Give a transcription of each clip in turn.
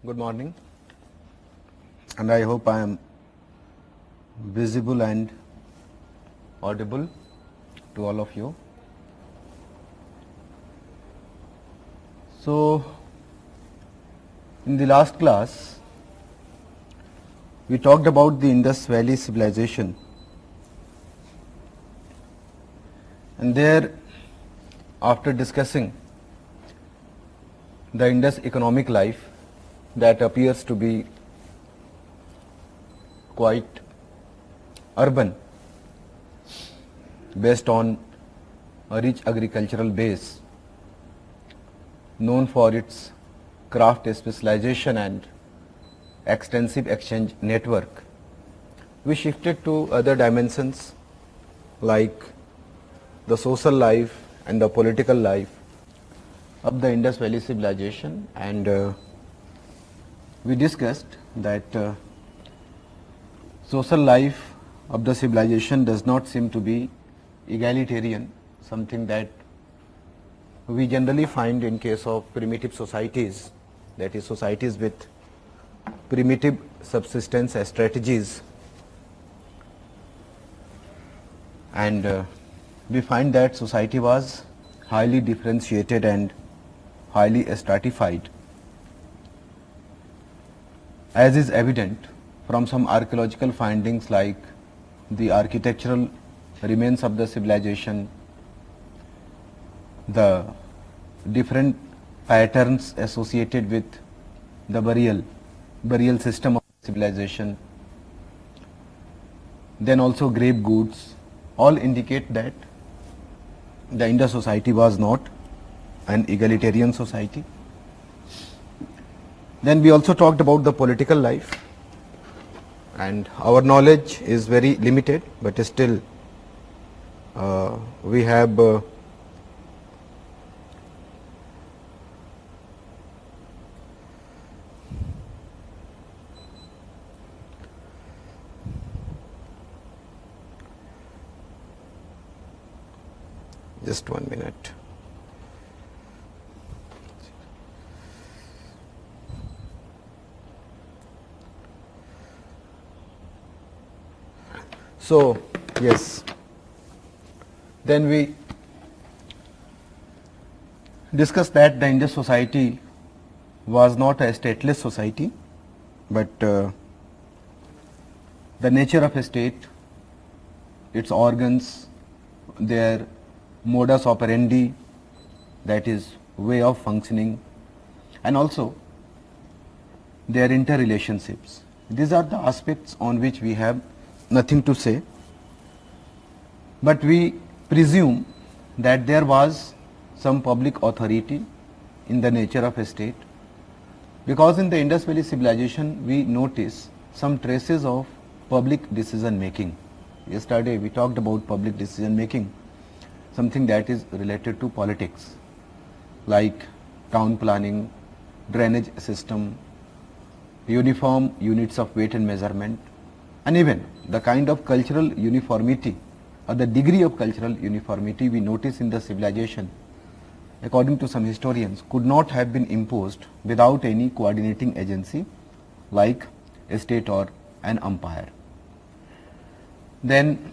Good morning, and I hope I am visible and audible to all of you. So, in the last class, we talked about the Indus Valley civilization, and there, after discussing the Indus economic life, that appears to be quite urban, based on a rich agricultural base, known for its craft specialization and extensive exchange network. We shifted to other dimensions like the social life and the political life of the Indus Valley civilization, and we discussed that social life of the civilization does not seem to be egalitarian, something that we generally find in case of primitive societies, that is societies with primitive subsistence strategies, and we find that society was highly differentiated and highly stratified, as is evident from some archaeological findings like the architectural remains of the civilization, the different patterns associated with the burial system of civilization, then also grave goods, all indicate that the Indus society was not an egalitarian society. Then we also talked about the political life, and our knowledge is very limited, but still we have just 1 minute. So, yes, then we discussed that the Indus society was not a stateless society, but the nature of a state, its organs, their modus operandi, that is way of functioning, and also their interrelationships. These are the aspects on which we have nothing to say, but we presume that there was some public authority in the nature of a state, because in the Indus Valley civilization we notice some traces of public decision making. Yesterday we talked about public decision making, something that is related to politics, like town planning, drainage system, uniform units of weight and measurement, and even the kind of cultural uniformity or the degree of cultural uniformity we notice in the civilization, according to some historians, could not have been imposed without any coordinating agency like a state or an empire. Then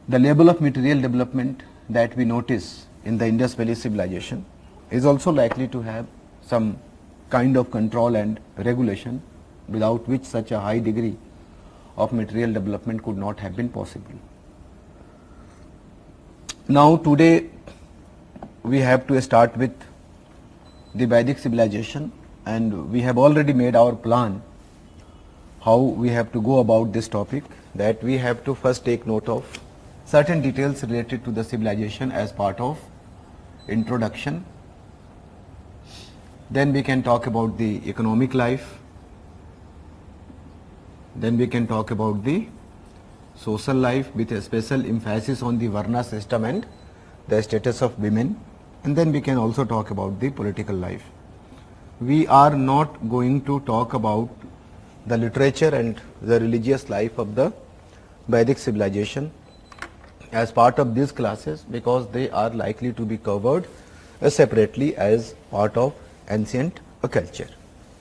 the level of material development that we notice in the Indus Valley civilization is also likely to have some kind of control and regulation, without which such a high degree of material development could not have been possible. Now today we have to start with the Vedic civilization, and we have already made our plan how we have to go about this topic, that we have to first take note of certain details related to the civilization as part of introduction. Then we can talk about the economic life. Then we can talk about the social life with a special emphasis on the Varna system and the status of women. And then we can also talk about the political life. We are not going to talk about the literature and the religious life of the Vedic civilization as part of these classes, because they are likely to be covered separately as part of ancient culture.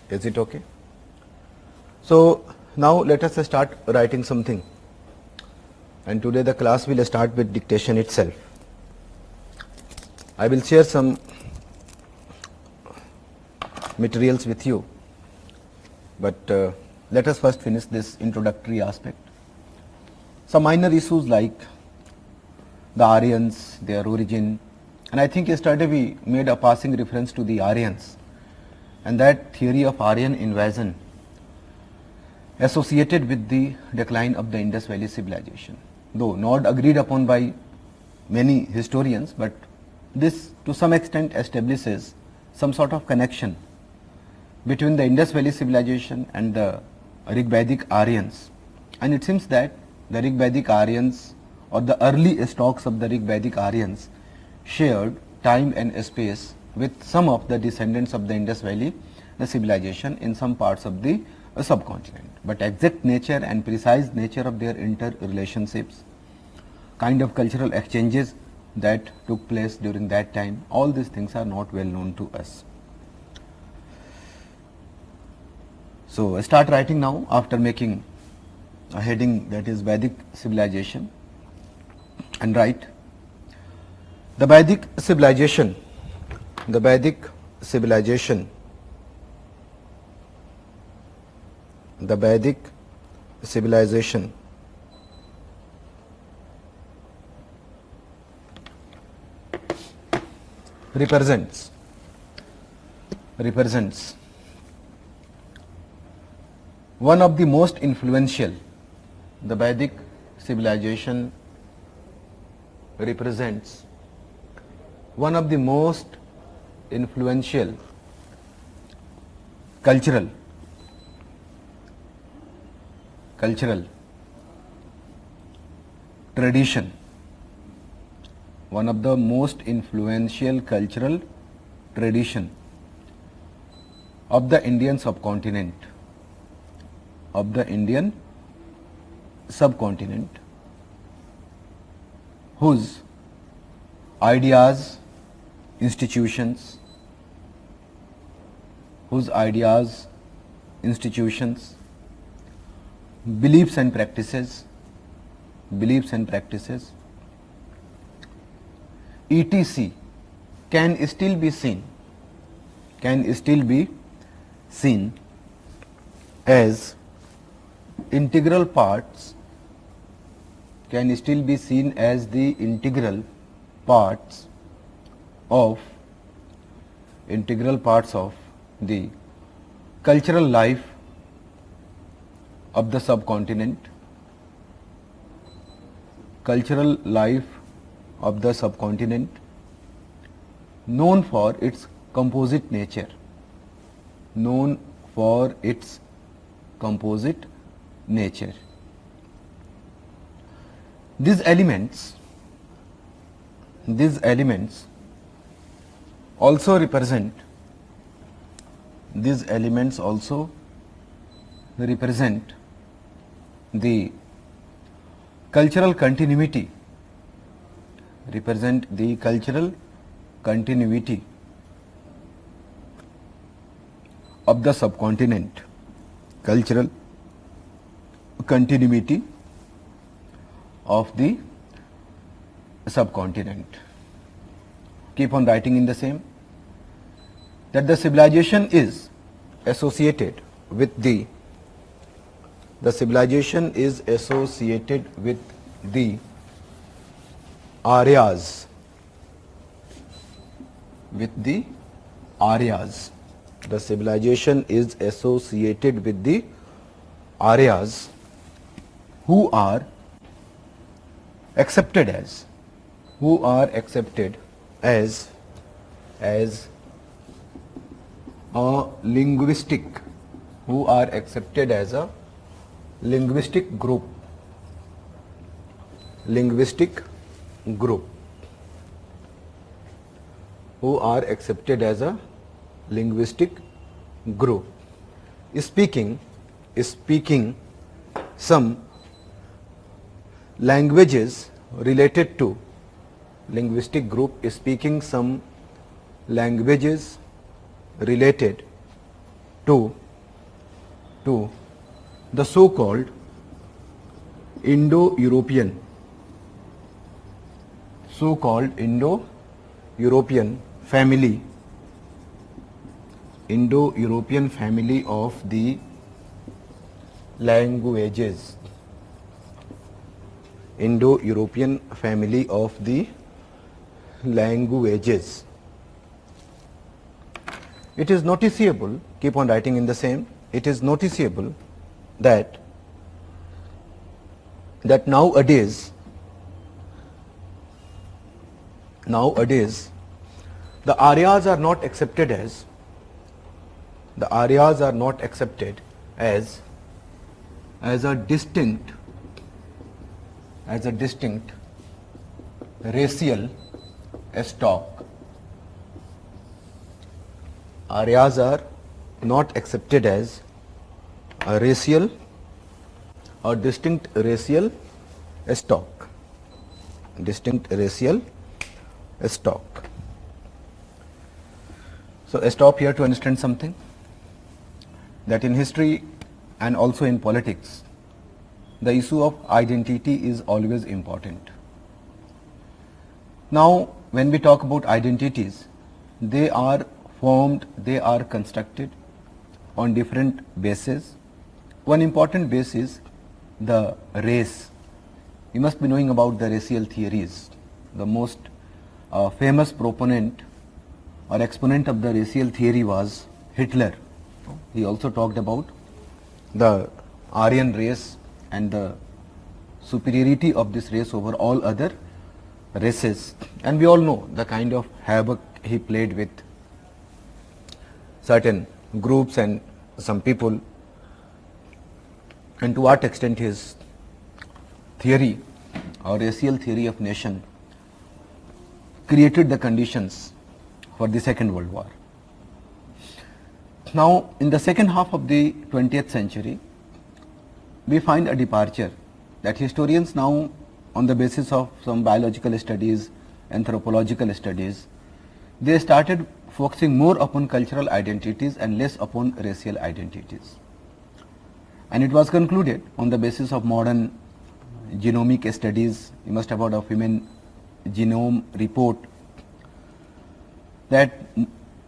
Is it okay? So now let us start writing something, and today the class will start with dictation itself. I will share some materials with you, but let us first finish this introductory aspect. Some minor issues like the Aryans, their origin, and I think yesterday we made a passing reference to the Aryans and that theory of Aryan invasion associated with the decline of the Indus Valley civilization, though not agreed upon by many historians, but this to some extent establishes some sort of connection between the Indus Valley civilization and the Rig-Vedic Aryans. And it seems that the Rig-Vedic Aryans or the early stocks of the Rig-Vedic Aryans shared time and space with some of the descendants of the Indus Valley civilization in some parts of the subcontinent. But exact nature and precise nature of their interrelationships, kind of cultural exchanges that took place during that time, all these things are not well known to us. So start writing now after making a heading, that is Vedic civilization, and write the Vedic civilization. The Vedic civilization. The Vedic civilization represents one of the most influential. The Vedic civilization represents one of the most influential cultural tradition, one of the most influential cultural tradition of the Indian subcontinent, whose ideas, institutions, beliefs and practices, etc. can still be seen as integral parts, of the cultural life of the subcontinent, known for its composite nature, These elements also represent the cultural continuity, of the subcontinent, Keep on writing in the same, that the civilization is associated with the Aryas, The civilization is associated with the Aryas, who are accepted as a linguistic group, speaking some languages related to to the so-called Indo-European family, Indo-European family of the languages, Indo-European family of the languages. It is noticeable, keep on writing in the same, it is noticeable that nowadays the Aryas are not accepted as a distinct racial stock. Aryas are not accepted as a racial or distinct racial stock. So stop here to understand something, that in history and also in politics, the issue of identity is always important. Now, when we talk about identities, they are formed, they are constructed on different bases. One important base is the race. You must be knowing about the racial theories. The most famous proponent or exponent of the racial theory was Hitler. He also talked about the Aryan race and the superiority of this race over all other races, and we all know the kind of havoc he played with certain groups and some people, and to what extent his theory or racial theory of nation created the conditions for the Second World War. Now, in the second half of the 20th century, we find a departure that historians now, on the basis of some biological studies, anthropological studies, they started focusing more upon cultural identities and less upon racial identities. And it was concluded on the basis of modern genomic studies, you must have heard of Human Genome Report, that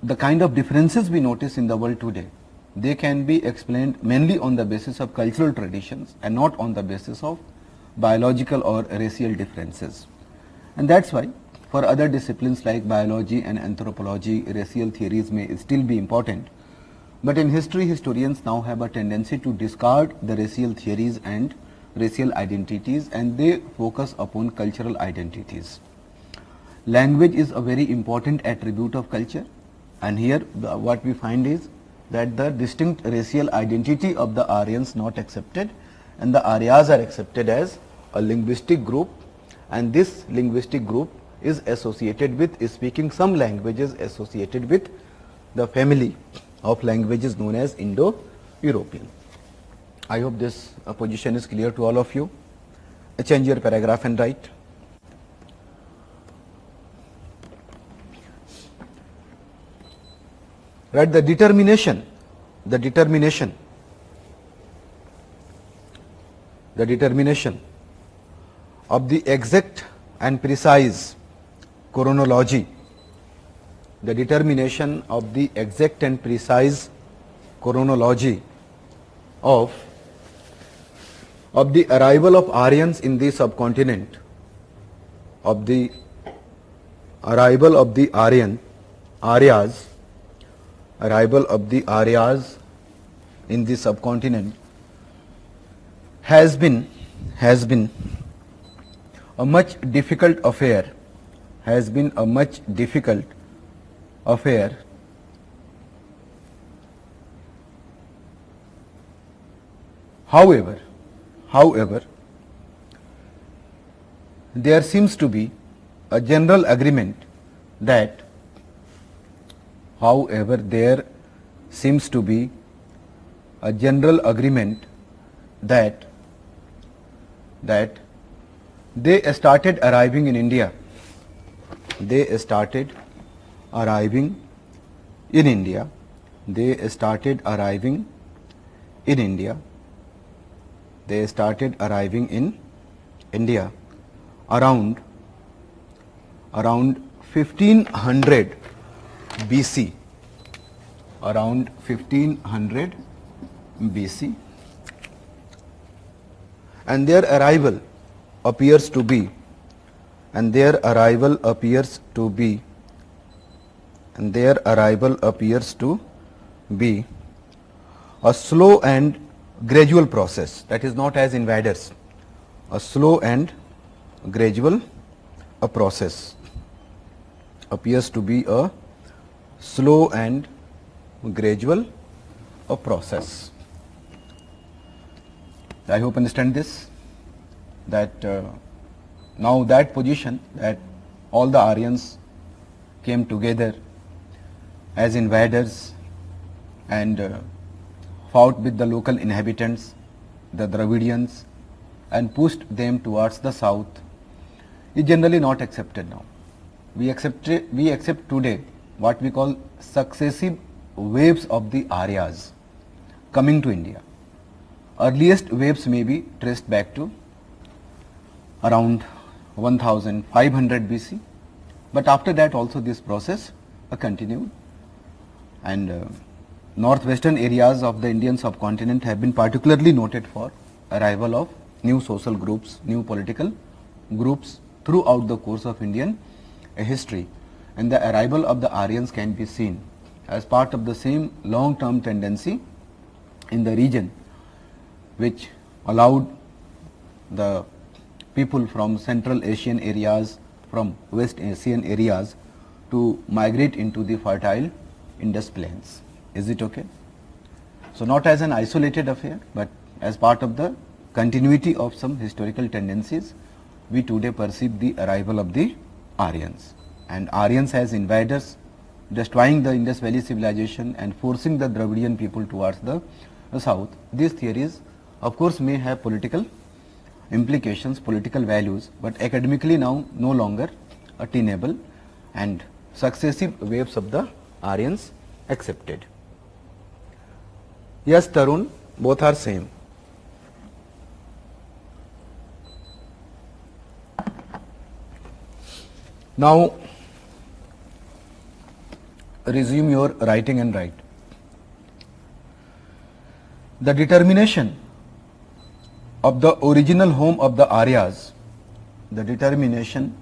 the kind of differences we notice in the world today, they can be explained mainly on the basis of cultural traditions and not on the basis of biological or racial differences. And that's why for other disciplines like biology and anthropology, racial theories may still be important. But in history, historians now have a tendency to discard the racial theories and racial identities, and they focus upon cultural identities. Language is a very important attribute of culture, and here what we find is that the distinct racial identity of the Aryans not accepted, and the Aryas are accepted as a linguistic group, and this linguistic group is associated with speaking some languages associated with the family of languages known as Indo-European. I hope this position is clear to all of you. Change your paragraph and write. Write the determination of the exact and precise chronology, the determination of the exact and precise chronology of the arrival of Aryans in the subcontinent, of the arrival of the Aryas in the subcontinent has been a much difficult affair, However, there seems to be a general agreement that they started arriving in India. they started arriving in India. They started arriving in India around 1500 BC. Around 1500 BC. And their arrival appears to be a slow and gradual process, that is not as invaders, a slow and gradual process, appears to be a slow and gradual process. I hope understand this, that now that position that all the Aryans came together as invaders and fought with the local inhabitants, the Dravidians, and pushed them towards the south, is generally not accepted now. We accept today what we call successive waves of the Aryas coming to India. Earliest waves may be traced back to around 1500 BC, but after that also this process continued, and northwestern areas of the Indian subcontinent have been particularly noted for arrival of new social groups, new political groups throughout the course of Indian history, and the arrival of the Aryans can be seen as part of the same long-term tendency in the region which allowed the people from Central Asian areas, from West Asian areas to migrate into the fertile Indus plains. Is it okay? So not as an isolated affair, but as part of the continuity of some historical tendencies, we today perceive the arrival of the Aryans. And Aryans as invaders, destroying the Indus Valley civilization and forcing the Dravidian people towards the south. These theories of course may have political implications, political values, but academically now no longer attainable, and successive waves of the Aryans accepted. Yes, Tarun, both are same. Now resume your writing and write. The determination of the original home of the Aryas, the determination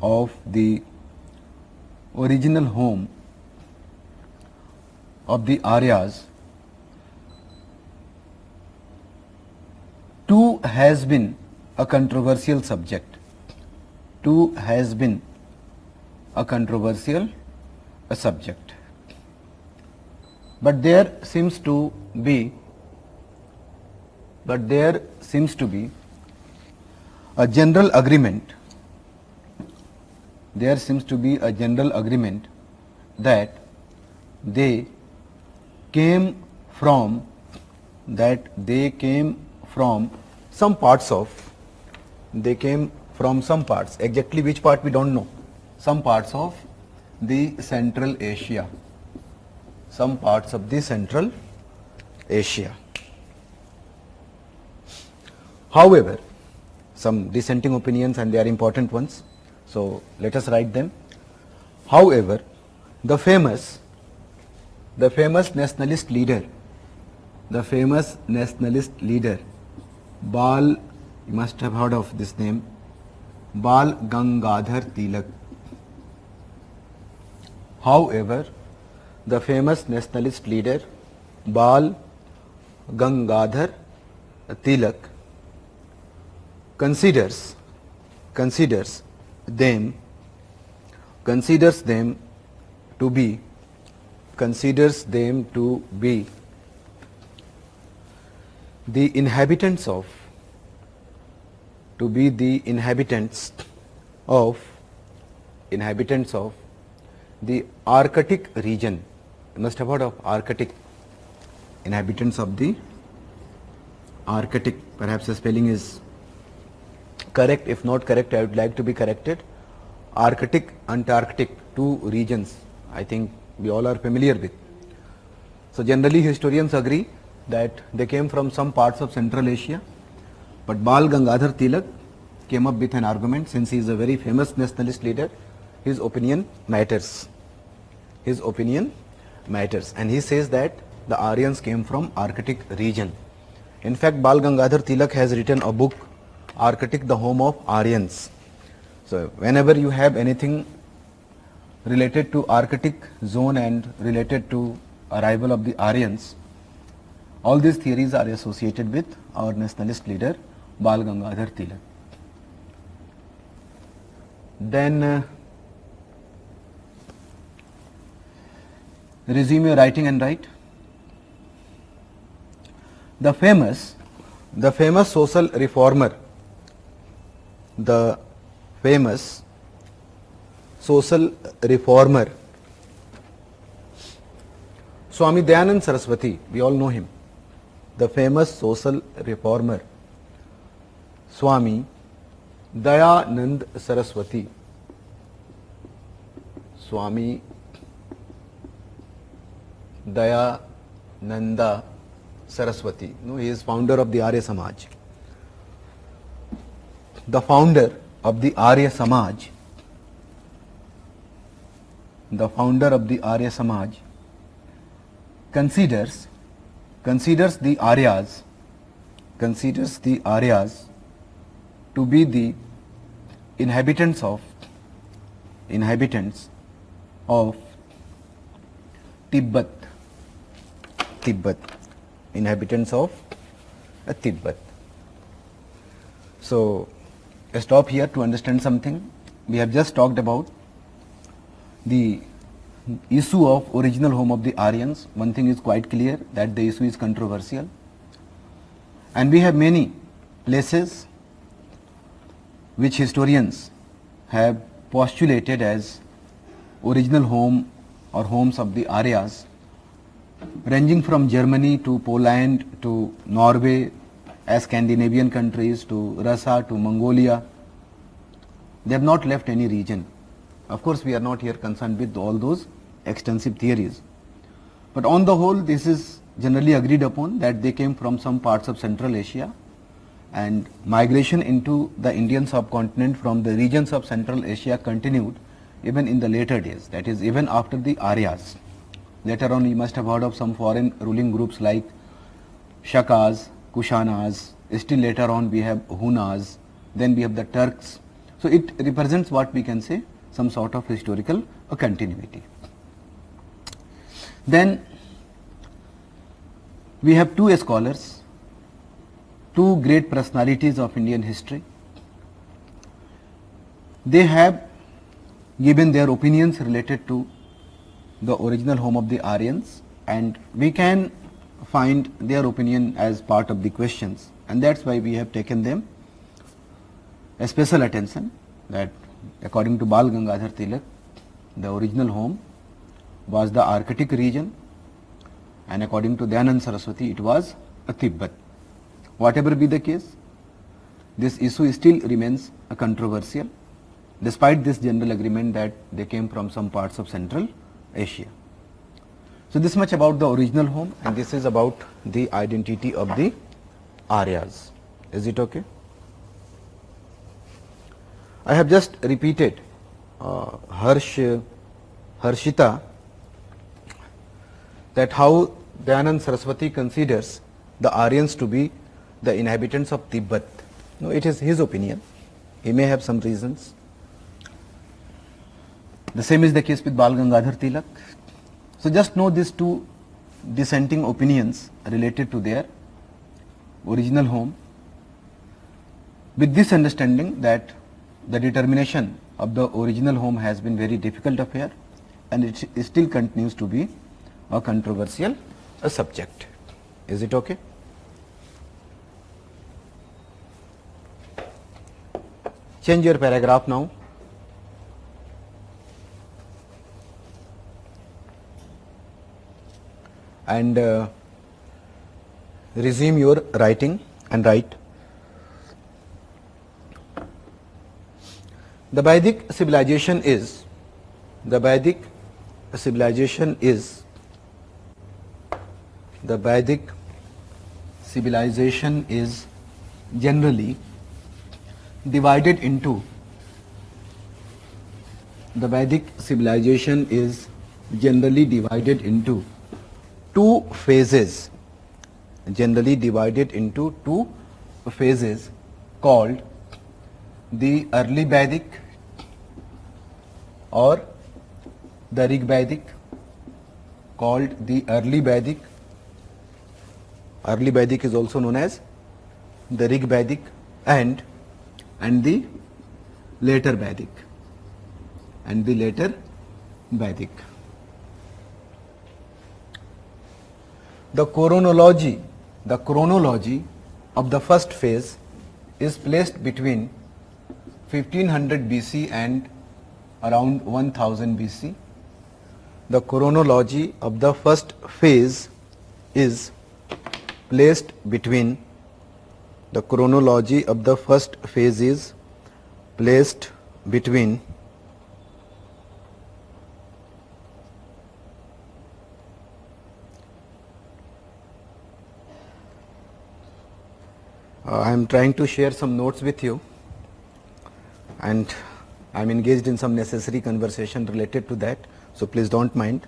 of the original home of the Aryas too has been a controversial subject. Too has been a controversial subject. But there seems to be a general agreement. There seems to be a general agreement that they came from some parts, exactly which part we don't know, some parts of the Central Asia, some parts of the Central Asia. However, some dissenting opinions, and they are important ones, so let us write them. However, the famous nationalist leader, Bal, you must have heard of this name, Bal Gangadhar Tilak. However, the famous nationalist leader Bal Gangadhar Tilak considers them to be the inhabitants of the Arctic region. You must have heard of Arctic, inhabitants of the Arctic. Perhaps the spelling is correct. If not correct, I would like to be corrected. Arctic, Antarctic, two regions I think we all are familiar with. So generally historians agree that they came from some parts of Central Asia, but Bal Gangadhar Tilak came up with an argument. Since he is a very famous nationalist leader, his opinion matters. His opinion matters, and he says that the Aryans came from Arctic region. In fact, Bal Gangadhar Tilak has written a book, Arctic, the home of Aryans. So whenever you have anything related to Arctic zone and related to arrival of the Aryans, all these theories are associated with our nationalist leader Bal Gangadhar Tilak. Then resume your writing and write. The famous social reformer, the famous social reformer Swami Dayanand Saraswati, we all know him. The famous social reformer Swami Dayanand Saraswati. Swami Dayananda Saraswati. No, he is founder of the Arya Samaj. The founder of the Arya Samaj, considers the Aryas to be the inhabitants of Tibet. Inhabitants of Tibet. So stop here to understand something. We have just talked about the issue of original home of the Aryans. One thing is quite clear, that the issue is controversial, and we have many places which historians have postulated as original home or homes of the Aryas, ranging from Germany to Poland to Norway, as Scandinavian countries, to Russia, to Mongolia. They have not left any region. Of course, we are not here concerned with all those extensive theories, but on the whole this is generally agreed upon that they came from some parts of Central Asia, and migration into the Indian subcontinent from the regions of Central Asia continued even in the later days, that is even after the Aryas. Later on you must have heard of some foreign ruling groups like Shakas, Kushanas, still later on we have Hunas, then we have the Turks. So it represents what we can say, some sort of historical continuity. Then we have two scholars, two great personalities of Indian history. They have given their opinions related to the original home of the Aryans, and we can find their opinion as part of the questions, and that's why we have taken them a special attention, that according to Bal Gangadhar Tilak, the original home was the Arctic region, and according to Dayanand Saraswati it was a Tibet. Whatever be the case, this issue still remains a controversial, despite this general agreement that they came from some parts of Central Asia. So this much about the original home, and this is about the identity of the Aryas. Is it okay? I have just repeated Harshita, that how Dayanand Saraswati considers the Aryans to be the inhabitants of Tibet. No, it is his opinion. He may have some reasons. The same is the case with Bal Gangadhar Tilak. So just know these two dissenting opinions related to their original home, with this understanding that the determination of the original home has been very difficult affair, and it still continues to be a controversial subject. Is it okay? Change your paragraph now. And resume your writing and write. The Vedic civilization is the Vedic civilization is generally divided into the Vedic civilization is generally divided into two phases, called the early Vedic or the Rig Vedic, called the early Vedic. Early Vedic is also known as the Rig Vedic, and the later Vedic, The chronology of the first phase is placed between 1500 BC and around 1000 BC. The chronology of the first phase is placed between I am trying to share some notes with you, and I am engaged in some necessary conversation related to that, so please don't mind.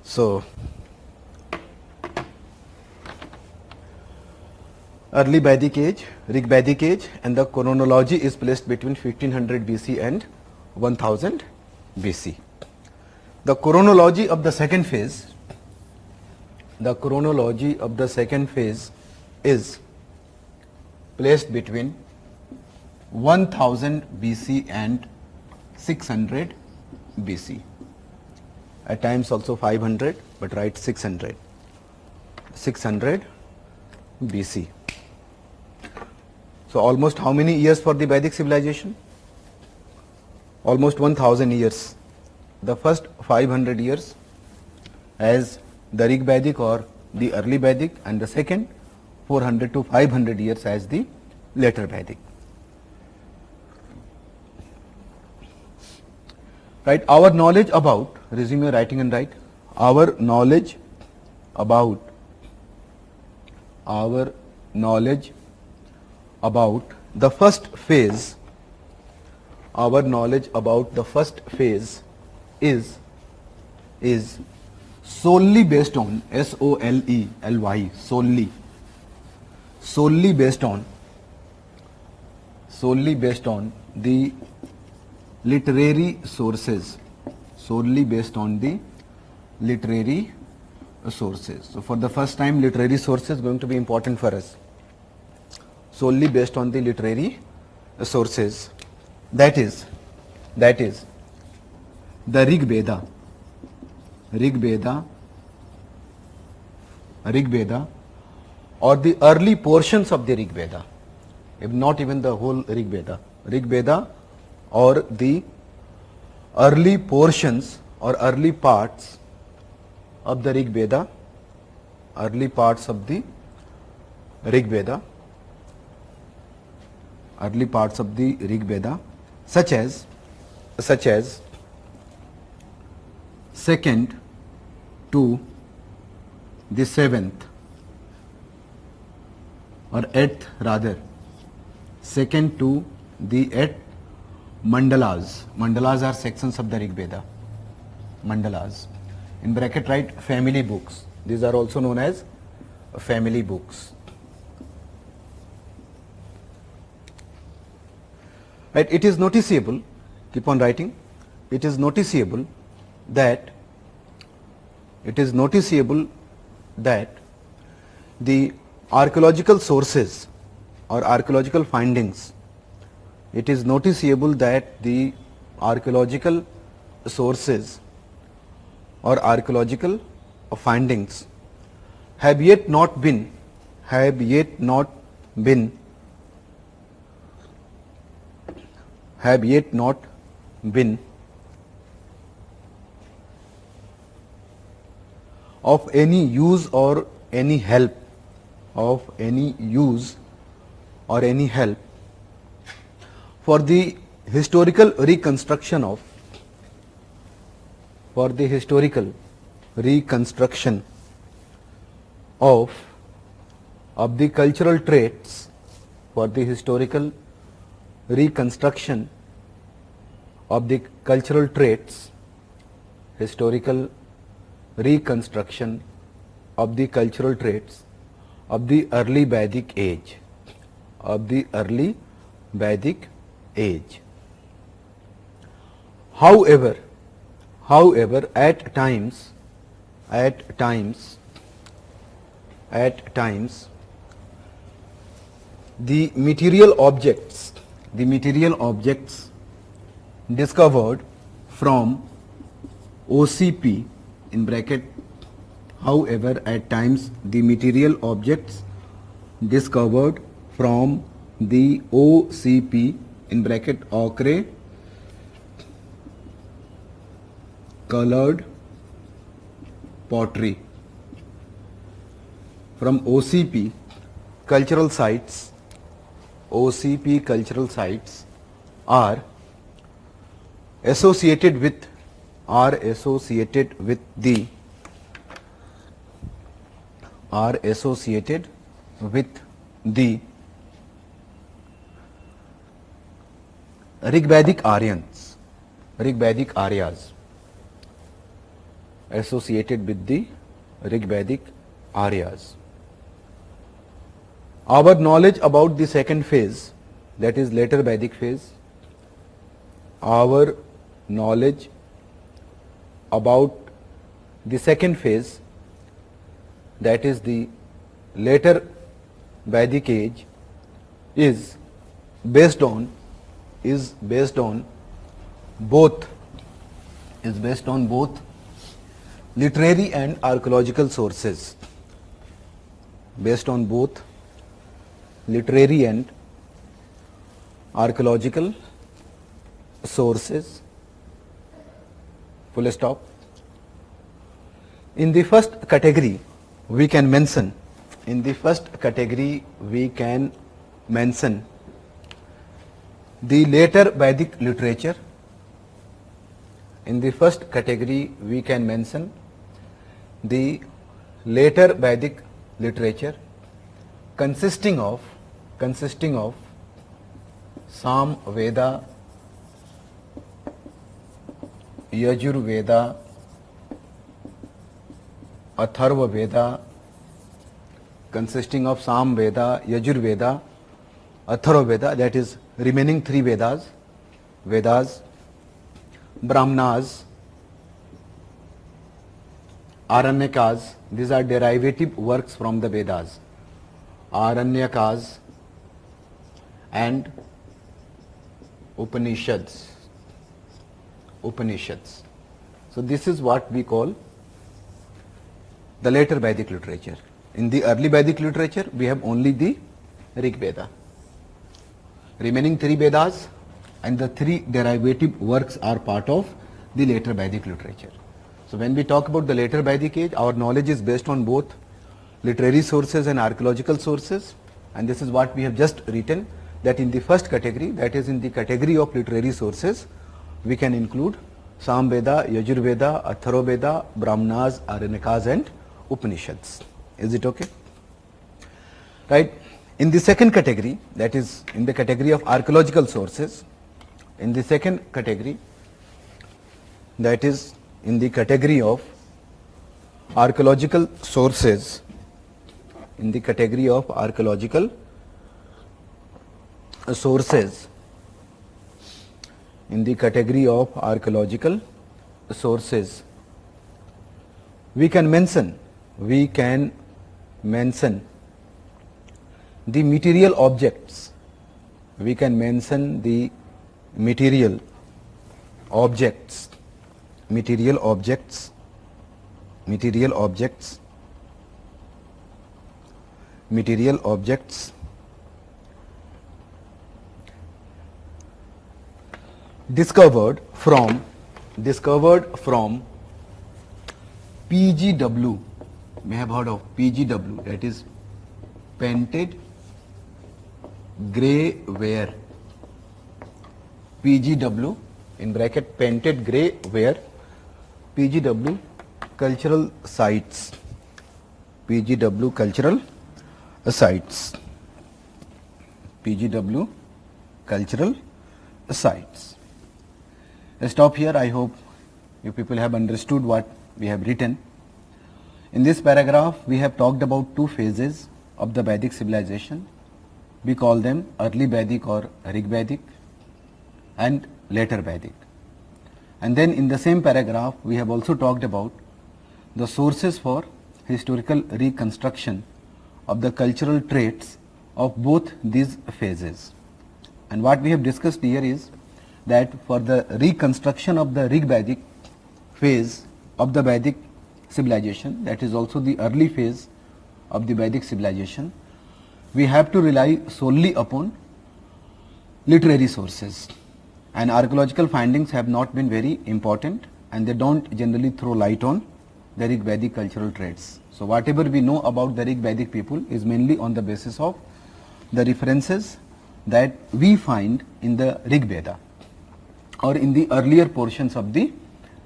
So, early Vedic age, Rig Vedic age, and the chronology is placed between 1500 BC and 1000 BC. The chronology of the second phase is placed between 1000 BC and 600 BC. At times also 500, but write 600 BC. So almost how many years for the Vedic civilization? Almost 1000 years. The first 500 years as the Rig Vedic or the early Vedic, and the second 400 to 500 years as the later Vedic. Right, our knowledge about, resume your writing and write, our knowledge about the first phase, is solely based on, S-O-L-E-L-Y, solely based on the literary sources, So for the first time, literary sources is going to be important for us. Solely based on the literary sources, that is the Rig Veda or the early portions of the Rig Veda, if not even the whole Rig Veda or the early portions or early parts of the Rig Veda, such as second to the seventh, or eighth rather, second to the eighth mandalas. Mandalas are sections of the Rig Veda. Mandalas. In bracket write family books. These are also known as family books. Right, it is noticeable, keep on writing, it is noticeable that the archaeological sources or archaeological findings, have yet not been of any use or any help, of any use or any help for the historical reconstruction of, for the historical reconstruction of the cultural traits, for the historical reconstruction of the cultural traits, historical reconstruction of the cultural traits of the early Vedic age, of the early Vedic age. However, at times, the material objects discovered from OCP in bracket, however at times the material objects discovered from the OCP in bracket ochre, colored pottery, from OCP cultural sites, OCP cultural sites are associated with the Rigvedic Aryans, Rigvedic Aryas, associated with the Rigvedic Aryas. Our knowledge about the second phase, that is later Vedic phase, our knowledge about the second phase, that is the later Vedic age, is based on both literary and archaeological sources, based on both literary and archaeological sources, full stop. In the first category we can mention, the later Vedic literature. In the first category we can mention the later Vedic literature consisting of Sam Veda, Yajur Veda, Atharva Veda, consisting of Sam Veda, Yajur Veda, Atharva Veda, that is remaining three Vedas, Brahmanas, Aranyakas, these are derivative works from the Vedas, Aranyakas and Upanishads. So this is what we call the later Vedic literature. In the early Vedic literature we have only the Rig Veda. Remaining three Vedas and the three derivative works are part of the later Vedic literature. So when we talk about the later Vedic age, our knowledge is based on both literary sources and archaeological sources, and this is what we have just written, that in the first category, that is in the category of literary sources, we can include Sam Veda, Yajur Veda, Atharva Veda, Brahmanas, Aranyakas and Upanishads. Is it okay? Right. In the second category, that is in the category of archaeological sources, in the second category, that is in the category of archaeological sources, in the category of archaeological sources, in the category of archaeological sources, we can mention the material objects, we can mention the material objects discovered from PGW may have heard of PGW, that is painted grey ware. PGW in bracket painted grey ware, PGW cultural sites, PGW cultural sites, PGW cultural sites. I stop here. I hope you people have understood what we have written. In this paragraph, we have talked about two phases of the Vedic civilization. We call them early Vedic or Rig Vedic and later Vedic. And then in the same paragraph, we have also talked about the sources for historical reconstruction of the cultural traits of both these phases. And what we have discussed here is that for the reconstruction of the Rig Vedic phase of the Vedic civilization, that is also the early phase of the Vedic civilization, we have to rely solely upon literary sources, and archaeological findings have not been very important and they don't generally throw light on the Rig Vedic cultural traits. So whatever we know about the Rig Vedic people is mainly on the basis of the references that we find in the Rig Veda or in the earlier portions of the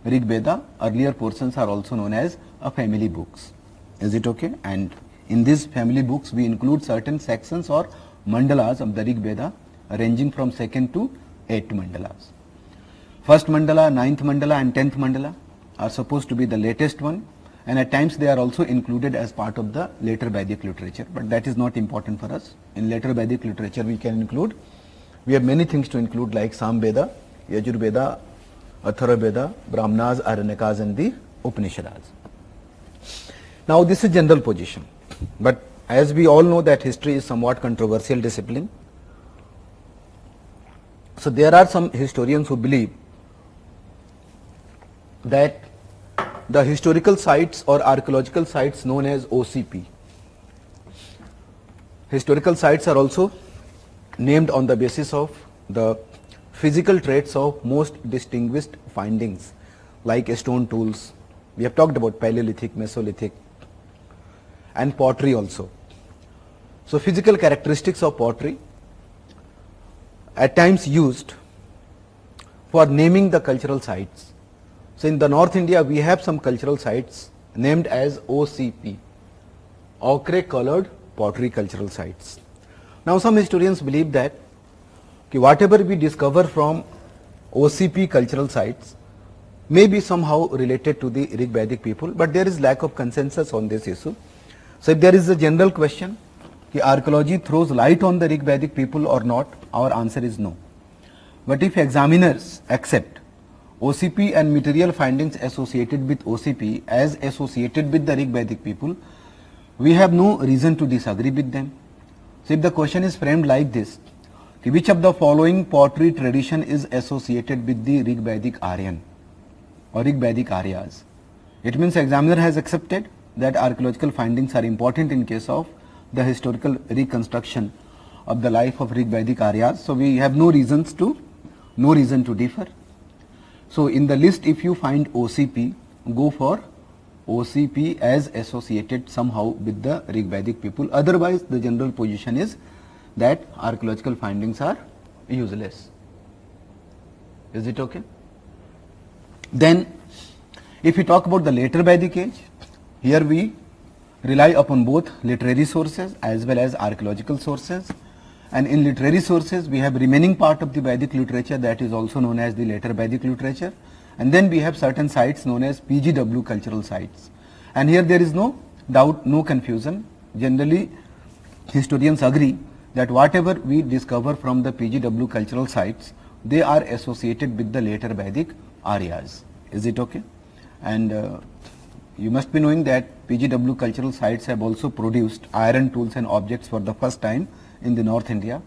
Rig Veda. Earlier portions are also known as family books. Is it okay? And in these family books we include certain sections or mandalas of the Rig Veda ranging from 2nd to 8th mandalas. First mandala, 9th mandala and 10th mandala are supposed to be the latest one, and at times they are also included as part of the later Vedic literature, but that is not important for us. In later Vedic literature we can include, we have many things to include like Sam Veda, Yajur Veda, Atharva Veda, Brahmanas, Aranyakas and the Upanishads. Now this is general position, but as we all know that history is somewhat controversial discipline. So there are some historians who believe that the historical sites or archaeological sites known as OCP, historical sites are also named on the basis of the physical traits of most distinguished findings like stone tools. We have talked about Paleolithic, Mesolithic and pottery also. So physical characteristics of pottery at times used for naming the cultural sites. So in the North India we have some cultural sites named as OCP, ochre colored pottery cultural sites. Now some historians believe that whatever we discover from OCP cultural sites may be somehow related to the Rig Vedic people, but there is lack of consensus on this issue. So if there is a general question, archaeology throws light on the Rig Vedic people or not, our answer is no. But if examiners accept OCP and material findings associated with OCP as associated with the Rig Vedic people, we have no reason to disagree with them. So if the question is framed like this, which of the following pottery tradition is associated with the Rig Vedic Aryan or Rig Vedic Aryas, it means examiner has accepted that archaeological findings are important in case of the historical reconstruction of the life of Rig Vedic Aryas. So we have no reason to differ. So in the list, if you find OCP, go for OCP as associated somehow with the Rig Vedic people. Otherwise, the general position is that archaeological findings are useless. Is it okay? Then, if we talk about the later Vedic age, here we rely upon both literary sources as well as archaeological sources. And in literary sources, we have remaining part of the Vedic literature that is also known as the later Vedic literature. And then we have certain sites known as PGW cultural sites. And here there is no doubt, no confusion. Generally, historians agree that whatever we discover from the PGW cultural sites, they are associated with the later Vedic Aryas. Is it okay? And you must be knowing that PGW cultural sites have also produced iron tools and objects for the first time in the North India,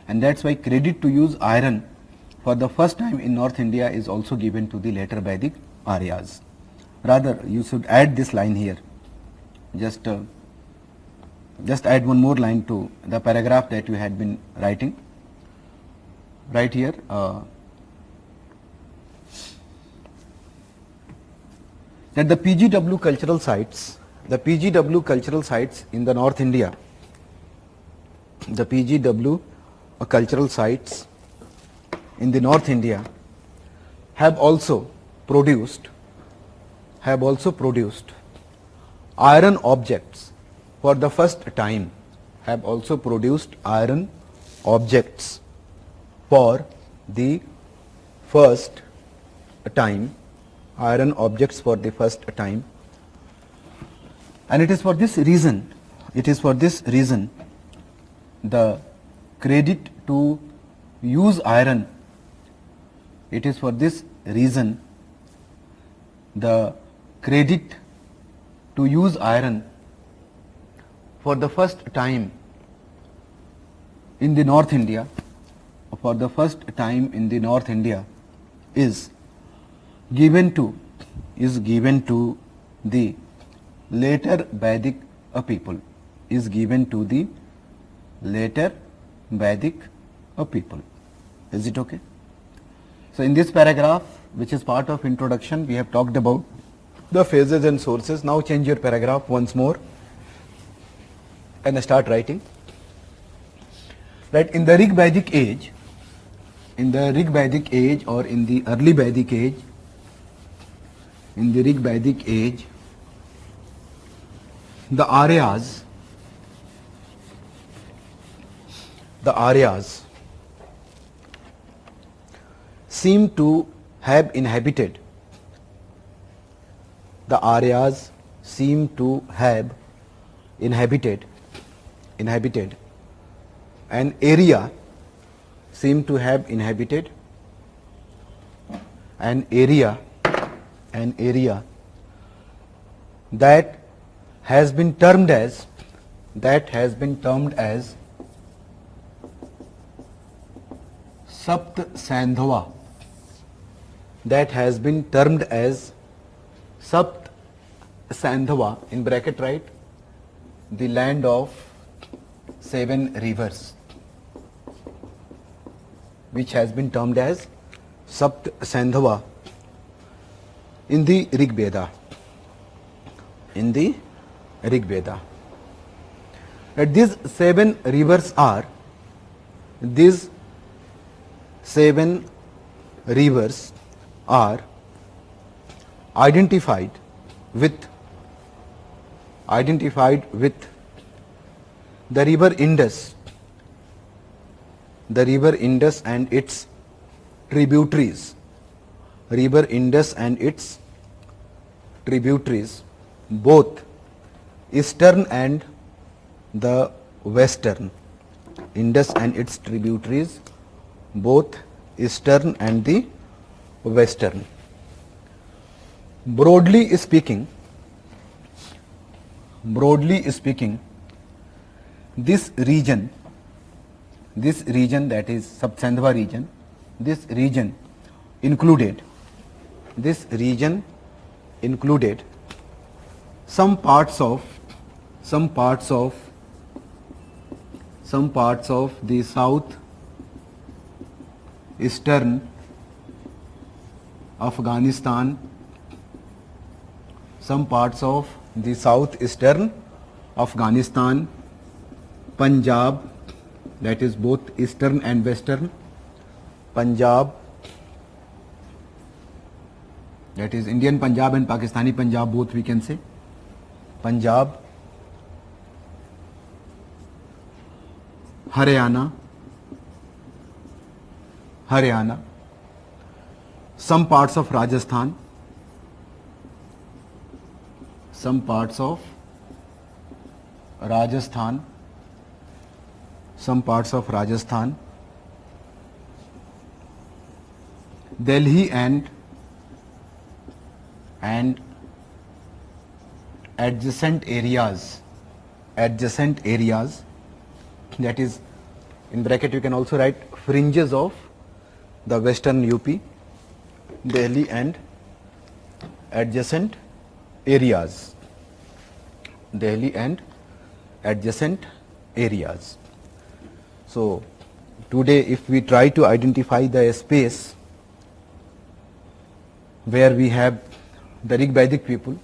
and that's why credit to use iron for the first time in North India is also given to the later Vedic Aryas. Rather, you should add this line here. Just add one more line to the paragraph that you had been writing. Right here, that the PGW cultural sites the PGW cultural sites in the North India, the PGW cultural sites in the North India have also produced iron objects for the first time, have also produced iron objects for the first time, iron objects for the first time. And it is for this reason, the credit to use iron, it is for this reason the credit to use iron for the first time in the North India, is given to the later Vedic people, is given to the later Vedic people. Is it okay? So in this paragraph, which is part of introduction, we have talked about the phases and sources. Now change your paragraph once more and start writing. That in the Rig Vedic age, or in the early Vedic age, the Aryas seem to have inhabited an area that has been termed as Sapt Sandhava, in bracket write the land of 7 rivers, which has been termed as Sapt Sandhava in the Rig Veda. That these 7 rivers are identified with the river Indus and its tributaries, both eastern and the western. Indus and its tributaries, both eastern and the western. Broadly speaking, this region, that is Sapsandhava region, this region included some parts of the south eastern Afghanistan, Punjab, that is both eastern and western, Punjab, that is Indian Punjab and Pakistani Punjab, both we can say, Punjab, Haryana, some parts of Rajasthan, Delhi and adjacent areas, that is, in bracket you can also write fringes of the western UP, Delhi and adjacent areas. So today if we try to identify the space where we have the Rig Vedic people,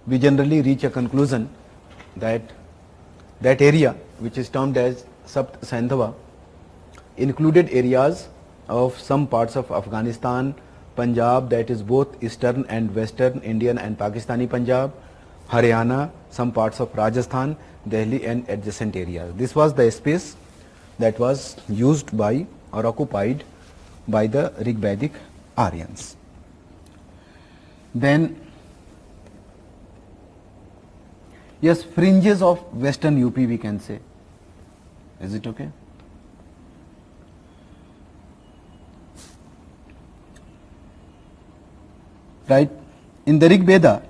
we generally reach a conclusion that that area which is termed as Sapt Sindhava included areas of some parts of Afghanistan, Punjab, that is both eastern and western Indian and Pakistani Punjab, Haryana, some parts of Rajasthan, Delhi and adjacent areas. This was the space that was used by or occupied by the Rigvedic Aryans. Then, yes, fringes of western UP we can say. Is it okay? Right? In the Rig Veda,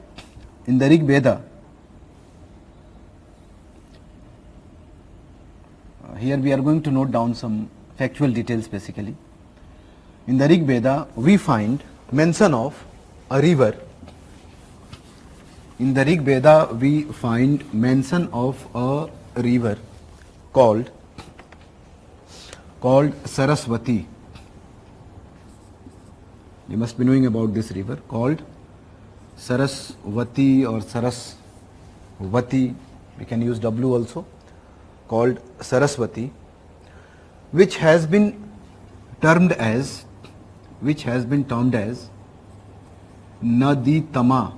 here we are going to note down some factual details basically. In the Rig Veda, we find mention of a river. In the Rig Veda, we find mention of a river called Saraswati. You must be knowing about this river called Saraswati or Saraswati. We can use W also. Called Saraswati, which has been termed as Naditama,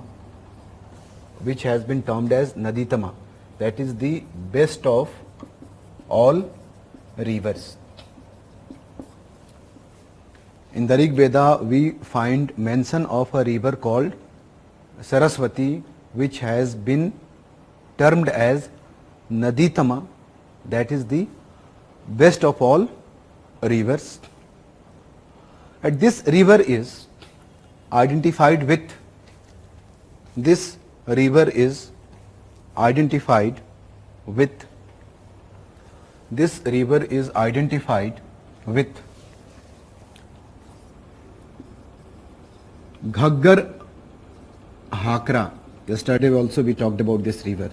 that is the best of all rivers. In the Rig Veda, we find mention of a river called Saraswati, which has been termed as Naditama, that is the best of all rivers. And this river is identified with Ghaggar Hakra. Yesterday also we talked about this river.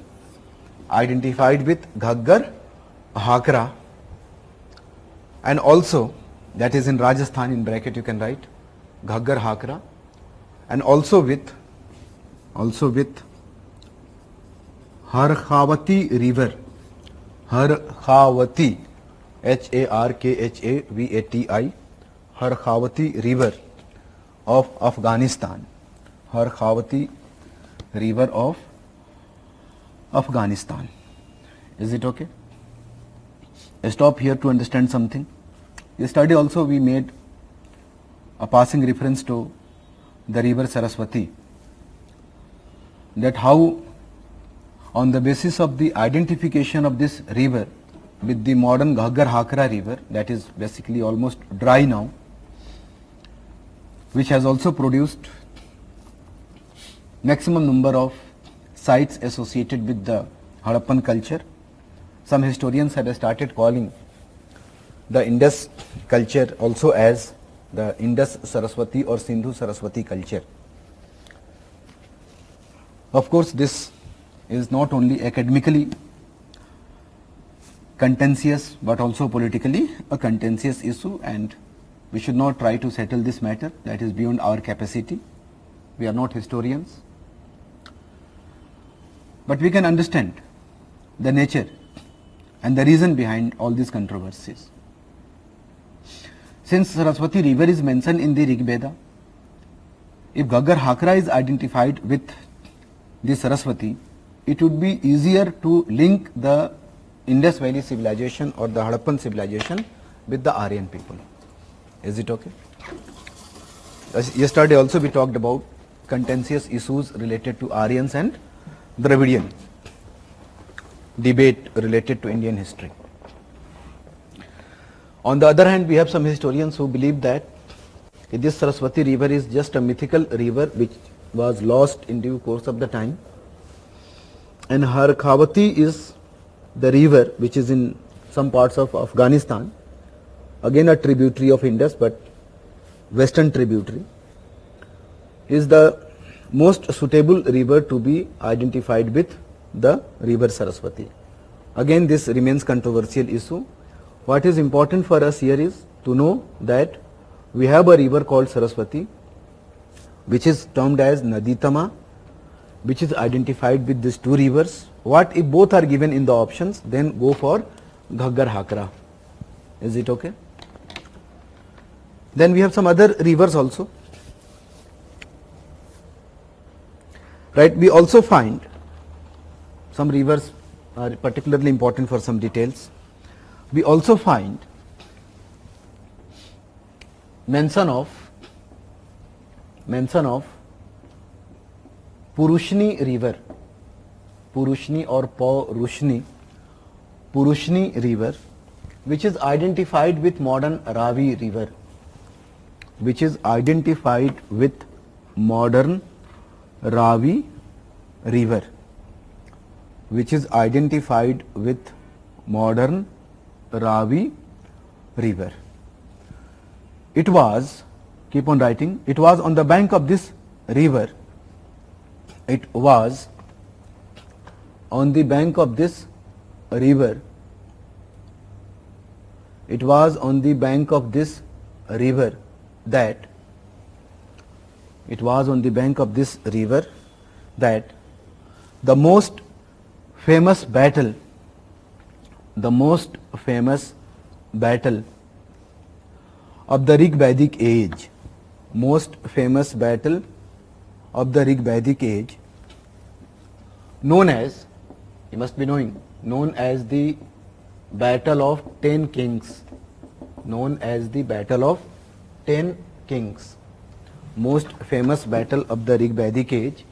Identified with Ghaggar Hakra, and also that is in Rajasthan, in bracket you can write Ghaggar Hakra, and also with Harkhavati river, Harkhavati, Harkhavati, Harkhavati river of Afghanistan, Harkhavati river of Afghanistan. Is it okay? Stop here to understand something. Yesterday also we made a passing reference to the river Saraswati, that how on the basis of the identification of this river with the modern Ghaggar Hakra river, that is basically almost dry now, which has also produced maximum number of sites associated with the Harappan culture. Some historians have started calling the Indus culture also as the Indus Saraswati or Sindhu Saraswati culture. Of course, this is not only academically contentious but also politically a contentious issue, and we should not try to settle this matter. That is beyond our capacity. We are not historians. But we can understand the nature and the reason behind all these controversies. Since Saraswati river is mentioned in the Rig Veda, if Ghaggar Hakra is identified with the Saraswati, it would be easier to link the Indus Valley civilization or the Harappan civilization with the Aryan people. Is it okay? Yesterday also we talked about contentious issues related to Aryans and Dravidian debate related to Indian history. On the other hand, we have some historians who believe that this Saraswati river is just a mythical river which was lost in due course of the time, and Harkhavati is the river which is in some parts of Afghanistan, again a tributary of Indus but western tributary, is the most suitable river to be identified with the river Saraswati. Again, this remains controversial issue. What is important for us here is to know that we have a river called Saraswati which is termed as Naditama, which is identified with these two rivers. What if both are given in the options? Then go for Ghaggar Hakra. Is it okay? Then we have some other rivers also. Right, we also find some rivers are particularly important for some details. We also find mention of Purushni river, Purushni or Purushni river, which is identified with modern Ravi river, which is identified with modern Ravi river, which is identified with modern Ravi river. It was, keep on writing, it was on the bank of this river, it was on the bank of this river, it was on the bank of this river that, it was on the bank of this river that the most famous battle, the most famous battle of the Rig Vedic age, most famous battle of the Rig Vedic age, known as, you must be knowing, known as the Battle of 10 Kings, known as the Battle of 10 Kings, most famous battle of the Rig Vedic age,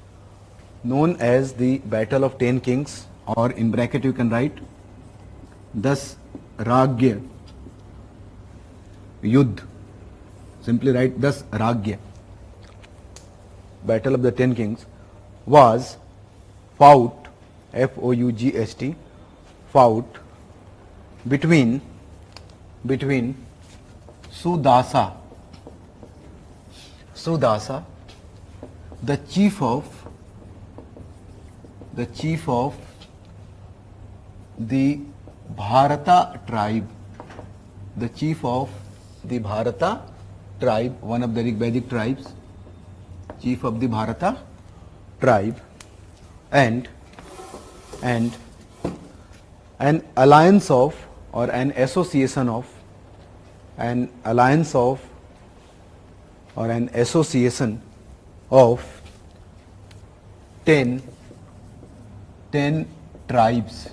known as the Battle of 10 Kings, or in bracket you can write 10 Ragya Yudh, simply write 10 Ragya, Battle of the 10 Kings, was fought, F-O-U-G-H-T, fought between Sudasa, the chief of the Bharata tribe, the chief of the Bharata tribe, one of the Rig Vedic tribes, chief of the Bharata tribe, and an alliance of, or an association of, an alliance of, or an association of 10 tribes,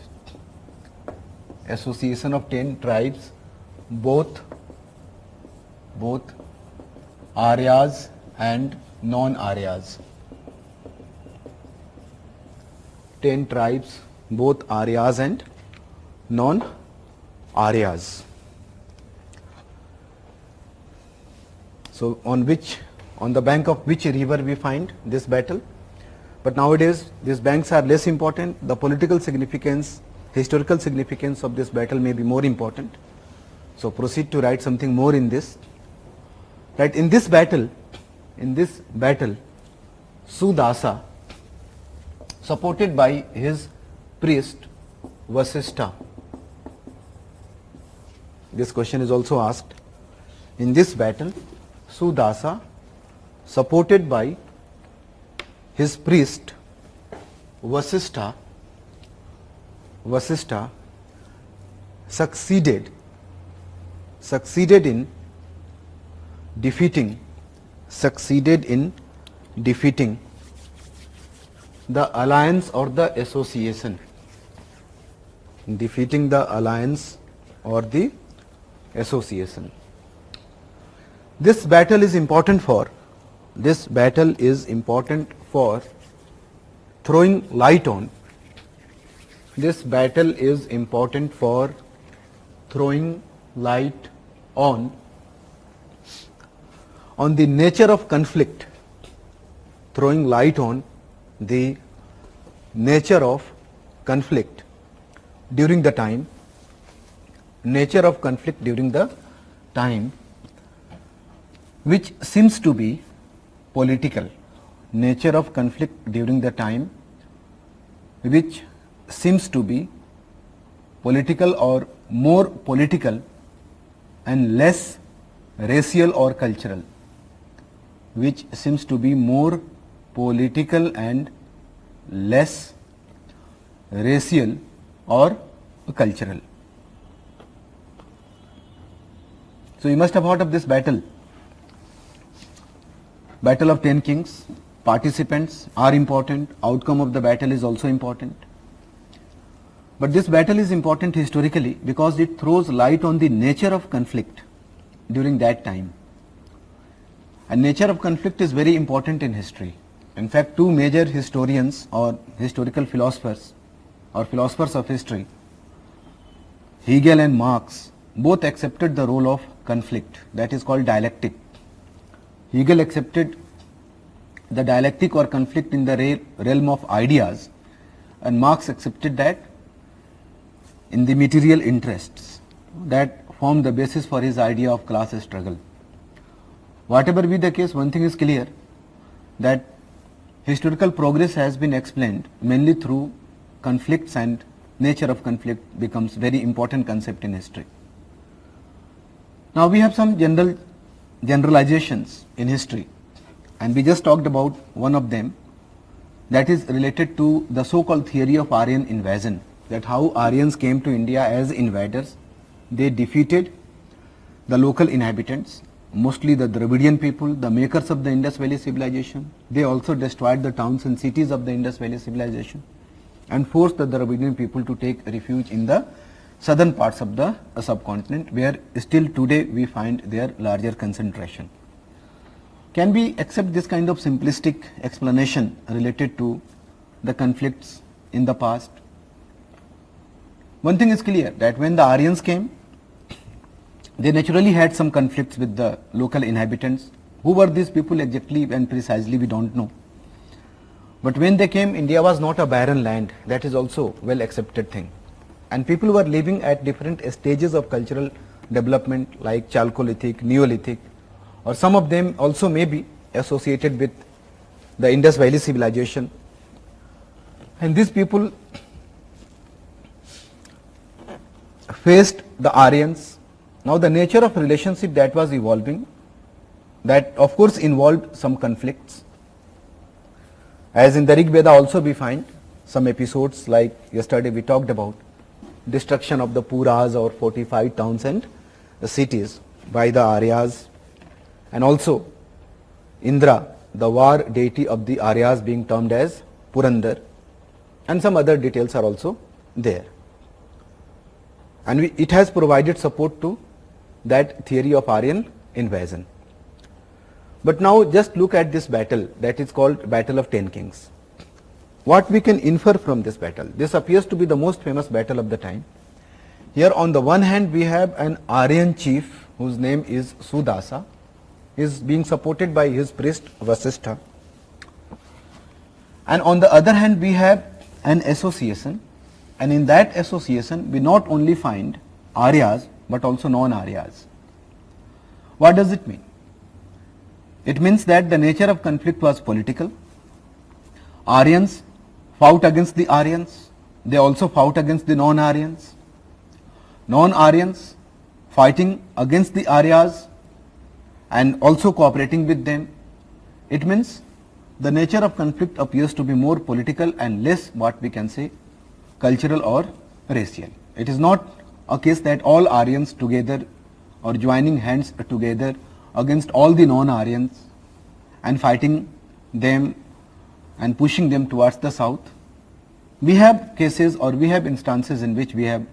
association of 10 tribes, both Aryas and non-Aryas, 10 tribes, both Aryas and non-Aryas. So on the bank of which river we find this battle? But nowadays these banks are less important. The political significance, historical significance of this battle may be more important. So proceed to write something more in this. Right, in this battle, Sudasa, supported by his priest Vasishtha. This question is also asked. In this battle, Sudasa, supported by his priest Vasishtha, succeeded in defeating the alliance or the association, defeating the alliance or the association. This battle is important for throwing light on, this battle is important for throwing light on the nature of conflict, throwing light on the nature of conflict during the time, which seems to be political, nature of conflict during the time which seems to be political or more political and less racial or cultural, which seems to be more political and less racial or cultural. So you must have heard of this battle. Battle of 10 Kings. Participants are important, outcome of the battle is also important. But this battle is important historically because it throws light on the nature of conflict during that time. And nature of conflict is very important in history. In fact, two major historians or historical philosophers or philosophers of history, Hegel and Marx, both accepted the role of conflict, that is called dialectic. Hegel accepted the dialectic or conflict in the realm of ideas, and Marx accepted that in the material interests that form the basis for his idea of class struggle. Whatever be the case, one thing is clear, that historical progress has been explained mainly through conflicts, and nature of conflict becomes very important concept in history. Now we have some generalizations in history, and we just talked about one of them, that is related to the so-called theory of Aryan invasion, that how Aryans came to India as invaders. They defeated the local inhabitants, mostly the Dravidian people, the makers of the Indus Valley civilization. They also destroyed the towns and cities of the Indus Valley civilization and forced the Dravidian people to take refuge in the southern parts of the subcontinent, where still today we find their larger concentration. Can we accept this kind of simplistic explanation related to the conflicts in the past? One thing is clear, that when the Aryans came, they naturally had some conflicts with the local inhabitants. Who were these people exactly and precisely, we don't know. But when they came, India was not a barren land. That is also well accepted thing. And people were living at different stages of cultural development, like Chalcolithic, Neolithic, or some of them also may be associated with the Indus Valley civilization. And these people faced the Aryans. Now the nature of relationship that was evolving, that of course involved some conflicts. As in the Rig Veda also we find some episodes, like yesterday we talked about destruction of the Puras or fortified towns and the cities by the Aryas, and also Indra, the war deity of the Aryas, being termed as Purandar, and some other details are also there. And it has provided support to that theory of Aryan invasion. But now just look at this battle that is called Battle of 10 Kings. What we can infer from this battle? This appears to be the most famous battle of the time. Here on the one hand we have an Aryan chief whose name is Sudasa. He is being supported by his priest Vasishtha. And on the other hand we have an association, and in that association we not only find Aryas but also non-Aryas. What does it mean? It means that the nature of conflict was political. Aryans fought against the Aryans. They also fought against the non-Aryans. Non-Aryans fighting against the Aryas and also cooperating with them. It means the nature of conflict appears to be more political and less, what we can say, cultural or racial. It is not a case that all Aryans together or joining hands together against all the non-Aryans and fighting them and pushing them towards the south. We have cases or we have instances in which we have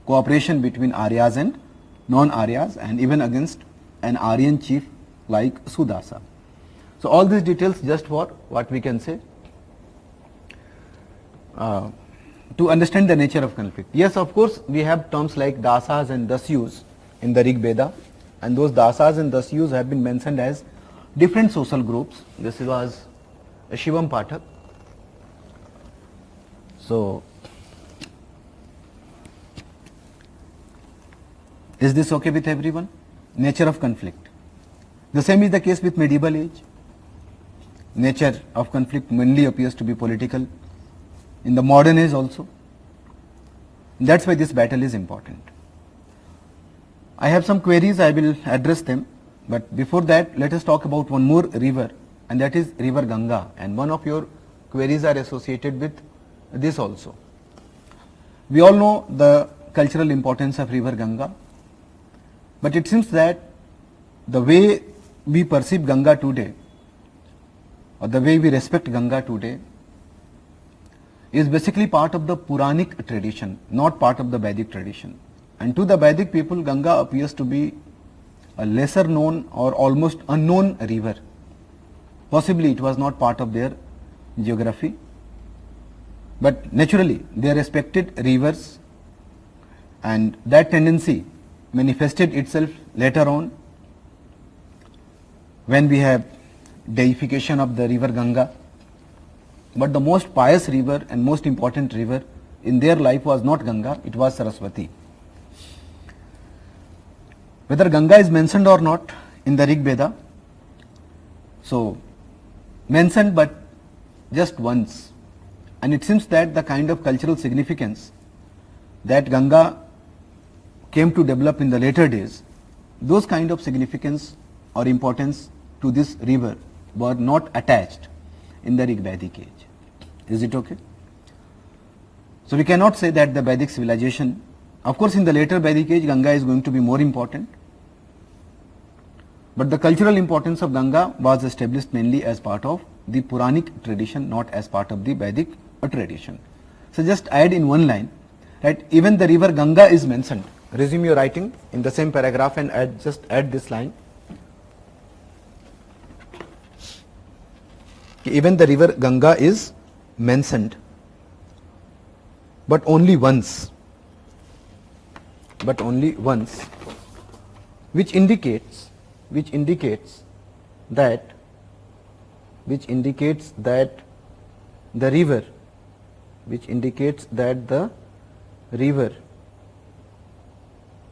cooperation between Aryas and non-Aryas, and even against an Aryan chief like Sudasa. So all these details just for what we can say to understand the nature of conflict. Yes, of course we have terms like Dasas and Dasyus in the Rig Veda, and those Dasas and Dasyus have been mentioned as different social groups. This was Shivam Pathak. So is this okay with everyone? Nature of conflict. The same is the case with medieval age. Nature of conflict mainly appears to be political. In the modern age also. That's why this battle is important. I have some queries, I will address them, but before that let us talk about one more river, and that is river Ganga. And one of your queries are associated with this also. We all know the cultural importance of river Ganga, but it seems that the way we perceive Ganga today, or the way we respect Ganga today, is basically part of the Puranic tradition, not part of the Vedic tradition. And to the Vedic people, Ganga appears to be a lesser known or almost unknown river. Possibly it was not part of their geography, but naturally they respected rivers, and that tendency manifested itself later on when we have deification of the river Ganga. But the most pious river and most important river in their life was not Ganga, it was Saraswati. Whether Ganga is mentioned or not in the Rig Veda, so mentioned but just once, and it seems that the kind of cultural significance that Ganga came to develop in the later days, those kind of significance or importance to this river were not attached in the Rig Vedic age. Is it okay? So we cannot say that the Vedic civilization, of course in the later Vedic age Ganga is going to be more important, but the cultural importance of Ganga was established mainly as part of the Puranic tradition, not as part of the Vedic tradition. So just add in one line, right, even the river Ganga is mentioned. Resume your writing in the same paragraph and just add this line. Even the river Ganga is mentioned, but only once, which indicates that the river,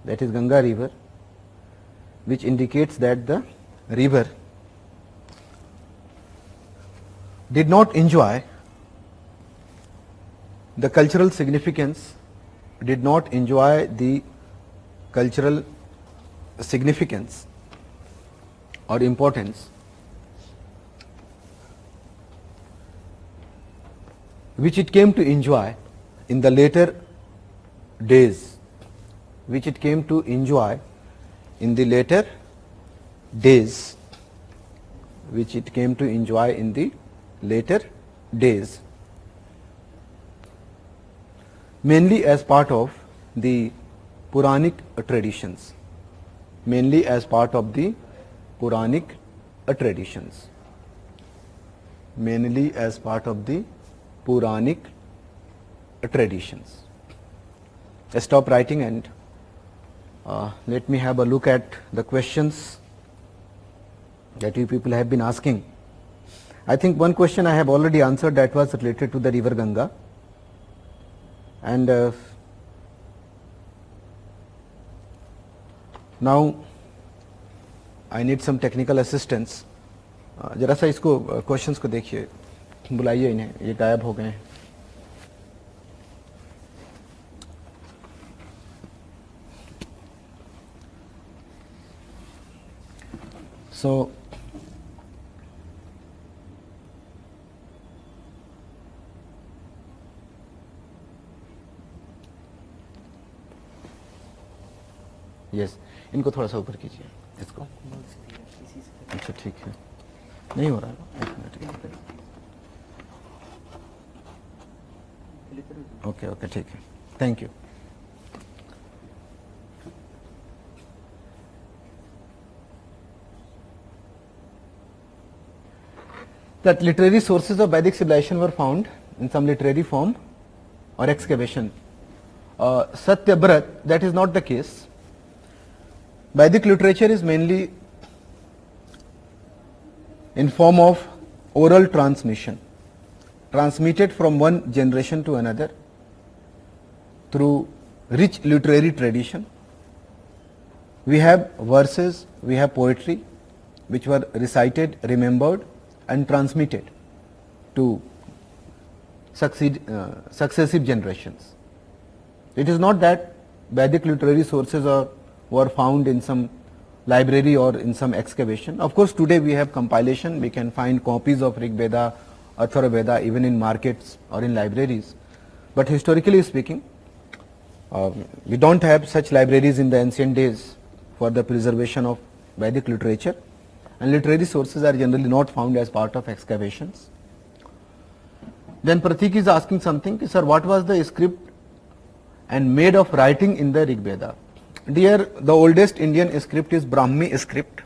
that is Ganga river, which indicates that the river did not enjoy the cultural significance, or importance which it came to enjoy in the later days, mainly as part of the Puranic traditions, Stop writing and let me have a look at the questions that you people have been asking. I think one question I have already answered, that was related to the river Ganga, and now I need some technical assistance. जरा सा इसको questions को देखिए, बुलाइए इन्हें, ये गायब हो गए हैं. So yes, इनको थोड़ा सा ऊपर कीजिए, इसको. अच्छा ठीक है, नहीं हो रहा है, एक मिनट. ओके ठीक है, thank you. That literary sources of Vedic civilization were found in some literary form or excavation. Satyabrat, that is not the case. Vedic literature is mainly in form of oral transmission, transmitted from one generation to another through rich literary tradition. We have verses, we have poetry which were recited, remembered and transmitted to successive generations. It is not that Vedic literary sources were found in some library or in some excavation. Of course, today we have compilation, we can find copies of Rig Veda Atharva Veda even in markets or in libraries. But historically speaking, we don't have such libraries in the ancient days for the preservation of Vedic literature, and literary sources are generally not found as part of excavations. Then Pratik is asking something, sir, what was the script and made of writing in the Rig Veda? Dear, the oldest Indian script is Brahmi script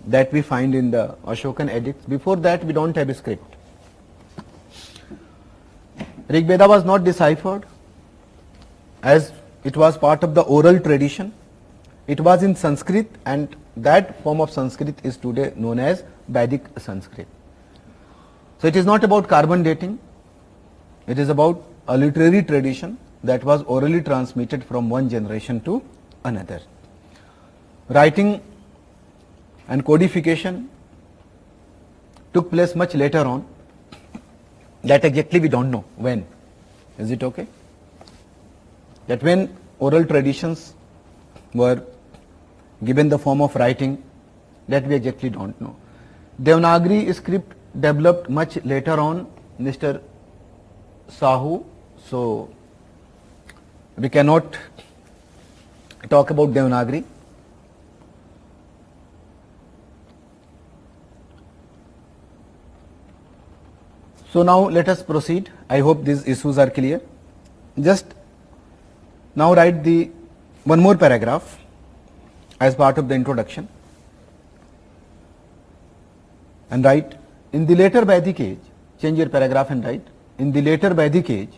that we find in the Ashokan edicts. Before that, we don't have a script. Rig Veda was not deciphered as it was part of the oral tradition. It was in Sanskrit, and that form of Sanskrit is today known as Vedic Sanskrit. So it is not about carbon dating, it is about a literary tradition that was orally transmitted from one generation to another. Writing and codification took place much later on. That exactly we don't know when. Is it okay? That when oral traditions were given the form of writing, that we exactly don't know. Devanagari script developed much later on, Mr. Sahu, so we cannot talk about Devanagari. So now let us proceed. I hope these issues are clear. Just now write the one more paragraph as part of the introduction, and write, in the later Vedic age, change your paragraph and write, in the later Vedic age,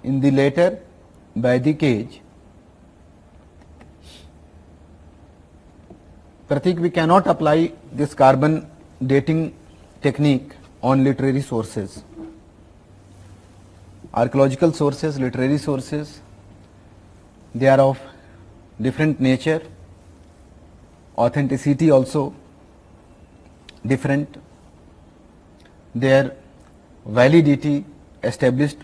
in the later Vedic age, Pratik, we cannot apply this carbon dating technique on literary sources. Archaeological sources, literary sources, they are of different nature, authenticity also different, their validity established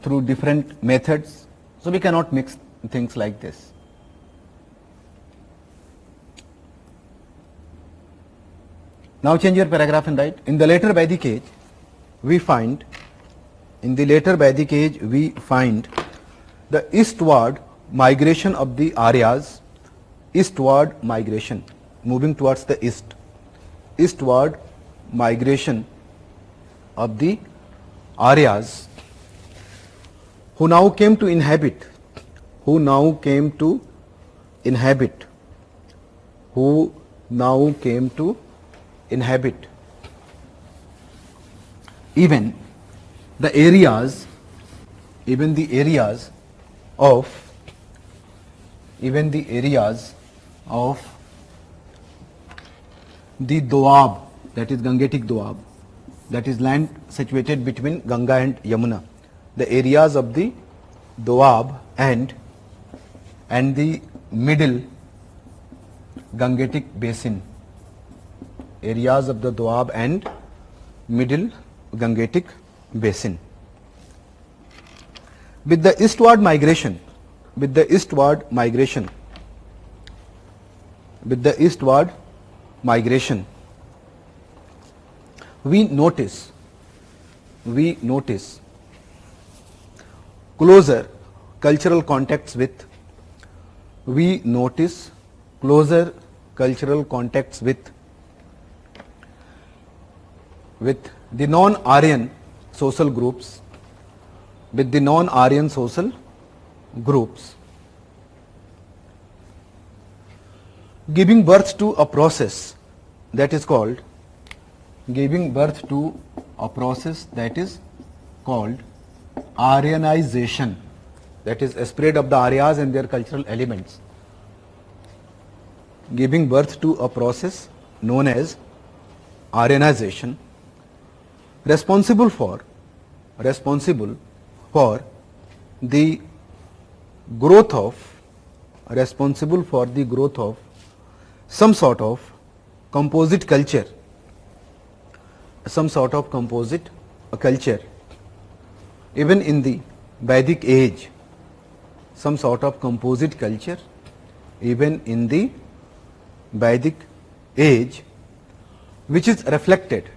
through different methods, so we cannot mix things like this. Now change your paragraph and write, in the later Vedic age, we find, in the later Vedic age, we find the eastward migration of the Aryas, eastward migration, moving towards the east, eastward migration of the Aryas, who now came to inhabit, who now came to inhabit, who now came to inhabit even the areas, even the areas of, even the areas of the Doab, that is Gangetic Doab, that is land situated between Ganga and Yamuna, the areas of the Doab and the middle Gangetic basin, areas of the Doab and middle Gangetic basin. With the eastward migration, with the eastward migration, with the eastward migration, we notice closer cultural contacts with, we notice closer cultural contacts with the non-Aryan social groups, with the non-Aryan social groups, giving birth to a process that is called, giving birth to a process that is called Aryanization, that is a spread of the Aryas and their cultural elements, giving birth to a process known as Aryanization, responsible for the growth of, responsible for the growth of some sort of composite culture, some sort of composite culture even in the Vedic age, some sort of composite culture even in the Vedic age, which is reflected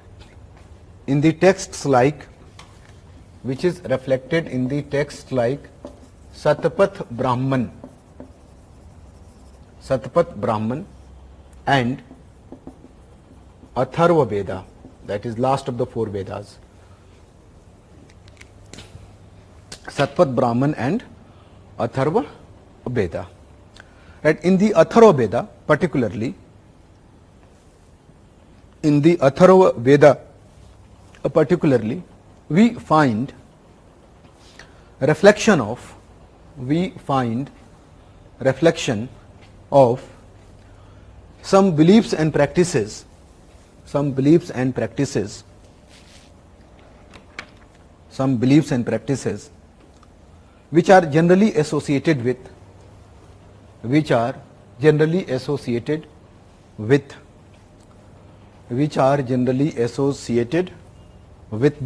in the texts like Satpath Brahman and Atharva Veda, that is last of the 4 Vedas. Satpath Brahman and Atharva Veda. Right? In the Atharva Veda, particularly, we find reflection of some beliefs and practices which are generally associated with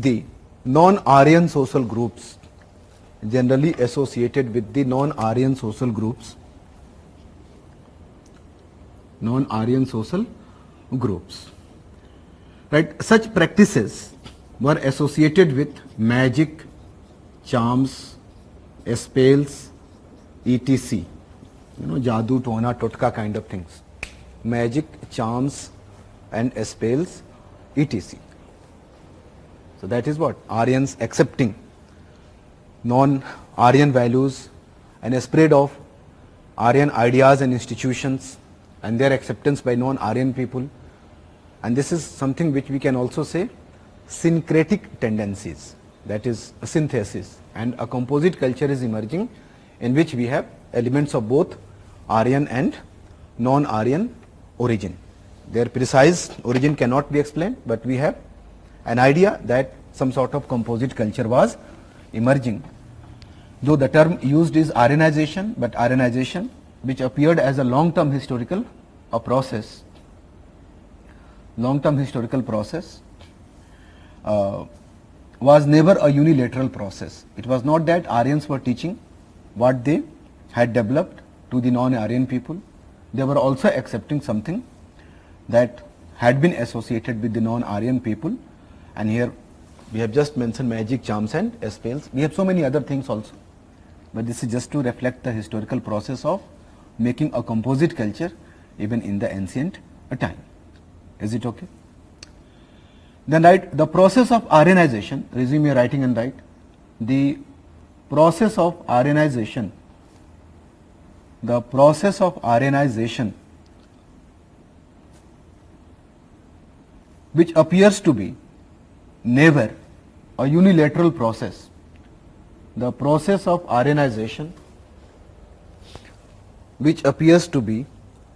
the non-Aryan social groups, right? Such practices were associated with magic, charms, spells, etc. Jadoo, tona, totka kind of things. Magic, charms and spells, etc. So that is what Aryans accepting non-Aryan values and a spread of Aryan ideas and institutions and their acceptance by non-Aryan people. And this is something which we can also say syncretic tendencies, that is a synthesis, and a composite culture is emerging in which we have elements of both Aryan and non-Aryan origin. Their precise origin cannot be explained, but we have an idea that some sort of composite culture was emerging. Though the term used is Aryanization, but Aryanization, which appeared as a long-term historical process, was never a unilateral process. It was not that Aryans were teaching what they had developed to the non-Aryan people. They were also accepting something that had been associated with the non-Aryan people, and here we have just mentioned magic, charms and spells. We have so many other things also, but this is just to reflect the historical process of making a composite culture even in the ancient time. Is it okay? Then write the process of Aryanization. Resume your writing and write the process of Aryanization. The process of Aryanization, which appears to be never a unilateral process. The process of Aryanization, which appears to be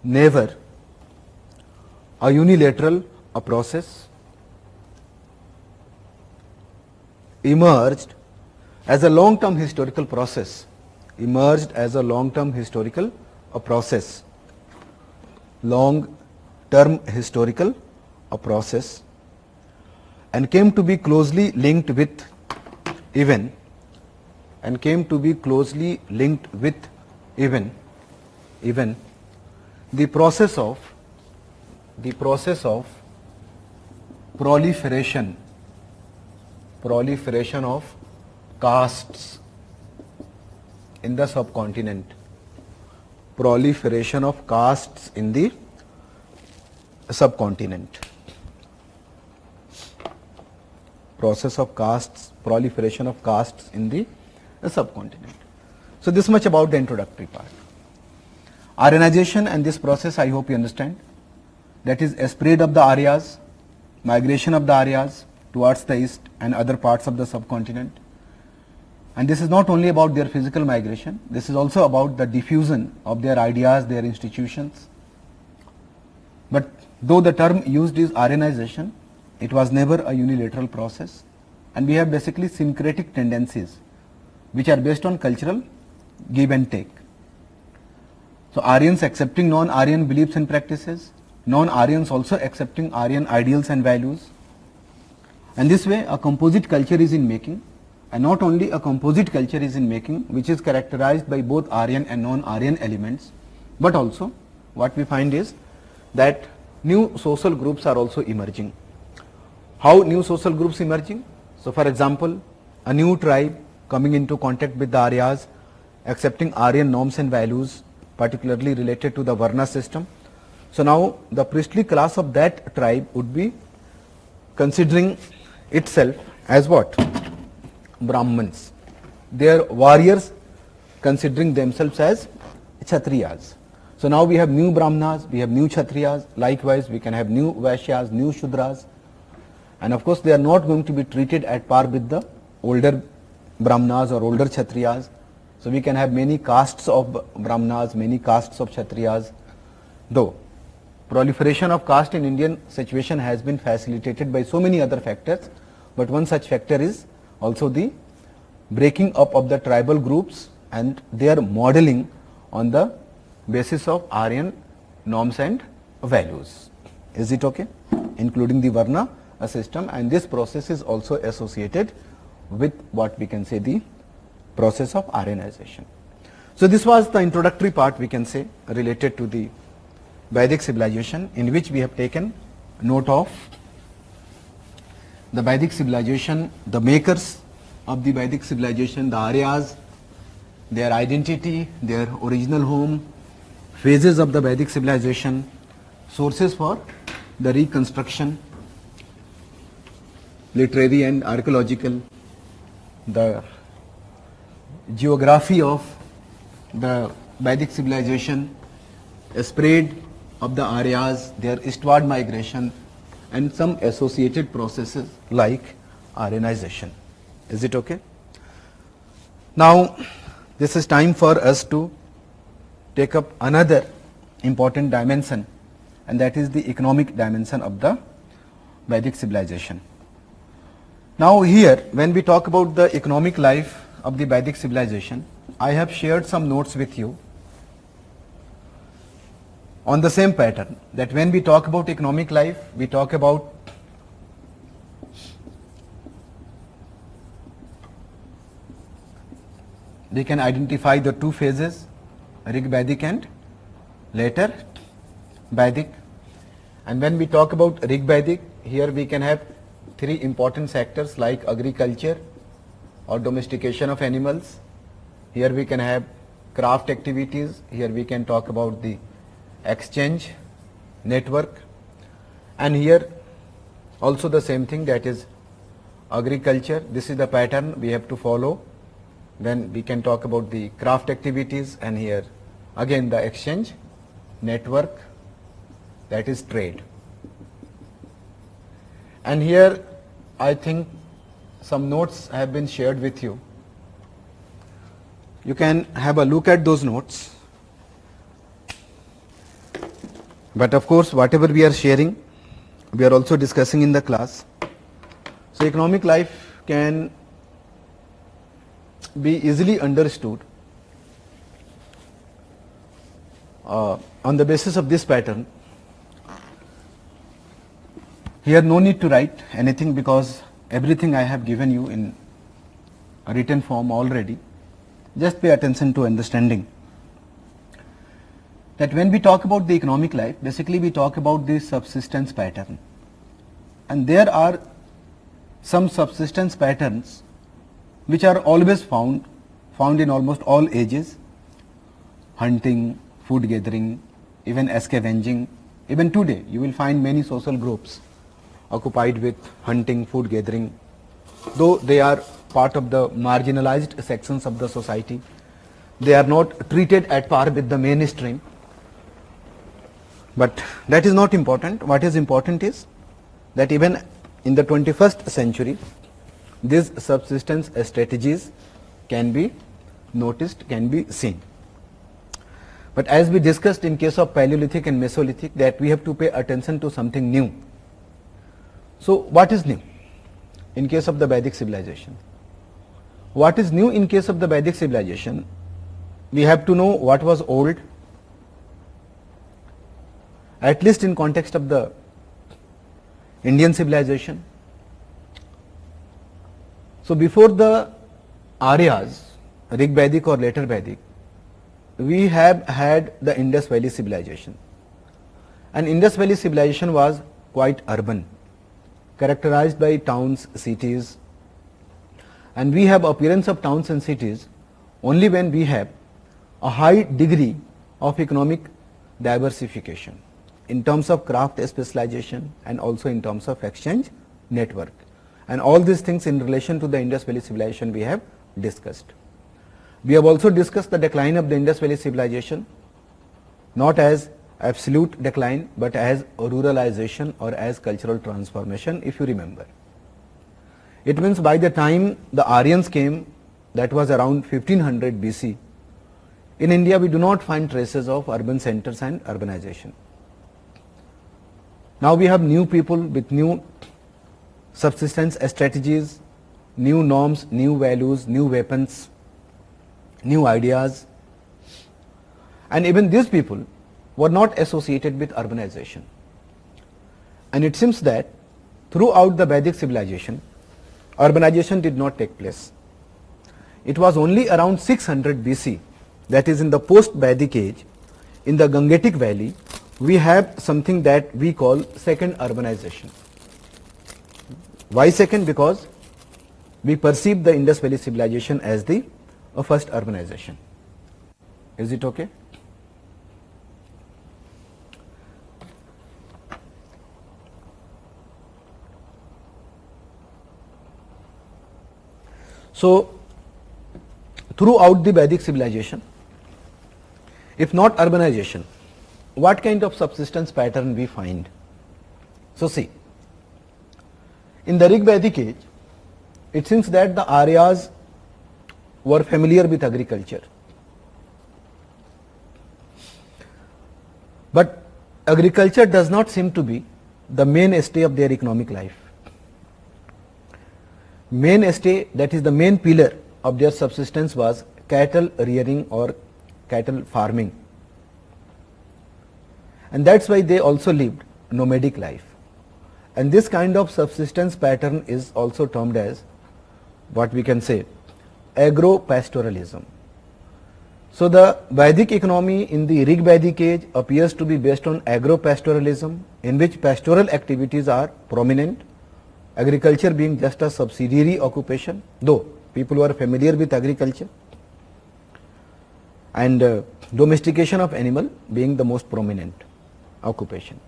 never a unilateral process, emerged as a long-term historical process. Long-term historical process, and came to be closely linked with even the process of proliferation of castes in the subcontinent. Proliferation of castes in the subcontinent. Process of castes, proliferation of castes in the subcontinent. So this much about the introductory part. Aryanization and this process, I hope you understand. That is a spread of the Aryas, migration of the Aryas towards the east and other parts of the subcontinent. And this is not only about their physical migration, this is also about the diffusion of their ideas, their institutions. But though the term used is Aryanization, it was never a unilateral process, and we have basically syncretic tendencies which are based on cultural give and take. So Aryans accepting non-Aryan beliefs and practices, non-Aryans also accepting Aryan ideals and values, and this way a composite culture is in making. And not only a composite culture is in making, which is characterized by both Aryan and non-Aryan elements, but also what we find is that new social groups are also emerging. How new social groups emerging? So for example, a new tribe coming into contact with the Aryas, accepting Aryan norms and values, particularly related to the Varna system. So now the priestly class of that tribe would be considering itself as what? Brahmins. Their warriors considering themselves as Kshatriyas. So now we have new Brahmanas, we have new Kshatriyas, likewise we can have new Vaishyas, new Shudras, and of course they are not going to be treated at par with the older Brahmanas or older Kshatriyas. So we can have many castes of Brahmanas, many castes of Kshatriyas, though proliferation of caste in Indian situation has been facilitated by so many other factors, but one such factor is also the breaking up of the tribal groups and their modeling on the basis of Aryan norms and values. Is it okay? Including the Varna system, and this process is also associated with what we can say the process of Aryanization. So this was the introductory part, we can say, related to the Vedic civilization, in which we have taken note of the Vedic civilization, the makers of the Vedic civilization, the Aryas, their identity, their original home, phases of the Vedic civilization, sources for the reconstruction, literary and archaeological, the geography of the Vedic civilization, spread of the Aryas, their eastward migration, and some associated processes like Aryanization. Is it okay? Now, this is time for us to take up another important dimension, and that is the economic dimension of the Vedic civilization. Now here, when we talk about the economic life of the Vedic civilization, I have shared some notes with you on the same pattern, that when we talk about economic life, we talk about we can identify the two phases, Rig Vedic and later Vedic. And when we talk about Rig Vedic, here we can have three important sectors like agriculture or domestication of animals. Here we can have craft activities. Here we can talk about the exchange network. And here also the same thing, that is agriculture. This is the pattern we have to follow. Then we can talk about the craft activities, and here again the exchange network, that is trade. And here I think some notes have been shared with you. You can have a look at those notes. But of course, whatever we are sharing, we are also discussing in the class. So economic life can be easily understood on the basis of this pattern. Here no need to write anything because everything I have given you in a written form already. Just pay attention to understanding that when we talk about the economic life, basically we talk about the subsistence pattern, and there are some subsistence patterns which are always found in almost all ages: hunting, food gathering, even scavenging. Even today you will find many social groups occupied with hunting, food gathering, though they are part of the marginalized sections of the society. They are not treated at par with the mainstream, but that is not important. What is important is that even in the 21st century, these subsistence strategies can be noticed, can be seen. But as we discussed in case of Paleolithic and Mesolithic, that we have to pay attention to something new. So what is new in case of the Vedic civilization? What is new in case of the Vedic civilization? We have to know what was old, at least in context of the Indian civilization. So before the Aryas, Rig Vedic or later Vedic, we have had the Indus Valley civilization, And Indus Valley civilization was quite urban, characterized by towns, cities, and we have appearance of towns and cities only when we have a high degree of economic diversification in terms of craft specialization and also in terms of exchange network. And all these things in relation to the Indus Valley civilization we have discussed. We have also discussed the decline of the Indus Valley civilization, not as absolute decline but as ruralization or as cultural transformation, if you remember. It means by the time the Aryans came, that was around 1500 BC, in India we do not find traces of urban centers and urbanization. Now we have new people with new subsistence strategies, new norms, new values, new weapons, new ideas, and even these people were not associated with urbanization. And it seems that throughout the Vedic civilization, urbanization did not take place. It was only around 600 BC, that is in the post-Vedic age, in the Gangetic Valley, we have something that we call second urbanization. Why second? Because we perceive the Indus Valley civilization as the first urbanization. Is it okay? So, throughout the Vedic civilization, if not urbanization, what kind of subsistence pattern we find? So see, in the Rig Vedic age, it seems that the Aryas were familiar with agriculture. But agriculture does not seem to be the mainstay of their economic life. Mainstay, that is the main pillar of their subsistence, was cattle rearing or cattle farming. And that's why they also lived nomadic life. And this kind of subsistence pattern is also termed as what we can say agro-pastoralism. So the Vedic economy in the Rig Vedic age appears to be based on agro-pastoralism, in which pastoral activities are prominent, agriculture being just a subsidiary occupation, though people were familiar with agriculture, and domestication of animal being the most prominent occupation.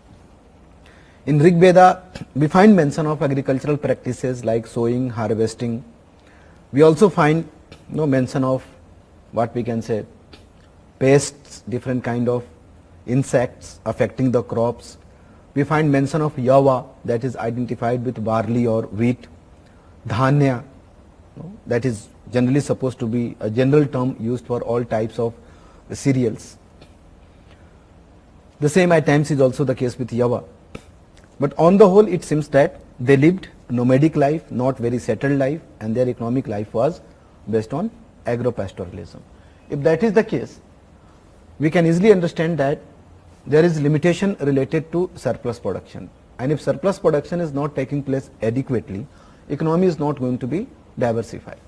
In Rig Veda, we find mention of agricultural practices like sowing, harvesting. We also find mention of what we can say pests, different kind of insects affecting the crops. We find mention of yava, that is identified with barley or wheat, dhanya, that is generally supposed to be a general term used for all types of cereals. The same at times is also the case with yava. But on the whole, it seems that they lived nomadic life, not very settled life, and their economic life was based on agro-pastoralism. If that is the case, we can easily understand that there is limitation related to surplus production. And if surplus production is not taking place adequately, economy is not going to be diversified.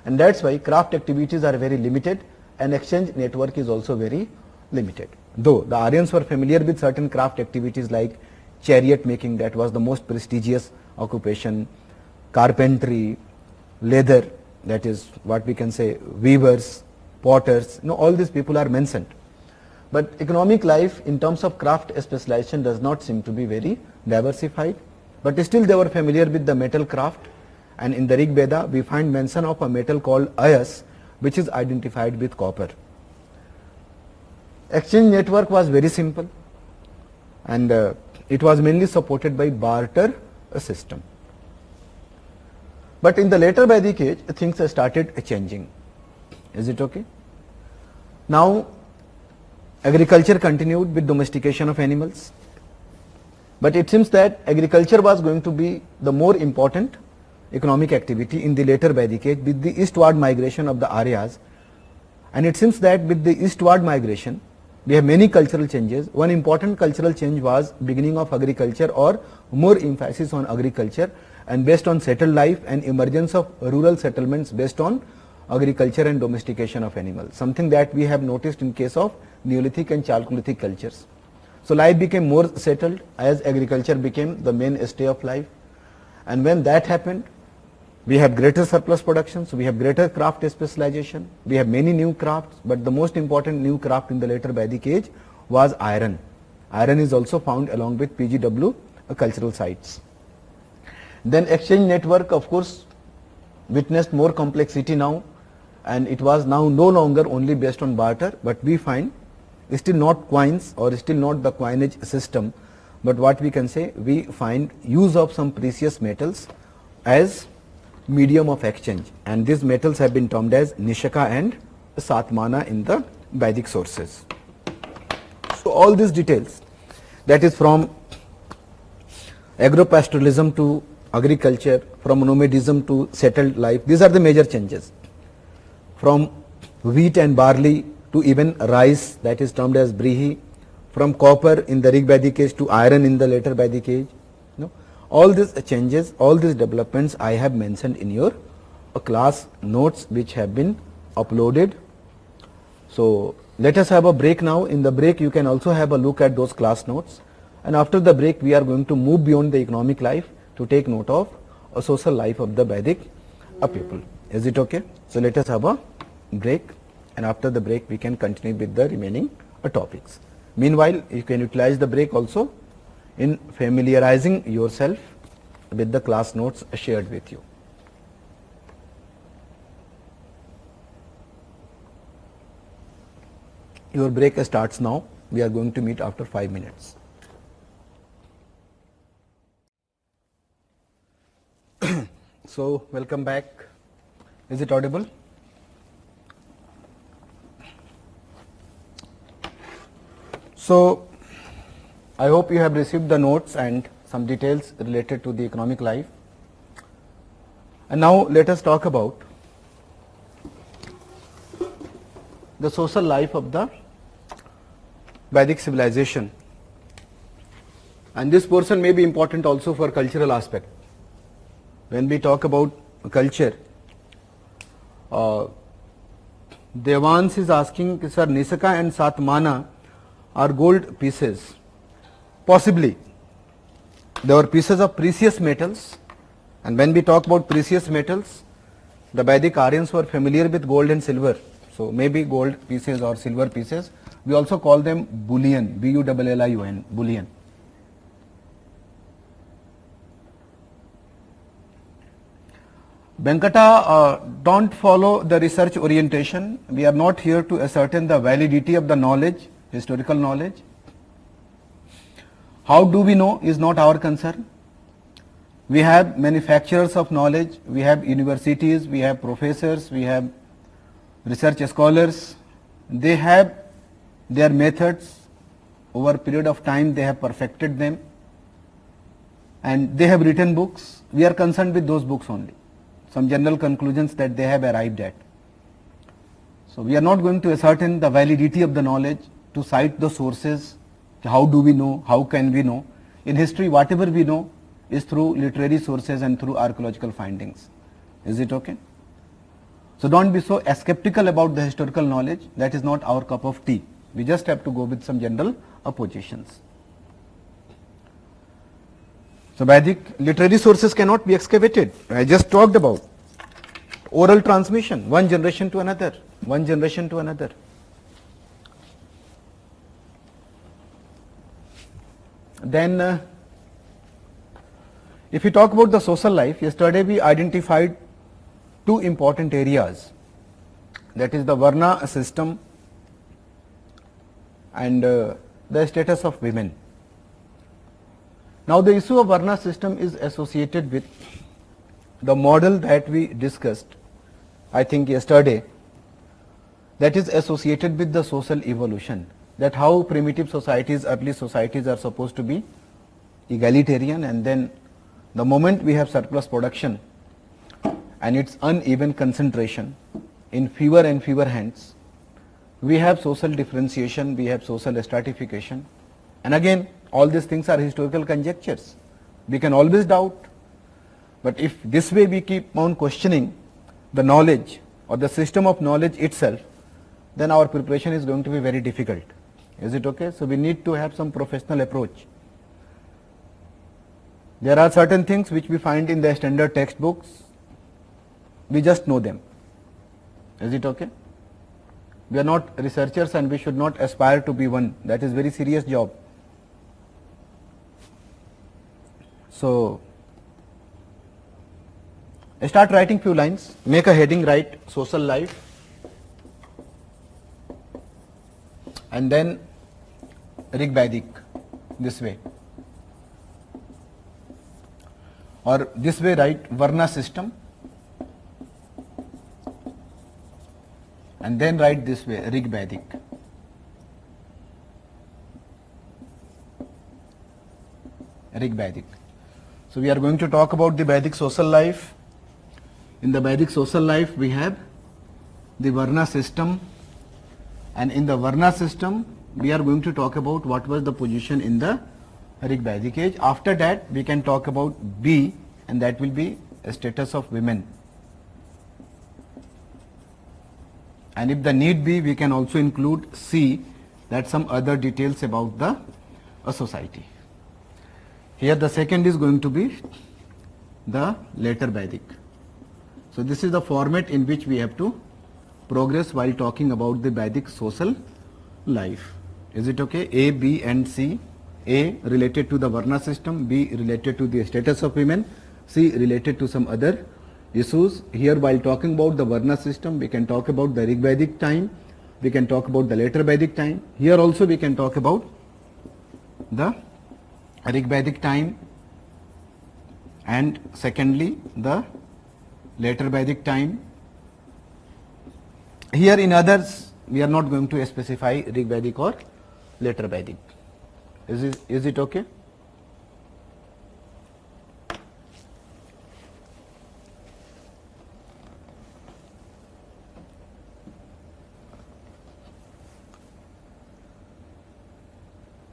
And that's why craft activities are very limited and exchange network is also very limited. Though the Aryans were familiar with certain craft activities like chariot making, that was the most prestigious occupation, carpentry, leather, that is what we can say weavers, potters, all these people are mentioned. But economic life in terms of craft specialization does not seem to be very diversified. But still they were familiar with the metal craft, and in the Rig Veda we find mention of a metal called ayas, which is identified with copper. Exchange network was very simple, and it was mainly supported by barter system. But in the later Vedic age, things started changing. Is it okay? Now, agriculture continued with domestication of animals, but it seems that agriculture was going to be the more important economic activity in the later Vedic age with the eastward migration of the Aryas. And it seems that with the eastward migration, we have many cultural changes. One important cultural change was beginning of agriculture, or more emphasis on agriculture and based on settled life, and emergence of rural settlements based on agriculture and domestication of animals, something that we have noticed in case of Neolithic and Chalcolithic cultures. So life became more settled as agriculture became the mainstay of life. And when that happened, we have greater surplus production, so we have greater craft specialization, we have many new crafts, but the most important new craft in the later Vedic age was iron. Iron is also found along with PGW cultural sites. Then exchange network, of course, witnessed more complexity now, and it was now no longer only based on barter, but we find still not coins or still not the coinage system, but what we can say, we find use of some precious metals as medium of exchange, and these metals have been termed as nishaka and satmana in the Vedic sources. So all these details, that is from agropastoralism to agriculture, from nomadism to settled life, these are the major changes. From wheat and barley to even rice, that is termed as brihi, from copper in the Rig Vedic age to iron in the later Vedic age. All these changes, all these developments I have mentioned in your class notes which have been uploaded. So let us have a break now. In the break you can also have a look at those class notes, and after the break we are going to move beyond the economic life to take note of a social life of the Vedic people. Is it okay? So let us have a break, and after the break we can continue with the remaining topics. Meanwhile, you can utilize the break also in familiarizing yourself with the class notes shared with you. Your break starts now. We are going to meet after 5 minutes. So, welcome back. Is it audible? So, I hope you have received the notes and some details related to the economic life. And now let us talk about the social life of the Vedic civilization. And this portion may be important also for cultural aspect. When we talk about culture, Devans is asking, sir, Nisaka and Satmana are gold pieces. Possibly. They were pieces of precious metals, and when we talk about precious metals, the Vedic Aryans were familiar with gold and silver. So maybe gold pieces or silver pieces. We also call them bullion, B-U-L-L-I-O-N, bullion. Venkata, don't follow the research orientation. We are not here to ascertain the validity of the knowledge, historical knowledge. How do we know is not our concern. We have manufacturers of knowledge, we have universities, we have professors, we have research scholars. They have their methods. Over a period of time they have perfected them, and they have written books. We are concerned with those books only, some general conclusions that they have arrived at. So we are not going to ascertain the validity of the knowledge, to cite the sources. How do we know? How can we know? In history, whatever we know is through literary sources and through archaeological findings. Is it okay? So don't be so skeptical about the historical knowledge. That is not our cup of tea. We just have to go with some general positions. So Vedic literary sources cannot be excavated. I just talked about oral transmission, one generation to another, one generation to another. Then if we talk about the social life, yesterday we identified two important areas, that is the Varna system and the status of women. Now the issue of Varna system is associated with the model that we discussed, I think yesterday, that is associated with the social evolution, that how primitive societies, early societies are supposed to be egalitarian, and then the moment we have surplus production and its uneven concentration in fewer and fewer hands, we have social differentiation, we have social stratification. And again, all these things are historical conjectures. We can always doubt, but if this way we keep on questioning the knowledge or the system of knowledge itself, then our preparation is going to be very difficult. Is it okay? So we need to have some professional approach. There are certain things which we find in the standard textbooks, we just know them. Is it okay? We are not researchers and we should not aspire to be one. That is very serious job. So start writing few lines, make a heading, write social life, and then Rig Vedic, this way. Or this way write Varna system, and then write this way Rig Vedic. Rig Vedic. So we are going to talk about the Vedic social life. In the Vedic social life we have the Varna system, and in the Varna system we are going to talk about what was the position in the Rig Vedic age. After that we can talk about B, and that will be a status of women. And if the need be, we can also include C, that some other details about the society. Here the second is going to be the later Vedic. So this is the format in which we have to progress while talking about the Vedic social life. Is it okay? A, B and C. A related to the Varna system, B related to the status of women, C related to some other issues. Here while talking about the Varna system, we can talk about the Rig Vedic time, we can talk about the later Vedic time. Here also we can talk about the Rig Vedic time, and secondly the later Vedic time. Here in others we are not going to specify Rig Vedic or later Vedic. Is it okay?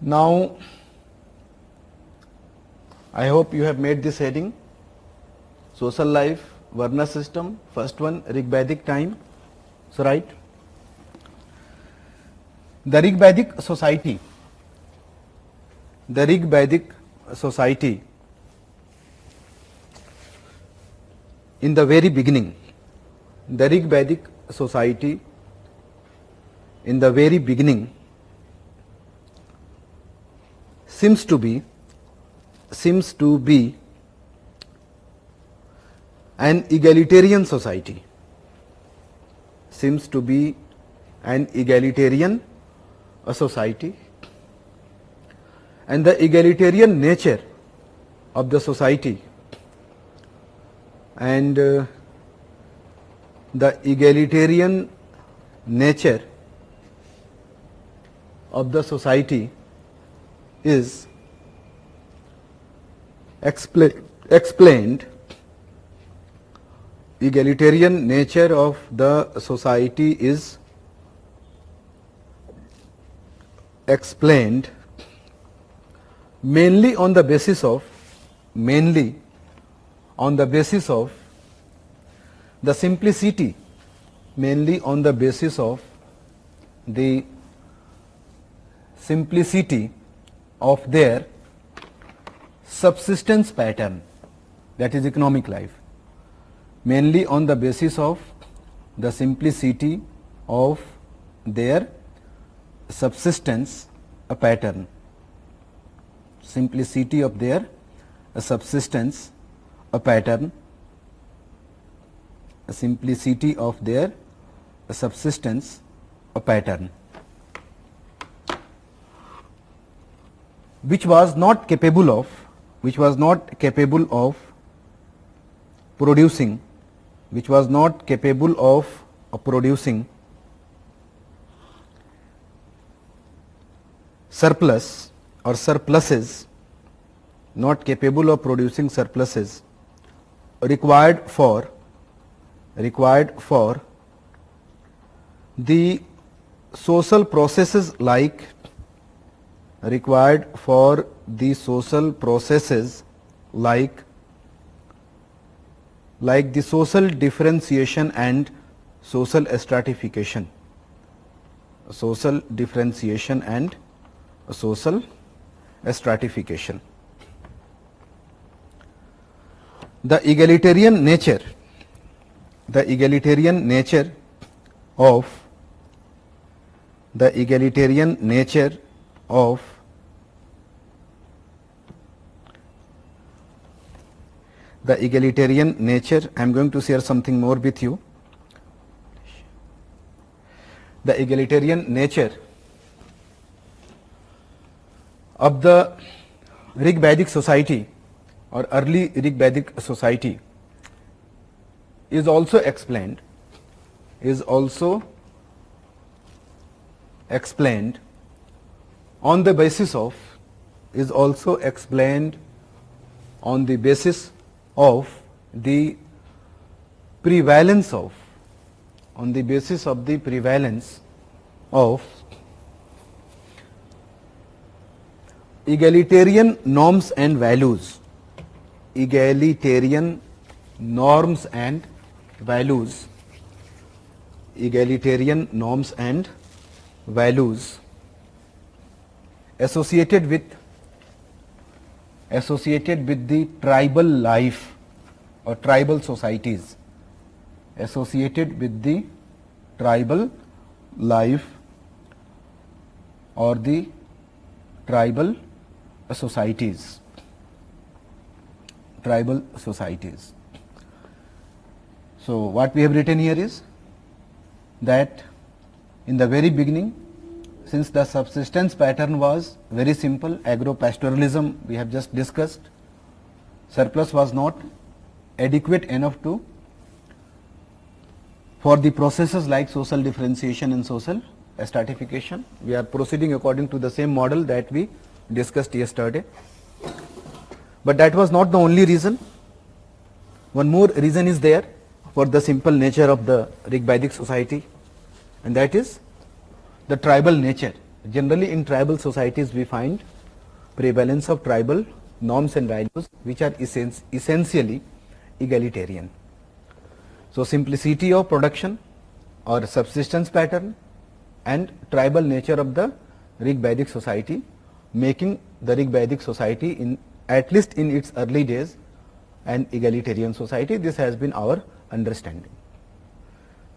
Now I hope you have made this heading: social life, Varna system, first one Rig Vedic time. So right, the Rig Vedic society. The Rig Vedic society, in the very beginning, the Rig Vedic society in the very beginning seems to be an egalitarian society. Seems to be an egalitarian society. And the egalitarian nature of the society and the egalitarian nature of the society is explained. Egalitarian nature of the society is explained mainly on the basis of the simplicity, mainly on the basis of the simplicity of their subsistence pattern, that is economic life, mainly on the basis of the simplicity of their subsistence pattern, simplicity of their subsistence pattern, simplicity of their subsistence pattern, which was not capable of producing surplus or surpluses, not capable of producing surpluses required for the social processes like the social differentiation and social stratification. social differentiation and social stratification. The egalitarian nature of the egalitarian nature of the egalitarian nature, I am going to share something more with you. The egalitarian nature of the Rig Vedic society or early Rig Vedic society is also explained on the basis of the prevalence of egalitarian norms and values, egalitarian norms and values associated with the tribal life or tribal societies, associated with the tribal life or the tribal societies. So what we have written here is that in the very beginning, since the subsistence pattern was very simple, agro-pastoralism we have just discussed, surplus was not adequate enough for the processes like social differentiation and social stratification. We are proceeding according to the same model that we discussed yesterday. But that was not the only reason. One more reason is there for the simple nature of the Rig Vedic society, and that is the tribal nature. Generally in tribal societies we find prevalence of tribal norms and values which are essentially egalitarian. So simplicity of production or subsistence pattern and tribal nature of the Rig Vedic society, making the Rig Vedic society, in at least in its early days, an egalitarian society. This has been our understanding.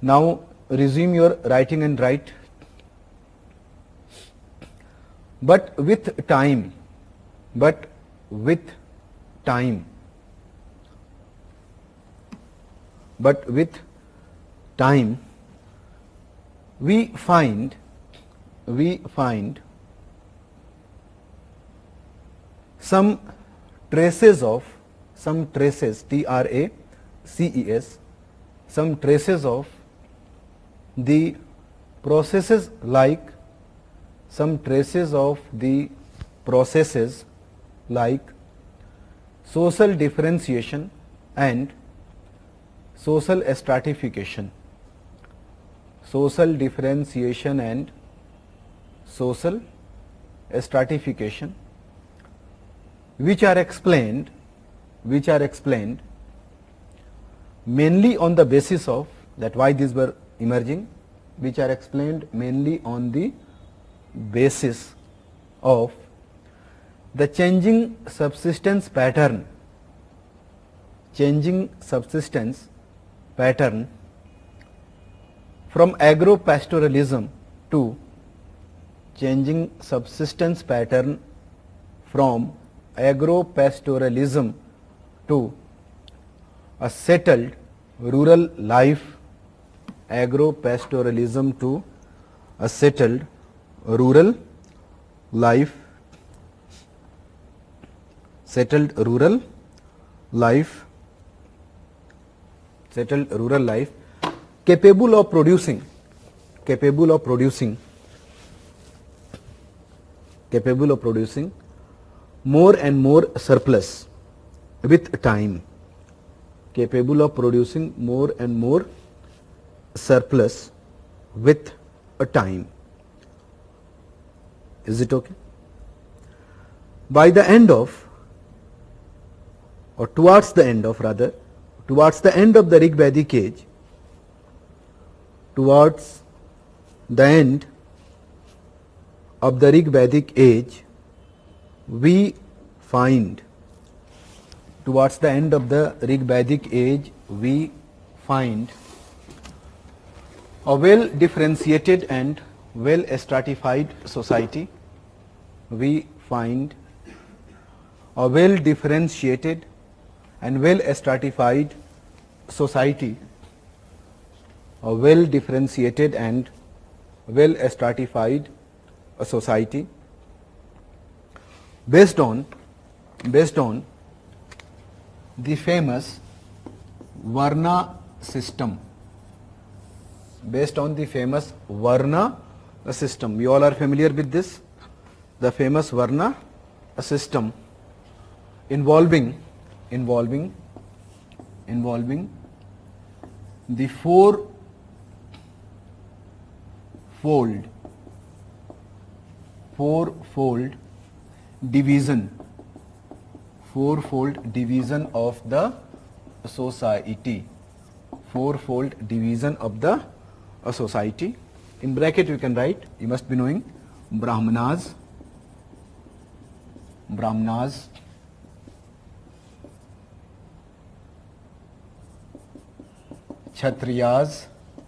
Now resume your writing and write. But with time, we find some traces, TRACES, some traces of the processes like social differentiation and social stratification, which are explained mainly on the basis of that why these were emerging, which are explained mainly on the basis of the changing subsistence pattern from agro-pastoralism to a settled rural life, capable of producing more and more surplus with time, Is it okay? By the end of, or towards the end of the Rig Vedic age, towards the end of the Rig Vedic age, we find, towards the end of the Rig Vedic age, we find a well differentiated and well stratified society. We find a well differentiated and well stratified society. A well differentiated and well stratified society based on the famous Varna system. Based on the famous Varna system. We all are familiar with this, the famous Varna system involving the fourfold division of the society. Fourfold division of the society. In bracket you can write, you must be knowing, Brahmanas, Kshatriyas,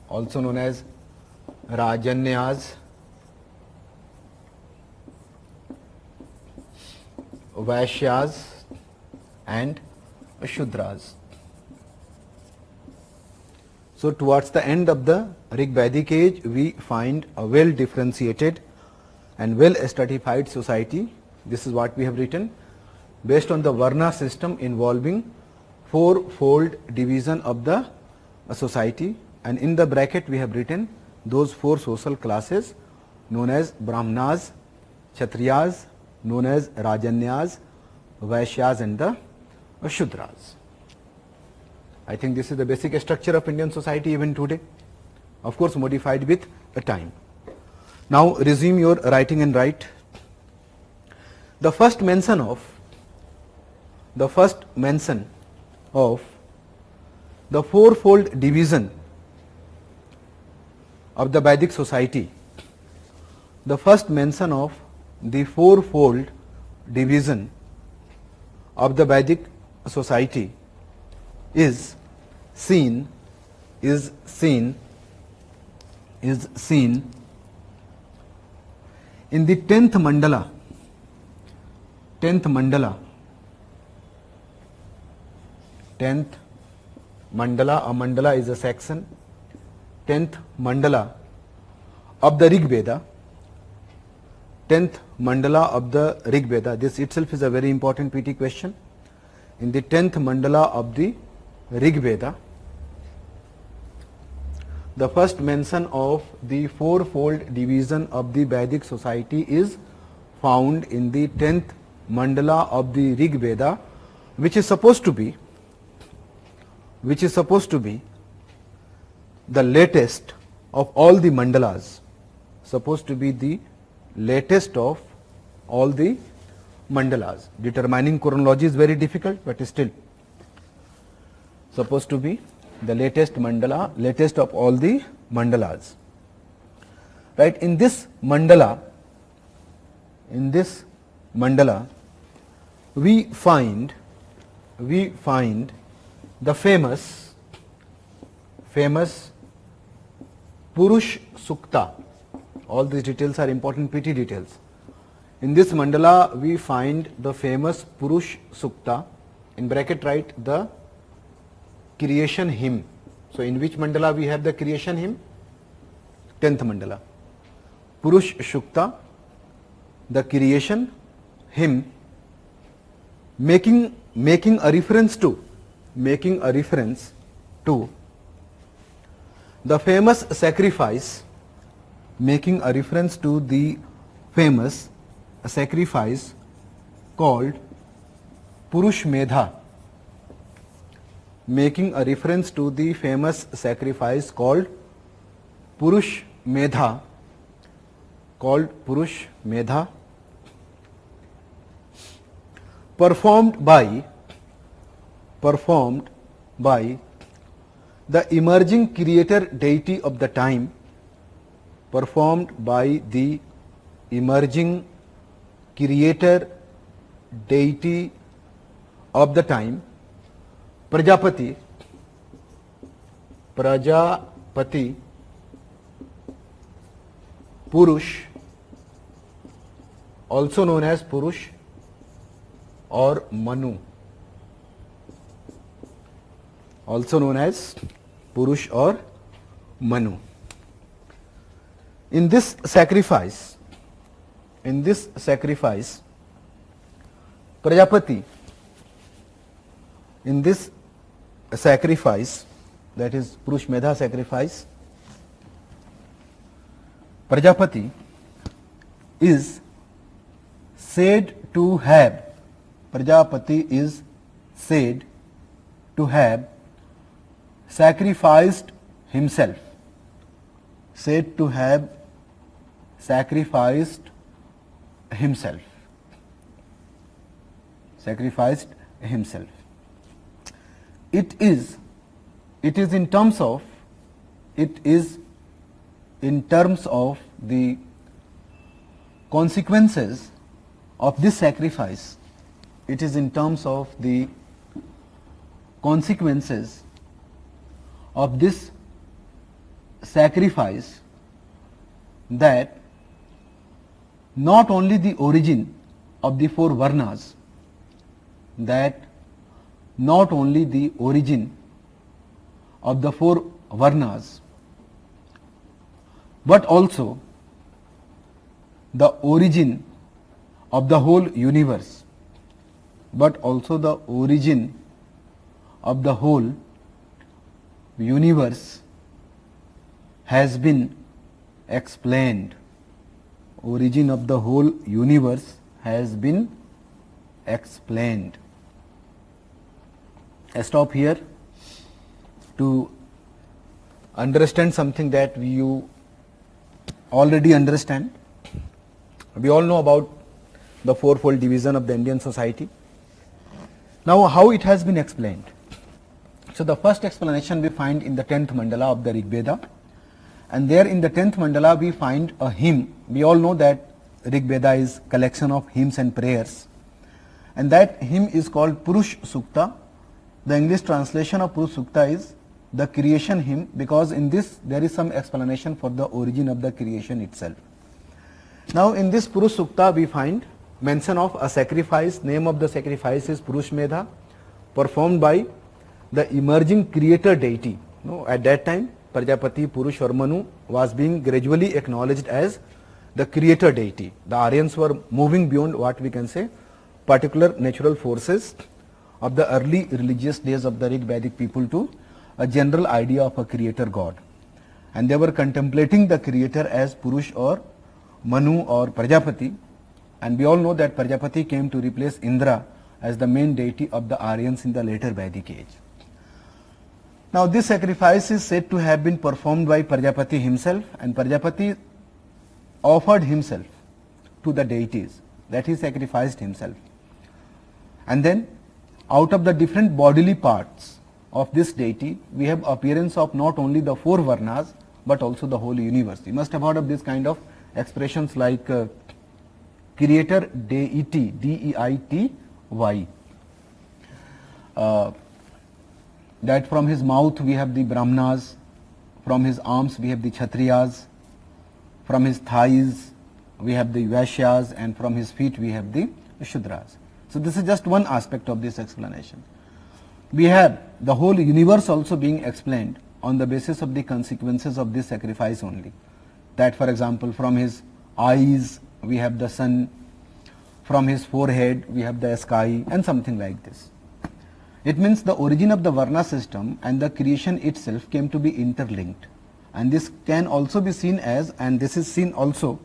also known as Rajanyas, Vaishyas and Shudras. So towards the end of the Rig Vedic age, we find a well differentiated and well stratified society. This is what we have written, based on the Varna system involving fourfold division of the society, and in the bracket we have written those four social classes known as Brahmanas, Kshatriyas, known as Rajanyas, Vaishyas and the Shudras. I think this is the basic structure of Indian society even today, of course modified with time. Now resume your writing and write. The first mention of the fourfold division of the Vedic society. The first mention of the fourfold division of the Vedic society is seen in the 10th mandala. 10th mandala, a mandala is a section. 10th mandala of the Rig Veda. 10th mandala of the Rig Veda. This itself is a very important PT question. In the 10th mandala of the Rig Veda, the first mention of the fourfold division of the Vedic society is found in the 10th mandala of the Rig Veda, which is supposed to be the latest of all the mandalas. Supposed to be the latest of all the mandalas. Determining chronology is very difficult, but still supposed to be the latest mandala, latest of all the mandalas. Right? In this mandala, we find the famous Purush Sukta. All these details are important PT details. In this mandala, we find the famous Purush Sukta. In bracket write the creation hymn. So in which mandala we have the creation hymn? 10th mandala. Purush Sukta, the creation hymn, making a reference to the famous sacrifice, making a reference to the famous sacrifice called Purush Medha, making a reference to the famous sacrifice called Purush Medha, performed by the emerging creator deity of the time, performed by the emerging creator deity of the time, Prajapati, Purush, also known as Purush or Manu, also known as Purush or Manu. In this sacrifice, Prajapati, in this sacrifice, that is Purush Medha sacrifice, Prajapati is said to have sacrificed himself, It is in terms of the consequences of this sacrifice. It is in terms of the consequences of this sacrifice that not only the origin of the four varnas, but also the origin of the whole universe, has been explained. Origin of the whole universe has been explained. I stop here to understand something that you already understand. We all know about the fourfold division of the Indian society. Now, how it has been explained? So, the first explanation we find in the 10th mandala of the Rig Veda, and there in the 10th mandala we find a hymn. We all know that Rig Veda is collection of hymns and prayers, and that hymn is called Purush Sukta. The English translation of Purush Sukta is the creation hymn, because in this there is some explanation for the origin of the creation itself. Now, in this Purush Sukta we find mention of a sacrifice. Name of the sacrifice is Purush Medha, performed by the emerging creator deity. At that time, Prajapati, Purush or Manu was being gradually acknowledged as the creator deity. The Aryans were moving beyond what we can say particular natural forces of the early religious days of the Rig Vedic people to a general idea of a creator god, and they were contemplating the creator as Purush or Manu or Prajapati, and we all know that Prajapati came to replace Indra as the main deity of the Aryans in the later Vedic age. Now, this sacrifice is said to have been performed by Prajapati himself, and Prajapati offered himself to the deities, that he sacrificed himself. And then out of the different bodily parts of this deity, we have appearance of not only the four varnas but also the whole universe. You must have heard of this kind of expressions like creator deity, D-E-I-T-Y. That from his mouth we have the Brahmanas, from his arms we have the Kshatriyas, from his thighs we have the Vaishyas, and from his feet we have the Shudras. So, this is just one aspect of this explanation. We have the whole universe also being explained on the basis of the consequences of this sacrifice only. That, for example, from his eyes we have the sun, from his forehead we have the sky, and something like this. It means the origin of the Varna system and the creation itself came to be interlinked, and this can also be seen as, and this is seen also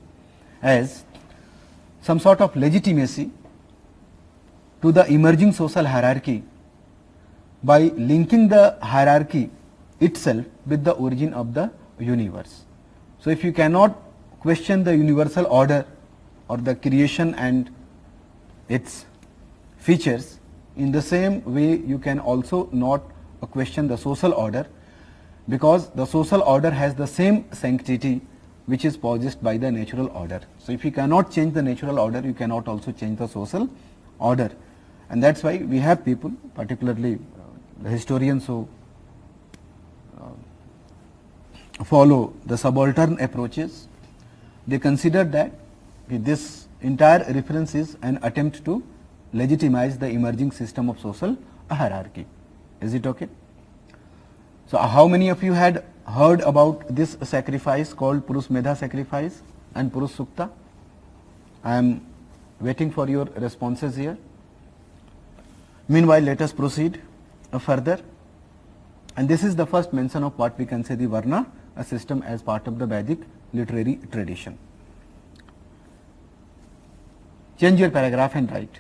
as, some sort of legitimacy to the emerging social hierarchy by linking the hierarchy itself with the origin of the universe. So, if you cannot question the universal order or the creation and its features, in the same way you can also not question the social order, because the social order has the same sanctity which is possessed by the natural order. So if you cannot change the natural order, you cannot also change the social order. And that's why we have people, particularly the historians who follow the subaltern approaches, they consider that this entire reference is an attempt to legitimize the emerging system of social hierarchy. Is it okay? So how many of you had heard about this sacrifice called Purush Medha sacrifice and Purush Sukta? I am waiting for your responses here. Meanwhile, let us proceed further. And this is the first mention of what we can say the Varna system as part of the Vedic literary tradition. Change your paragraph and write.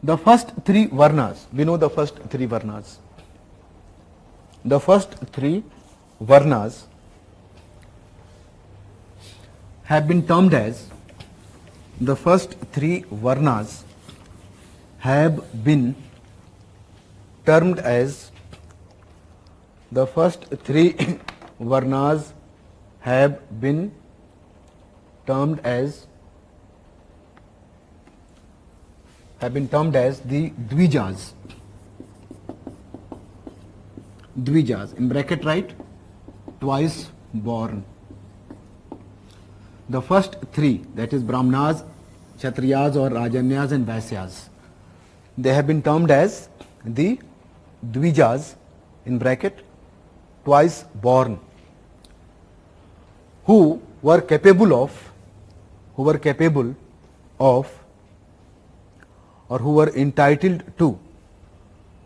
The first three Varnas, we know the first three Varnas. The first three Varnas have been termed as, the first three Varnas have been termed as, the first three Varnas have been termed as the Dvijas. Dvijas, in bracket write, twice born. The first three, that is Brahmanas, Kshatriyas or Rajanyas and Vaisyas, they have been termed as the Dvijas, in bracket, twice born, who were capable of, or who were entitled to,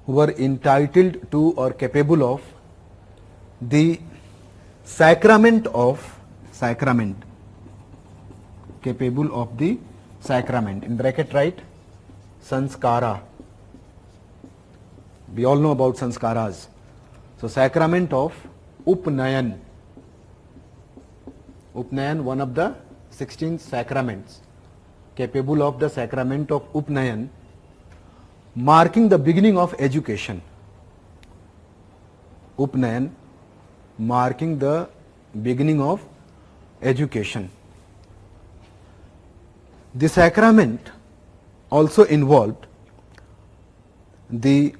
or capable of the sacrament, capable of the sacrament, in bracket write, sanskara. We all know about sanskaras. So sacrament of Upnayan. Upnayan, one of the 16 sacraments, capable of the sacrament of Upnayan, marking the beginning of education. Upnayan, marking the beginning of education. The sacrament also involved the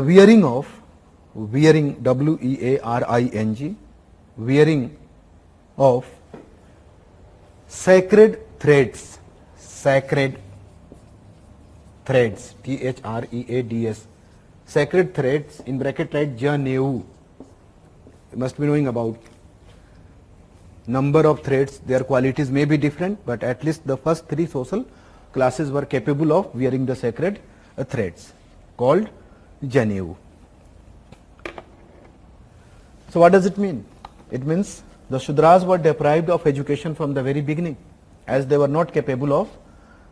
wearing of, W-E-A-R-I-N-G, wearing of sacred threads, T-H-R-E-A-D-S, sacred threads, in bracket write Janeu. You must be knowing about number of threads, their qualities may be different, but at least the first three social classes were capable of wearing the sacred threads called Janeu. So what does it mean? It means the Shudras were deprived of education from the very beginning, as they were not capable of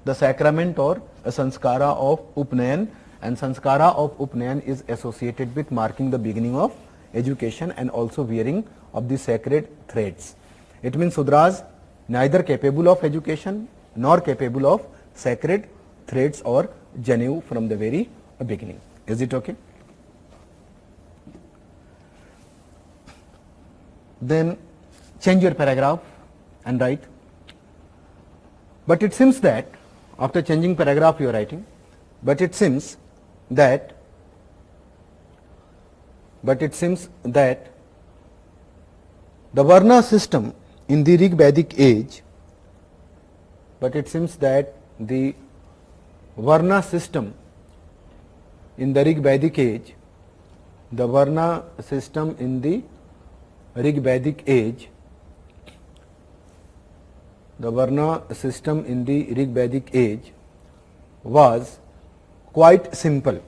the sacrament or a sanskara of Upnayan, and sanskara of Upnayan is associated with marking the beginning of education and also wearing of the sacred threads. It means Shudras neither capable of education nor capable of sacred threads or Janeu from the very beginning. Is it okay? Then change your paragraph and write. But it seems that, after changing paragraph you are writing, but it seems that the Varna system in the Rig Vedic age, the Varna system in the Rig Vedic age was quite simple,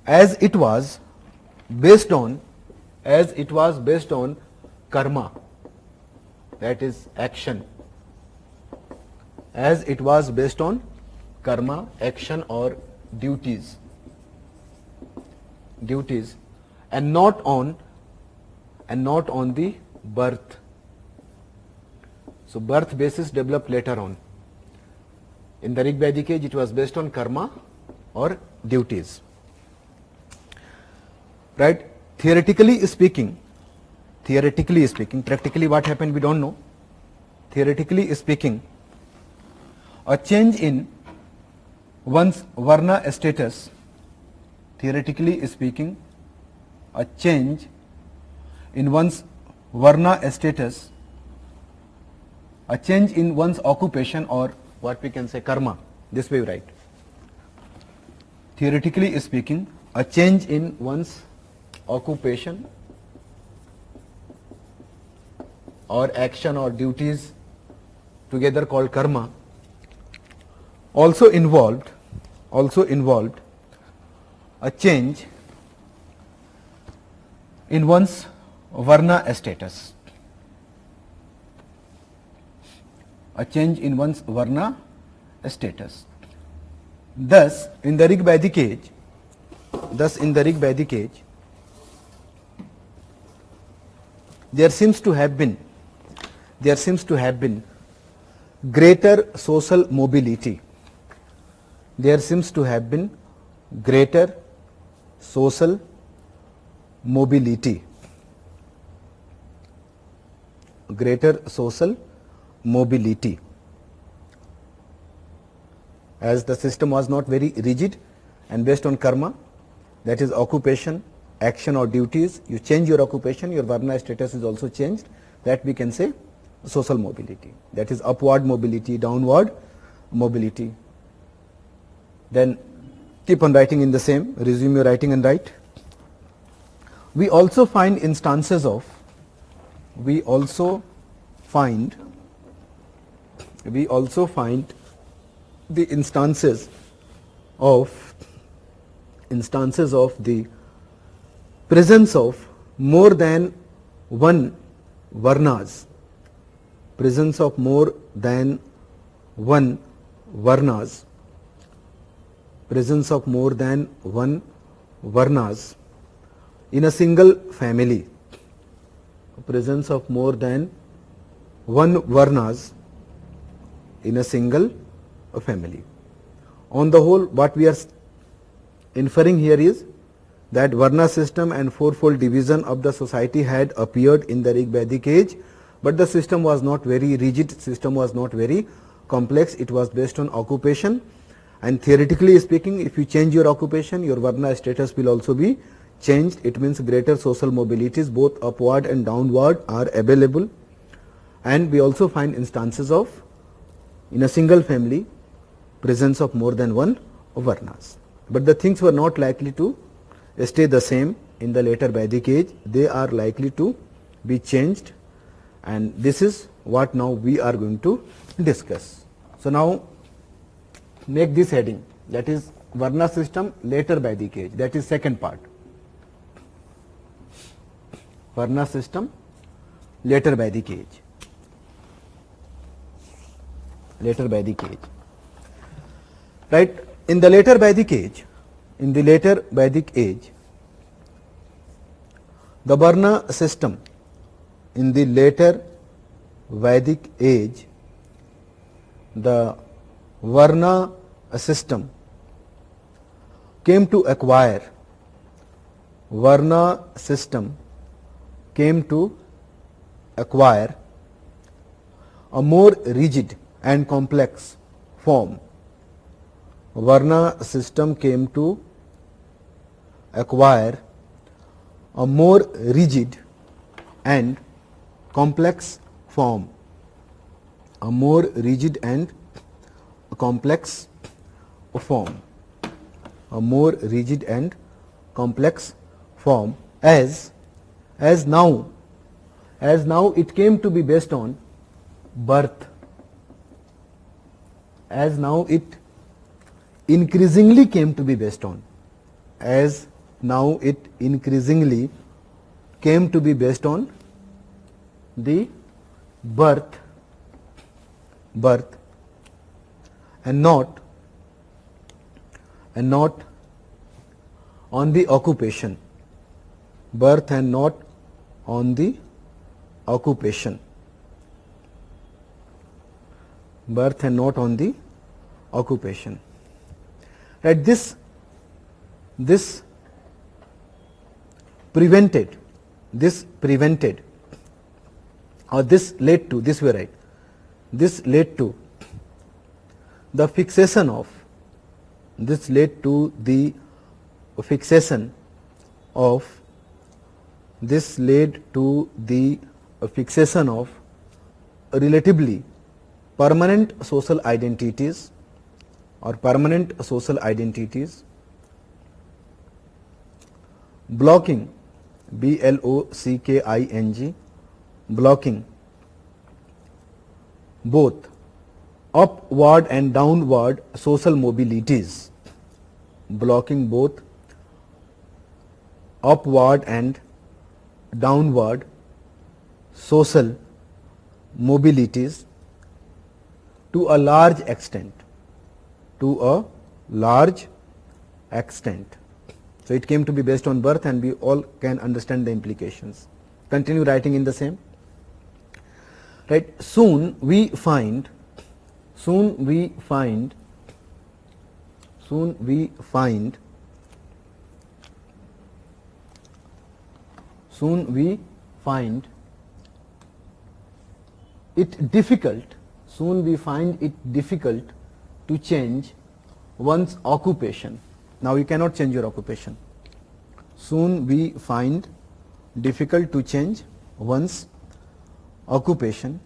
as it was based on karma, that is action, as it was based on karma, action or duties, and not on the birth. So birth basis developed later on. In the Rig Vedic age, it was based on karma or duties. Right? Theoretically speaking, practically what happened we don't know. Theoretically speaking, a change in one's varna status, theoretically speaking, a change in one's varna status, a change in one's occupation, or what we can say karma, this way we write. Theoretically speaking, a change in one's occupation or action or duties, together called karma, also involved a change in one's varna status. A change in one's varna status. Thus, in the Rig Vedic age, there seems to have been greater social mobility. There seems to have been greater social mobility. Greater social mobility. As the system was not very rigid and based on karma, that is occupation, action or duties, you change your occupation, your varna status is also changed. That we can say social mobility. That is upward mobility, downward mobility. Then keep on writing in the same, resume your writing and write. We also find instances of, the instances of the presence of more than one varnas, presence of more than one varnas, presence of more than one varnas in a single family, presence of more than one varnas in a single family. On the whole, what we are inferring here is that varna system and fourfold division of the society had appeared in the Rig Vedic age, but the system was not very rigid, system was not very complex, it was based on occupation, and theoretically speaking, if you change your occupation, your varna status will also be changed. It means greater social mobilities, both upward and downward, are available. And we also find instances of, in a single family, presence of more than one varnas. But the things were not likely to stay the same in the later Vedic age. They are likely to be changed, and this is what now we are going to discuss. So now make this heading, that is varna system later Vedic age, that is second part. Varna system later Vedic age. Later Vedic age. Right? In the later Vedic age, the varna system, in the later Vedic age, the varna system came to acquire, varna system came to acquire a more rigid and complex form. Varna system came to acquire a more rigid and complex form. A more rigid and complex form. A more rigid and complex form as now it came to be based on birth. As now it increasingly came to be based on. As now it increasingly came to be based on the birth and not on the occupation. Birth and not on the occupation. Birth and not on the occupation. Right, this prevented or this led to, this way right, this led to the fixation of, this led to the fixation of, this led to the fixation of relatively permanent social identities or permanent social identities, blocking, blocking, blocking both upward and downward social mobilities, blocking both upward and downward social mobilities to a large extent, to a large extent. So it came to be based on birth, and we all can understand the implications. Continue writing in the same. Right. Soon we find it difficult to change one's occupation. Now you cannot change your occupation. Soon we find difficult to change one's occupation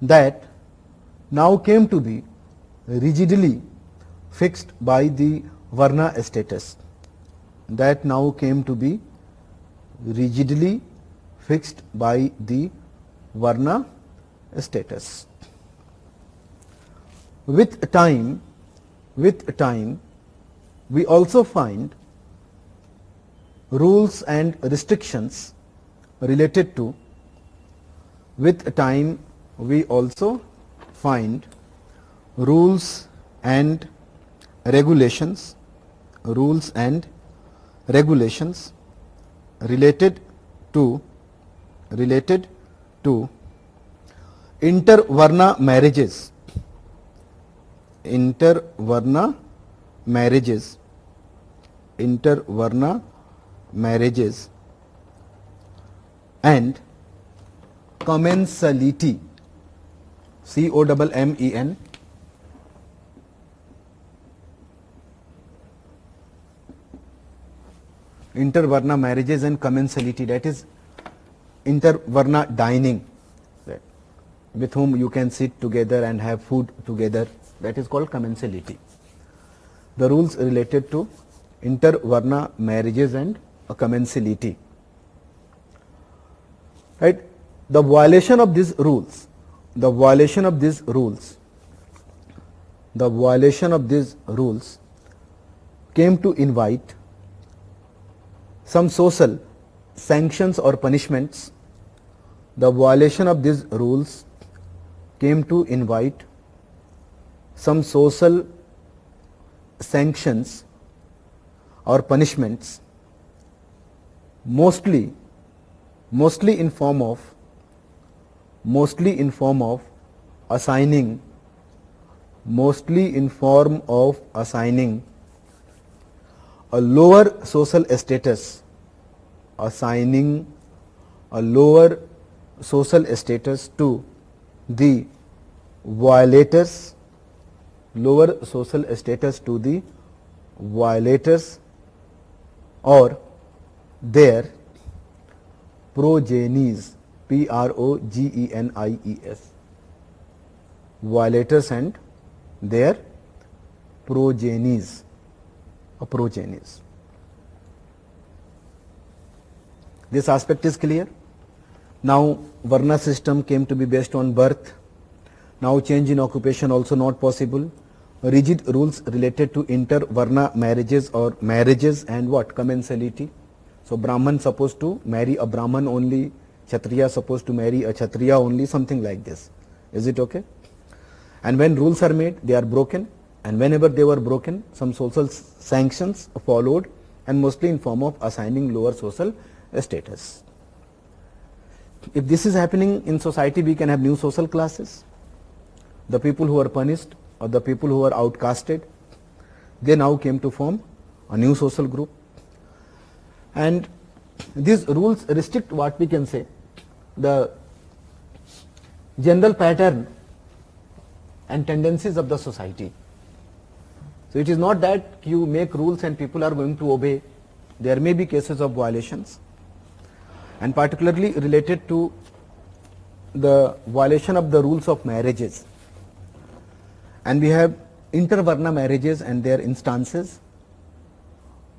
that now came to be rigidly fixed by the Varna status, that now came to be rigidly fixed by the Varna status. With time, we also find rules and restrictions related to, with time we also find rules and regulations, related to intervarna marriages, and commensality, COMMEN, intervarna marriages and commensality, that is intervarna dining, right, with whom you can sit together and have food together, that is called commensality. The rules related to intervarna marriages and commensality. Right. The violation of these rules came to invite some social sanctions or punishments. The violation of these rules came to invite some social sanctions or punishments, mostly in form of assigning a lower social status, to the violators, or their progenies, PROGENIES, violators and their progenies. This aspect is clear. Now Varna system came to be based on birth. Now change in occupation also not possible. Rigid rules related to inter-Varna marriages or marriages and what? Commensality. So Brahman supposed to marry a Brahman only, Kshatriya supposed to marry a Kshatriya only, something like this. Is it okay? And when rules are made, they are broken, and whenever they were broken, some social sanctions followed, and mostly in form of assigning lower social status. If this is happening in society, we can have new social classes. The people who are punished or the people who were outcasted, they now came to form a new social group. And these rules restrict what we can say the general pattern and tendencies of the society. So it is not that you make rules and people are going to obey. There may be cases of violations, and particularly related to the violation of the rules of marriages. And we have intervarna marriages and their instances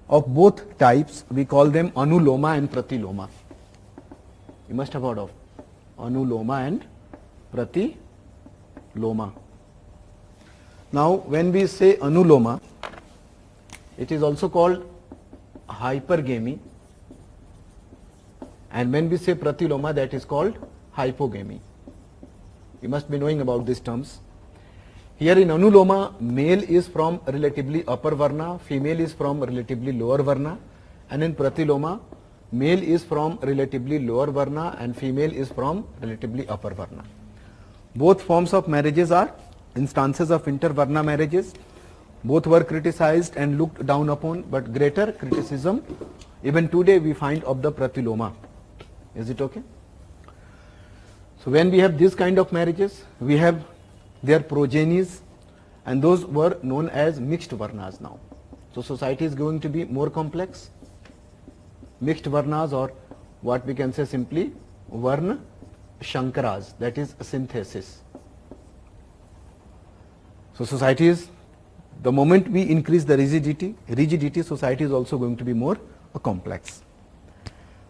of both types. We call them anuloma and pratiloma. You must have heard of anuloma and pratiloma. Now when we say anuloma, it is also called hypergamy, and when we say pratiloma, that is called hypogamy. You must be knowing about these terms. Here in anuloma, male is from relatively upper varna, female is from relatively lower varna, and in pratiloma, male is from relatively lower varna and female is from relatively upper varna. Both forms of marriages are instances of intervarna marriages. Both were criticized and looked down upon, but greater criticism even today we find of the pratiloma. Is it okay? So when we have this kind of marriages, we have their progenies, and those were known as mixed varnas now. So society is going to be more complex. Mixed varnas, or what we can say simply varna shankaras, that is synthesis. So society is, the moment we increase the rigidity, society is also going to be more complex.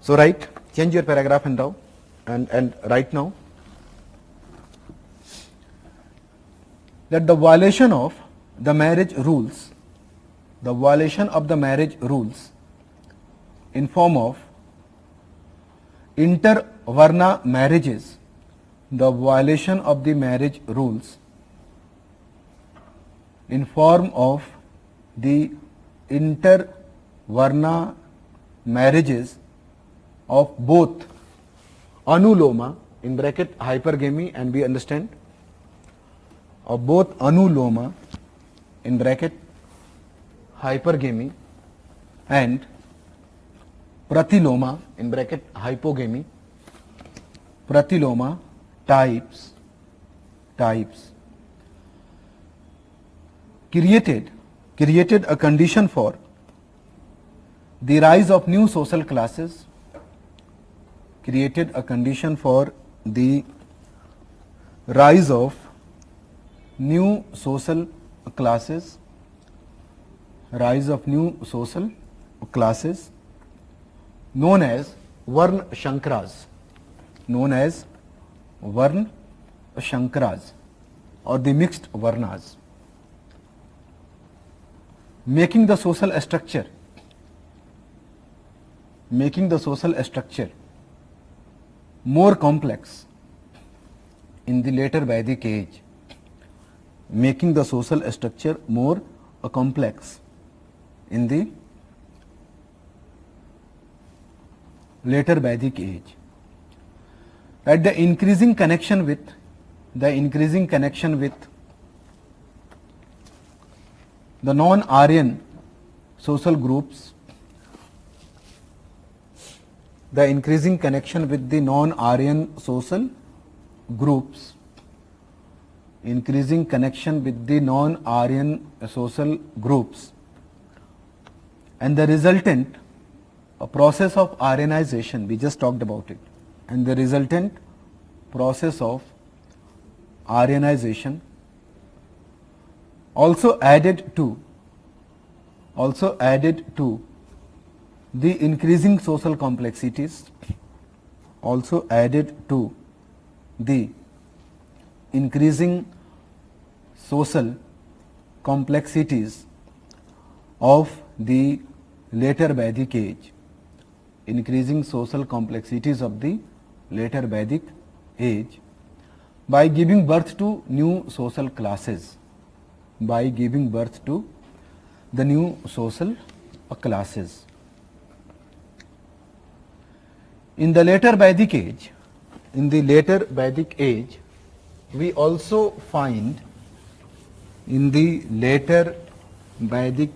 So write, change your paragraph and write now that the violation of the marriage rules, in form of intervarna marriages, the violation of the marriage rules in form of the intervarna marriages of both anuloma in bracket hypergamy, and we understand of both anuloma in bracket hypergamy and pratiloma in bracket hypogamy, pratiloma types created a condition for the rise of new social classes, created a condition for the rise of new social classes, known as varna shankaras, or the mixed varnas, making the social structure more complex in the later Vedic age, making the social structure more complex in the later Vedic age. Right, the increasing connection with the non-Aryan social groups, and the resultant process of Aryanization, we just talked about it, and the resultant process of Aryanization also added to the increasing social complexities, of the later Vedic age, by giving birth to new social classes, In the later Vedic age, we also find in the later Vedic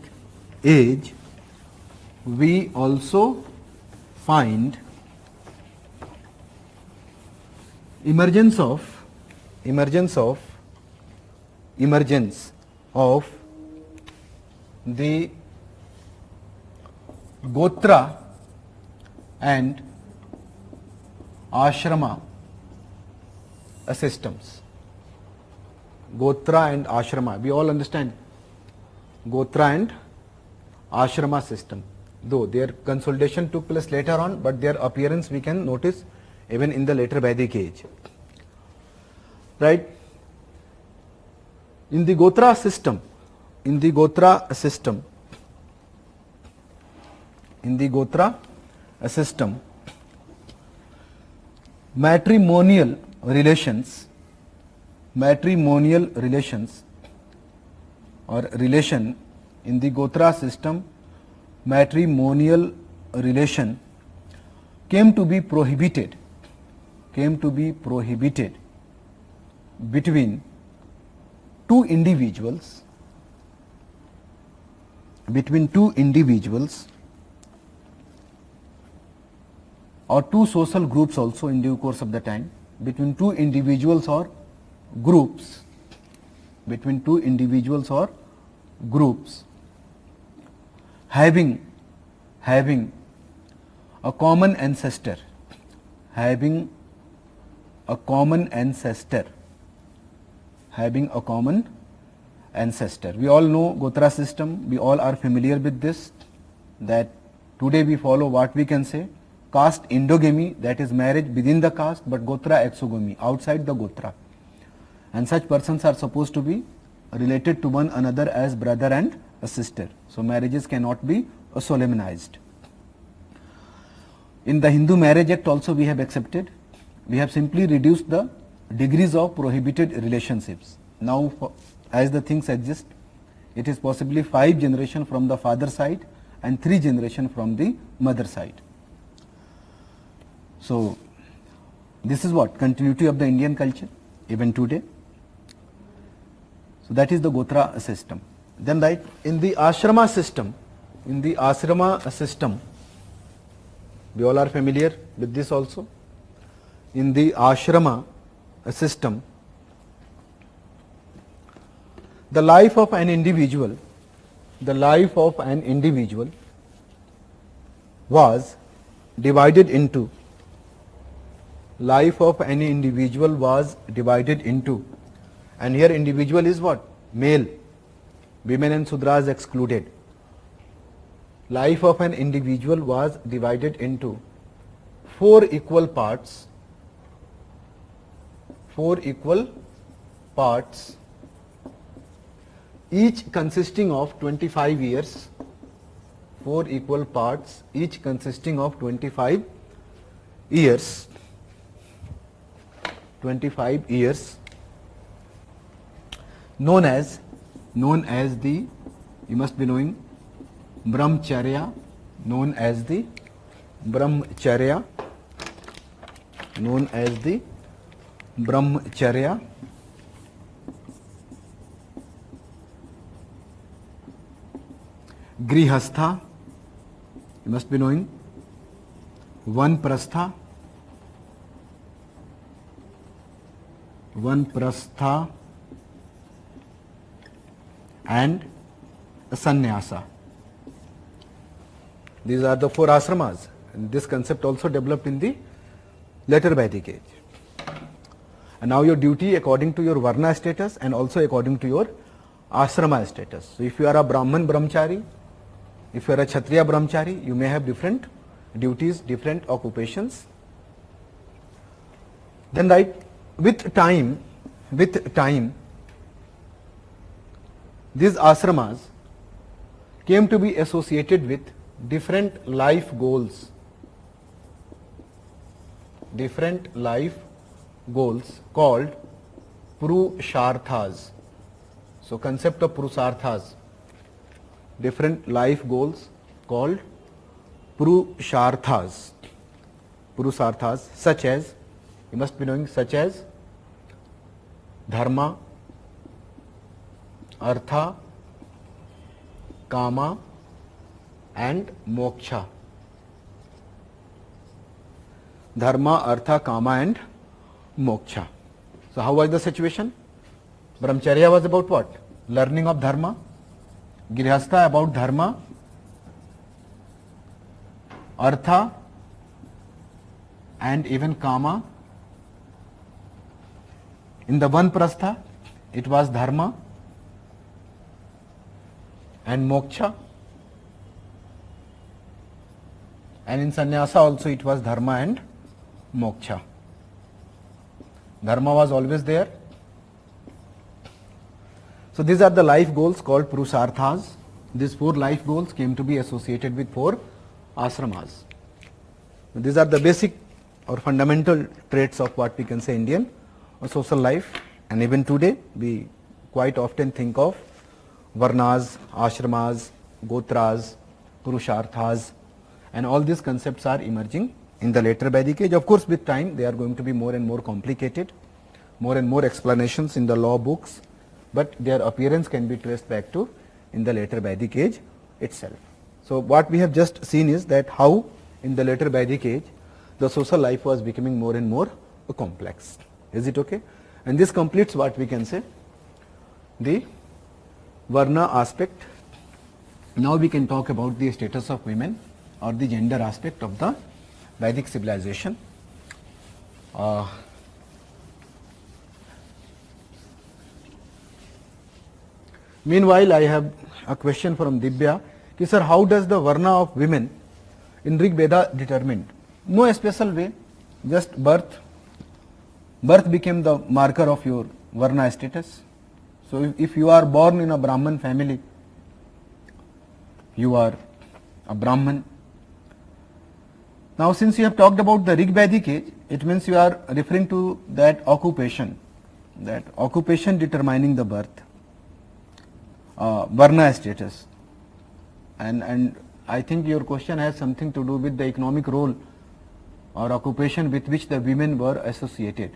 age, we also find emergence of the Gotra and Ashrama systems. Gotra and Ashrama, we all understand Gotra and Ashrama system, though their consolidation took place later on, but their appearance we can notice even in the later Vedic age. Right? In the Gotra system, matrimonial relations or relation in the Gotra system, matrimonial relation came to be prohibited between two individuals or two social groups also in due course of the time, between two individuals or groups, having a common ancestor, We all know Gotra system, we all are familiar with this, that today we follow what we can say, caste endogamy, that is marriage within the caste, but Gotra exogamy, outside the Gotra. And such persons are supposed to be related to one another as brother and a sister. So marriages cannot be solemnized. In the Hindu Marriage Act also we have accepted, we have simply reduced the degrees of prohibited relationships. Now as the things exist, it is possibly 5 generations from the father side and 3 generations from the mother side. So this is what continuity of the Indian culture even today. So that is the Gotra system. Then right, in the Ashrama system, we all are familiar with this also. In the Ashrama system, the life of an individual was divided into and here individual is what? Male. Women and Sudras excluded. Life of an individual was divided into 4 equal parts, each consisting of 25 years, 4 equal parts, each consisting of 25 years, known as the, you must be knowing, Brahmacharya, Grihastha, you must be knowing, Vanprastha, and Sannyasa. These are the 4 ashramas, and this concept also developed in the later Vedic age. And now your duty according to your Varna status and also according to your ashrama status. So if you are a Brahman Brahmachari, if you are a Kshatriya Brahmachari, you may have different duties, different occupations. Then right, with time, these ashramas came to be associated with different life goals called Purusharthas. So concept of Purusharthas, different life goals called Purusharthas, such as, you must be knowing, such as Dharma, artha, kama and moksha. Dharma, artha, kama and moksha. So how was the situation? Brahmacharya was about what? Learning of dharma. Grihastha about dharma. Artha and even kama. In the Vanprastha, it was dharma and moksha. And in sannyasa also it was dharma and moksha. Dharma was always there. So these are the life goals called purusharthas. These 4 life goals came to be associated with 4 ashramas. These are the basic or fundamental traits of what we can say Indian or social life, and even today we quite often think of varnas, ashramas, gotras, purusharthas, and all these concepts are emerging in the later Vedic age. Of course, with time they are going to be more and more complicated, more and more explanations in the law books, but their appearance can be traced back to in the later Vedic age itself. So what we have just seen is that how in the later Vedic age the social life was becoming more and more complex. Is it okay? And this completes what we can say the Varna aspect. Now we can talk about the status of women or the gender aspect of the Vedic civilization. Meanwhile, I have a question from Divya. Sir, how does the Varna of women in Rig Veda determined? No special way, just birth. Birth became the marker of your Varna status. So if you are born in a Brahman family, you are a Brahman. Now since you have talked about the Rig Vedic age, it means you are referring to that occupation determining the birth, Varna status. And I think your question has something to do with the economic role or occupation with which the women were associated.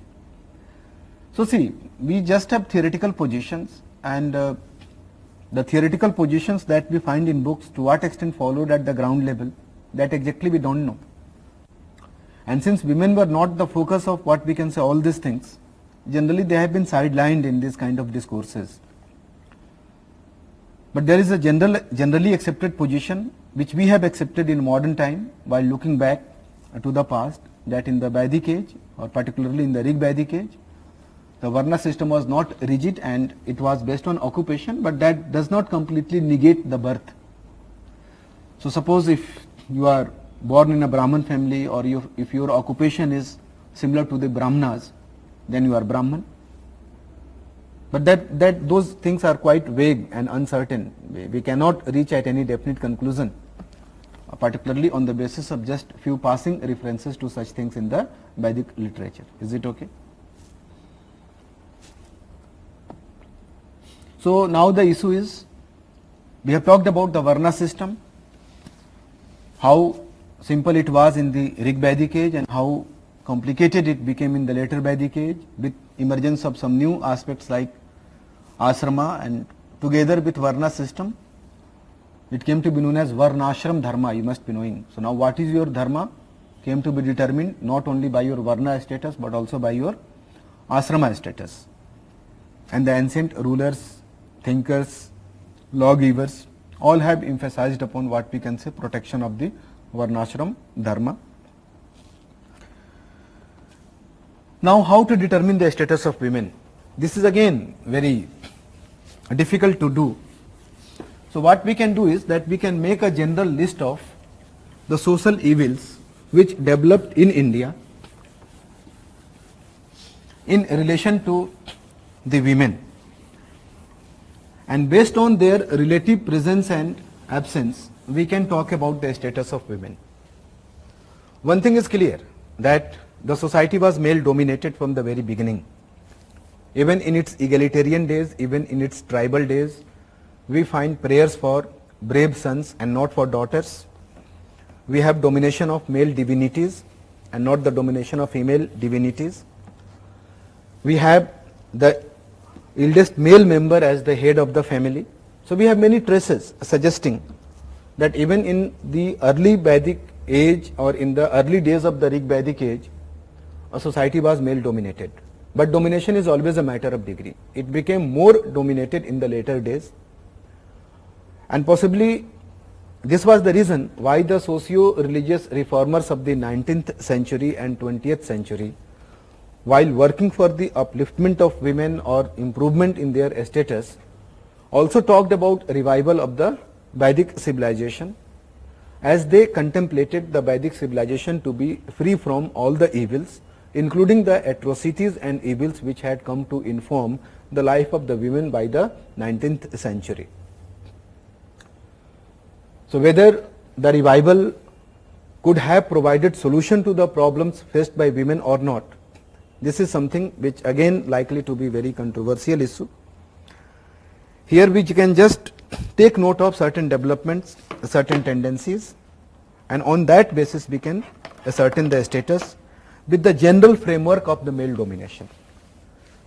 So see, we just have theoretical positions, and the theoretical positions that we find in books, to what extent followed at the ground level, that exactly we don't know. And since women were not the focus of what we can say all these things, generally they have been sidelined in this kind of discourses. But there is a generally accepted position which we have accepted in modern time while looking back to the past, that in the Vedic age, or particularly in the Rig Vedic age, the Varna system was not rigid and it was based on occupation, but that does not completely negate the birth. So suppose if you are born in a Brahman family, or if your occupation is similar to the Brahmanas, then you are Brahman. But those things are quite vague and uncertain. We cannot reach at any definite conclusion, particularly on the basis of just few passing references to such things in the Vedic literature. Is it okay? So now the issue is, we have talked about the Varna system, how simple it was in the Rig Vedic age and how complicated it became in the later Vedic age with emergence of some new aspects like ashrama, and together with Varna system it came to be known as Varnashram Dharma, you must be knowing. So now what is your Dharma came to be determined not only by your Varna status but also by your ashrama status. And the ancient rulers, thinkers, lawgivers all have emphasized upon what we can say protection of the Varnashram Dharma. Now how to determine the status of women? This is again very difficult to do. So what we can do is that we can make a general list of the social evils which developed in India in relation to the women, and based on their relative presence and absence we can talk about the status of women. One thing is clear, that the society was male dominated from the very beginning. Even in its egalitarian days, even in its tribal days, we find prayers for brave sons and not for daughters. We have domination of male divinities and not the domination of female divinities. We have the eldest male member as the head of the family. So we have many traces suggesting that even in the early Vedic age or in the early days of the Rig Vedic age, a society was male dominated. But domination is always a matter of degree. It became more dominated in the later days, and possibly this was the reason why the socio-religious reformers of the 19th century and 20th century, while working for the upliftment of women or improvement in their status, also talked about revival of the Vedic civilization, as they contemplated the Vedic civilization to be free from all the evils, including the atrocities and evils which had come to inform the life of the women by the 19th century. So whether the revival could have provided solution to the problems faced by women or not, this is something which again likely to be very controversial issue. Here we can just take note of certain developments, certain tendencies, and on that basis we can ascertain the status with the general framework of the male domination.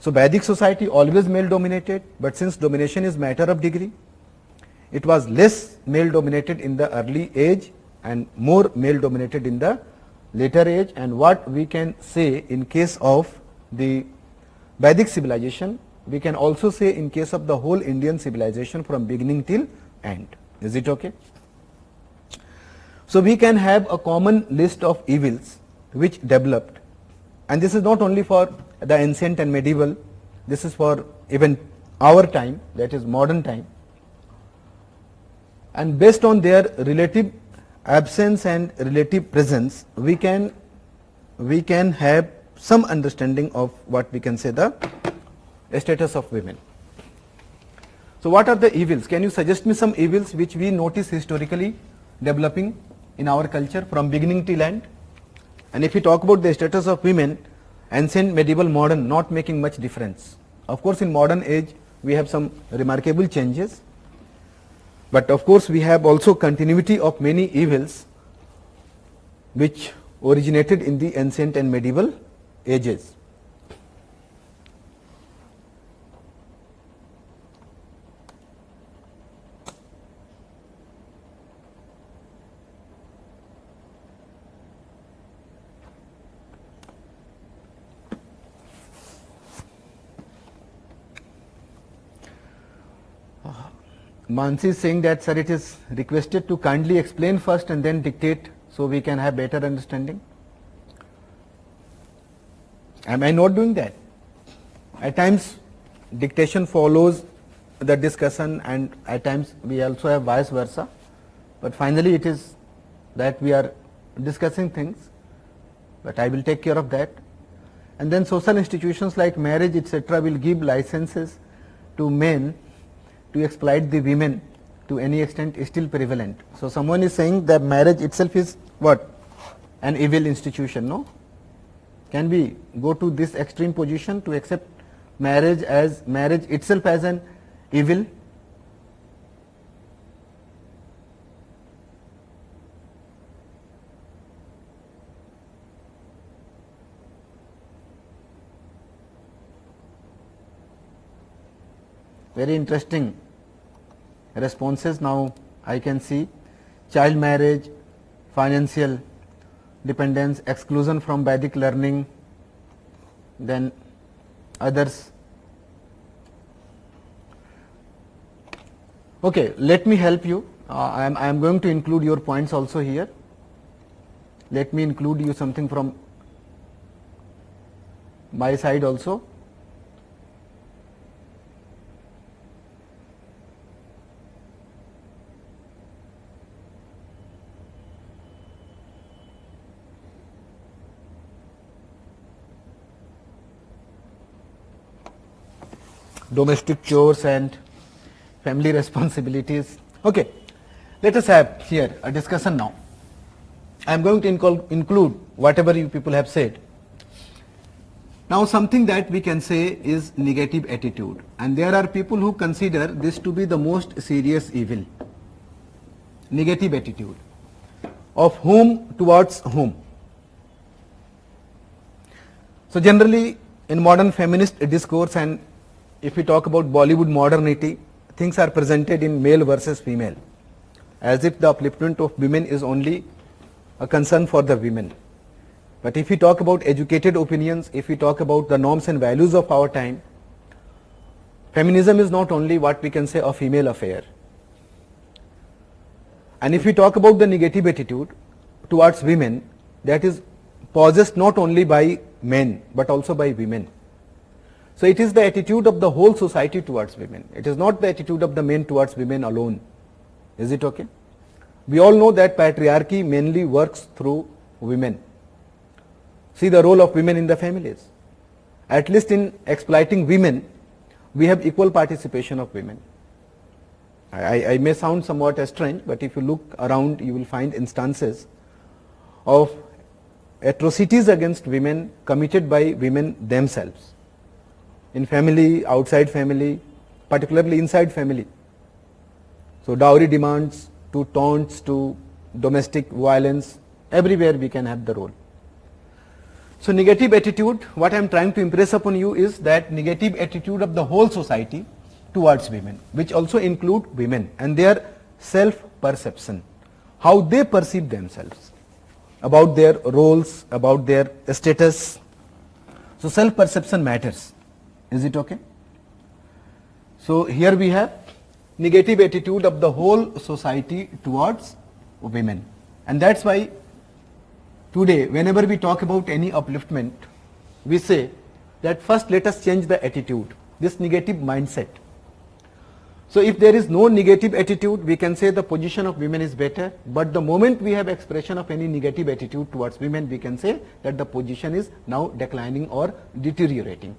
So Vedic society always male dominated, but since domination is matter of degree, it was less male dominated in the early age and more male dominated in the later age. And what we can say in case of the Vedic civilization, we can also say in case of the whole Indian civilization from beginning till end. Is it okay? So we can have a common list of evils which developed, and this is not only for the ancient and medieval, this is for even our time, that is modern time. And based on their relative absence and relative presence, we can have some understanding of what we can say the status of women. So what are the evils? Can you suggest me some evils which we notice historically developing in our culture from beginning till end? And if we talk about the status of women, ancient, medieval, modern, not making much difference. Of course, in modern age we have some remarkable changes, but of course we have also continuity of many evils which originated in the ancient and medieval ages. Mansi is saying that, sir, it is requested to kindly explain first and then dictate so we can have better understanding. Am I not doing that? At times dictation follows the discussion and at times we also have vice versa, but finally it is that we are discussing things, but I will take care of that. And then social institutions like marriage etc. will give licenses to men to exploit the women to any extent is still prevalent. So someone is saying that marriage itself is what? An evil institution, no? Can we go to this extreme position to accept marriage itself as an evil? Very interesting responses. Now I can see child marriage, financial dependence, exclusion from Vedic learning, then others. Okay, let me help you. I am going to include your points also here. Let me include you something from my side also. Domestic chores and family responsibilities. Okay, let us have here a discussion now. I am going to include whatever you people have said. Now something that we can say is negative attitude, and there are people who consider this to be the most serious evil. Negative attitude. Of whom towards whom? So generally in modern feminist discourse and if we talk about Bollywood modernity, things are presented in male versus female, as if the upliftment of women is only a concern for the women. But if we talk about educated opinions, if we talk about the norms and values of our time, feminism is not only what we can say a female affair. And if we talk about the negative attitude towards women, that is possessed not only by men but also by women. So it is the attitude of the whole society towards women. It is not the attitude of the men towards women alone. Is it okay? We all know that patriarchy mainly works through women. See the role of women in the families. At least in exploiting women, we have equal participation of women. I may sound somewhat strange, but if you look around, you will find instances of atrocities against women committed by women themselves. In family, outside family, particularly inside family. So dowry demands to taunts to domestic violence, everywhere we can have the role. So negative attitude, what I am trying to impress upon you is that negative attitude of the whole society towards women, which also include women and their self-perception, how they perceive themselves, about their roles, about their status. So self-perception matters. Is it okay? So here we have negative attitude of the whole society towards women. And that's why today, whenever we talk about any upliftment, we say that first let us change the attitude, this negative mindset. So if there is no negative attitude, we can say the position of women is better, but the moment we have expression of any negative attitude towards women, we can say that the position is now declining or deteriorating.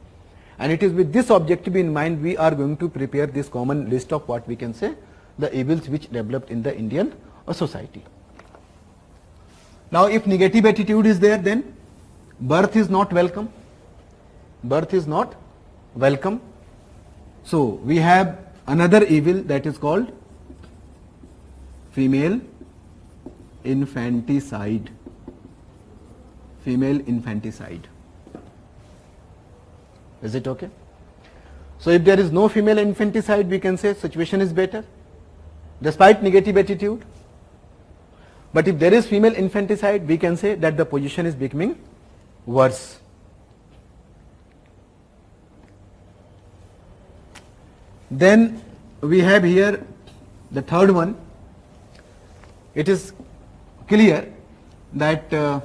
And it is with this objective in mind we are going to prepare this common list of what we can say the evils which developed in the Indian society. Now if negative attitude is there, then birth is not welcome. Birth is not welcome. So we have another evil that is called female infanticide. Female infanticide. Is it okay? So if there is no female infanticide, we can say situation is better despite negative attitude. But if there is female infanticide, we can say that the position is becoming worse. Then we have here the third one. It is clear that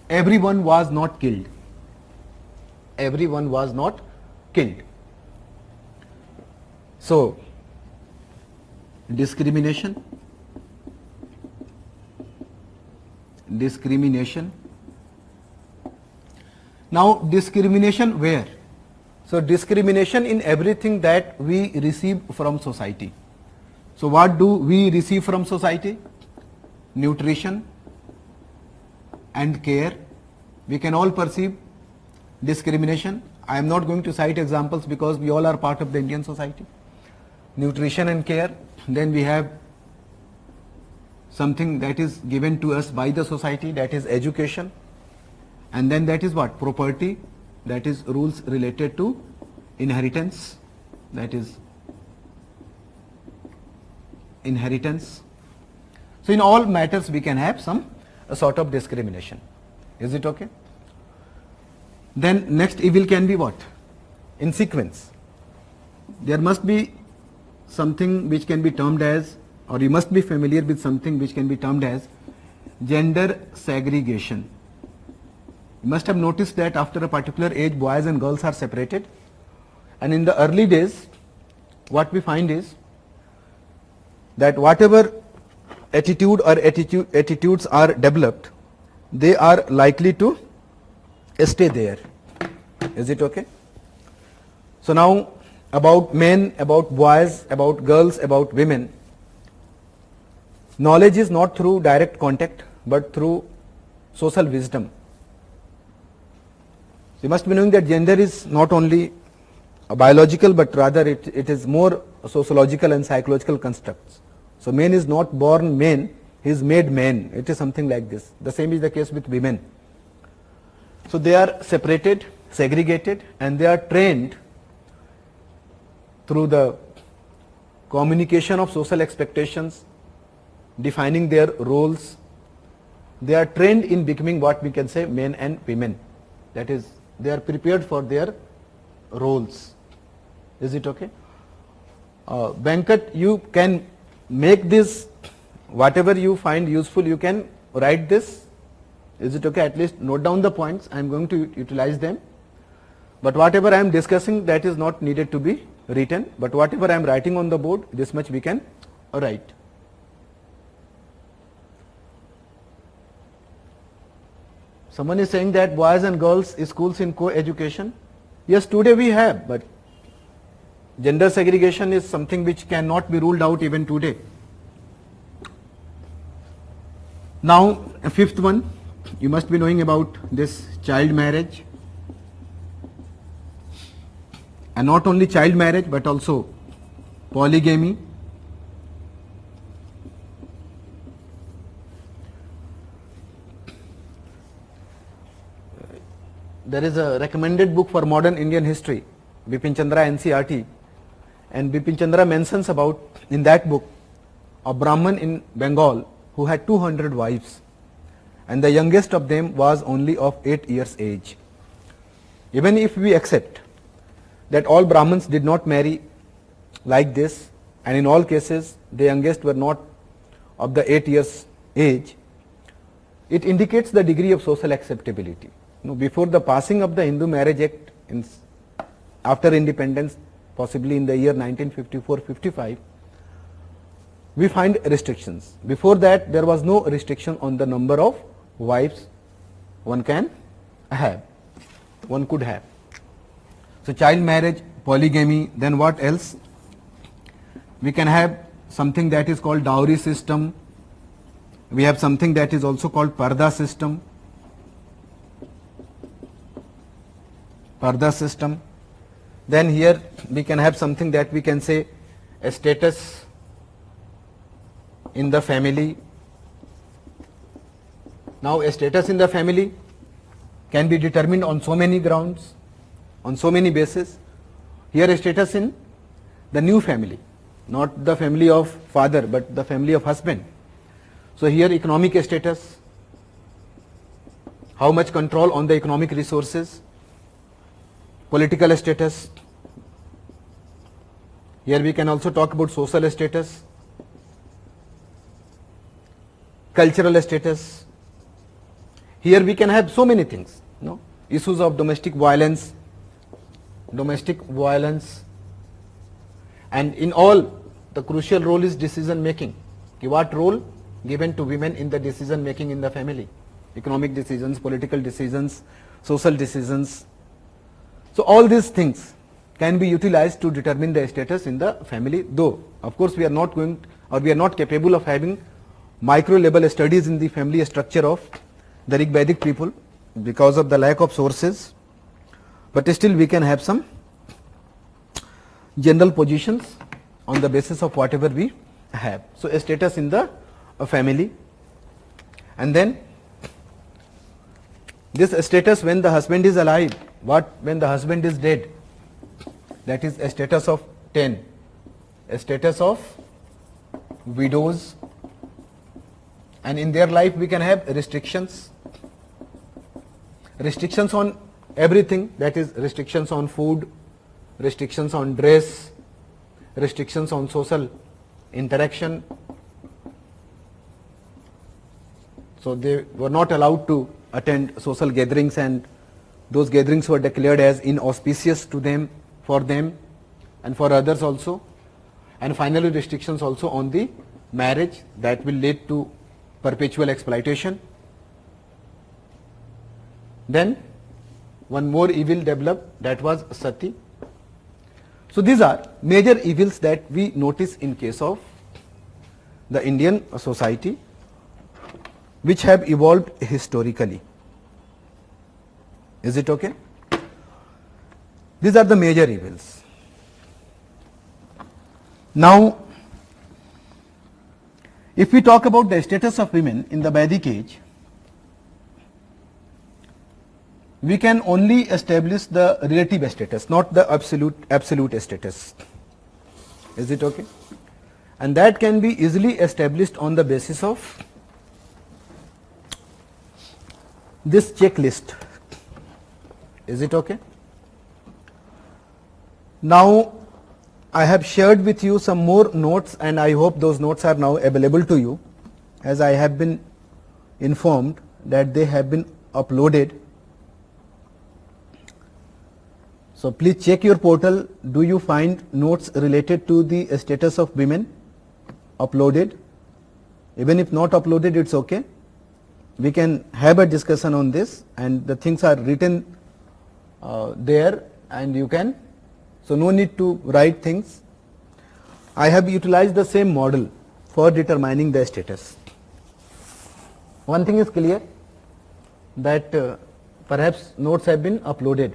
everyone was not killed. Everyone was not killed. So discrimination. Now discrimination where? So discrimination in everything that we receive from society. So what do we receive from society? Nutrition and care. We can all perceive discrimination. I am not going to cite examples because we all are part of the Indian society. Nutrition and care. Then we have something that is given to us by the society, that is education. And then that is what? Property. That is rules related to inheritance. That is inheritance. So in all matters we can have some sort of discrimination. Is it okay? Then next evil can be what? In sequence. There must be something which can be termed as, or you must be familiar with something which can be termed as gender segregation. You must have noticed that after a particular age, boys and girls are separated. And in the early days, what we find is that whatever attitude or attitudes are developed, they are likely to stay there. Is it okay? So now about men, about boys, about girls, about women, knowledge is not through direct contact but through social wisdom. So you must be knowing that gender is not only a biological but rather it is more sociological and psychological constructs. So man is not born man, he is made man. It is something like this. The same is the case with women. So they are separated, segregated, and they are trained through the communication of social expectations, defining their roles, they are trained in becoming what we can say men and women. That is, they are prepared for their roles. Is it okay? Venkat, you can make this, whatever you find useful, you can write this. Is it okay? At least note down the points. I am going to utilize them. But whatever I am discussing, that is not needed to be written. But whatever I am writing on the board, this much we can write. Someone is saying that boys and girls schools in co-education. Yes, today we have, but gender segregation is something which cannot be ruled out even today. Now, a fifth one, you must be knowing about this child marriage. And not only child marriage, but also polygamy. There is a recommended book for modern Indian history, Bipin Chandra NCRT, and Bipin Chandra mentions about in that book a Brahman in Bengal who had 200 wives, and the youngest of them was only of 8 years age. Even if we accept that all Brahmins did not marry like this, and in all cases the youngest were not of the 8 years age, it indicates the degree of social acceptability. Before the passing of the Hindu Marriage Act after independence, possibly in the year 1954-55, we find restrictions. Before that, there was no restriction on the number of wives one can have, one could have. So child marriage, polygamy, then what else? We can have something that is called dowry system. We have something that is also called parda system. Parda system. Then here we can have something that we can say a status in the family. Now a status in the family can be determined on so many grounds, on so many bases. Here a status in the new family, not the family of father but the family of husband. So here economic status, how much control on the economic resources, political status. Here we can also talk about social status, cultural status. Here we can have so many things, issues of domestic violence, and in all the crucial role is decision making. What role given to women in the decision making in the family? Economic decisions, political decisions, social decisions. So all these things can be utilized to determine the status in the family, though of course we are not going or we are not capable of having micro level studies in the family structure of the Rig Vedic people because of the lack of sources, but still we can have some general positions on the basis of whatever we have. So a status in the family, and then this status when the husband is alive, what when the husband is dead, that is a status of 10, a status of widows, and in their life we can have restrictions on everything, that is restrictions on food, restrictions on dress, restrictions on social interaction. So they were not allowed to attend social gatherings, and those gatherings were declared as inauspicious to them, for them and for others also. And finally restrictions also on the marriage that will lead to perpetual exploitation. Then one more evil developed, that was sati. So these are major evils that we notice in case of the Indian society, which have evolved historically. Is it okay? These are the major evils. Now, if we talk about the status of women in the Vedic age, we can only establish the relative status, not the absolute status. Is it okay? And that can be easily established on the basis of this checklist. Is it okay? Now I have shared with you some more notes, and I hope those notes are now available to you, as I have been informed that they have been uploaded. So please check your portal. Do you find notes related to the status of women uploaded? Even if not uploaded, it's okay. We can have a discussion on this, and the things are written there, and you can, so no need to write things. I have utilized the same model for determining the status. One thing is clear, that perhaps notes have been uploaded.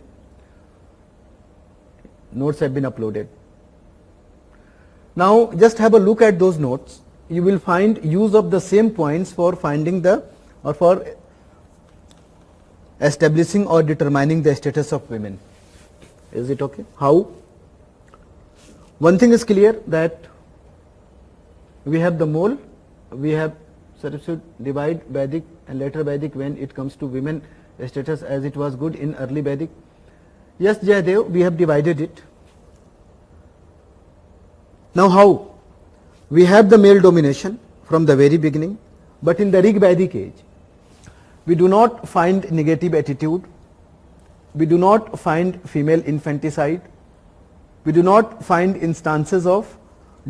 Notes have been uploaded. Now just have a look at those notes. You will find use of the same points for finding the, or for establishing or determining the status of women. Is it okay? How? One thing is clear, that we have the mole, we have substitute, divide Vedic and later Vedic when it comes to women status, as it was good in early Vedic. Yes, Jayadev, we have divided it. Now how? We have the male domination from the very beginning, but in the Rig Vedic age, we do not find negative attitude, we do not find female infanticide, we do not find instances of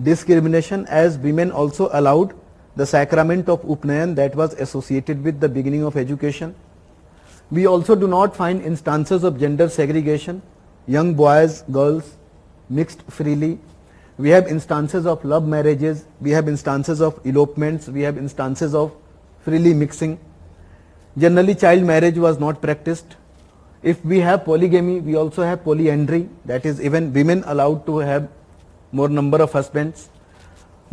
discrimination, as women also allowed the sacrament of Upnayan that was associated with the beginning of education. We also do not find instances of gender segregation, young boys, girls mixed freely. We have instances of love marriages, we have instances of elopements, we have instances of freely mixing. Generally child marriage was not practiced. If we have polygamy, we also have polyandry, that is even women allowed to have more number of husbands.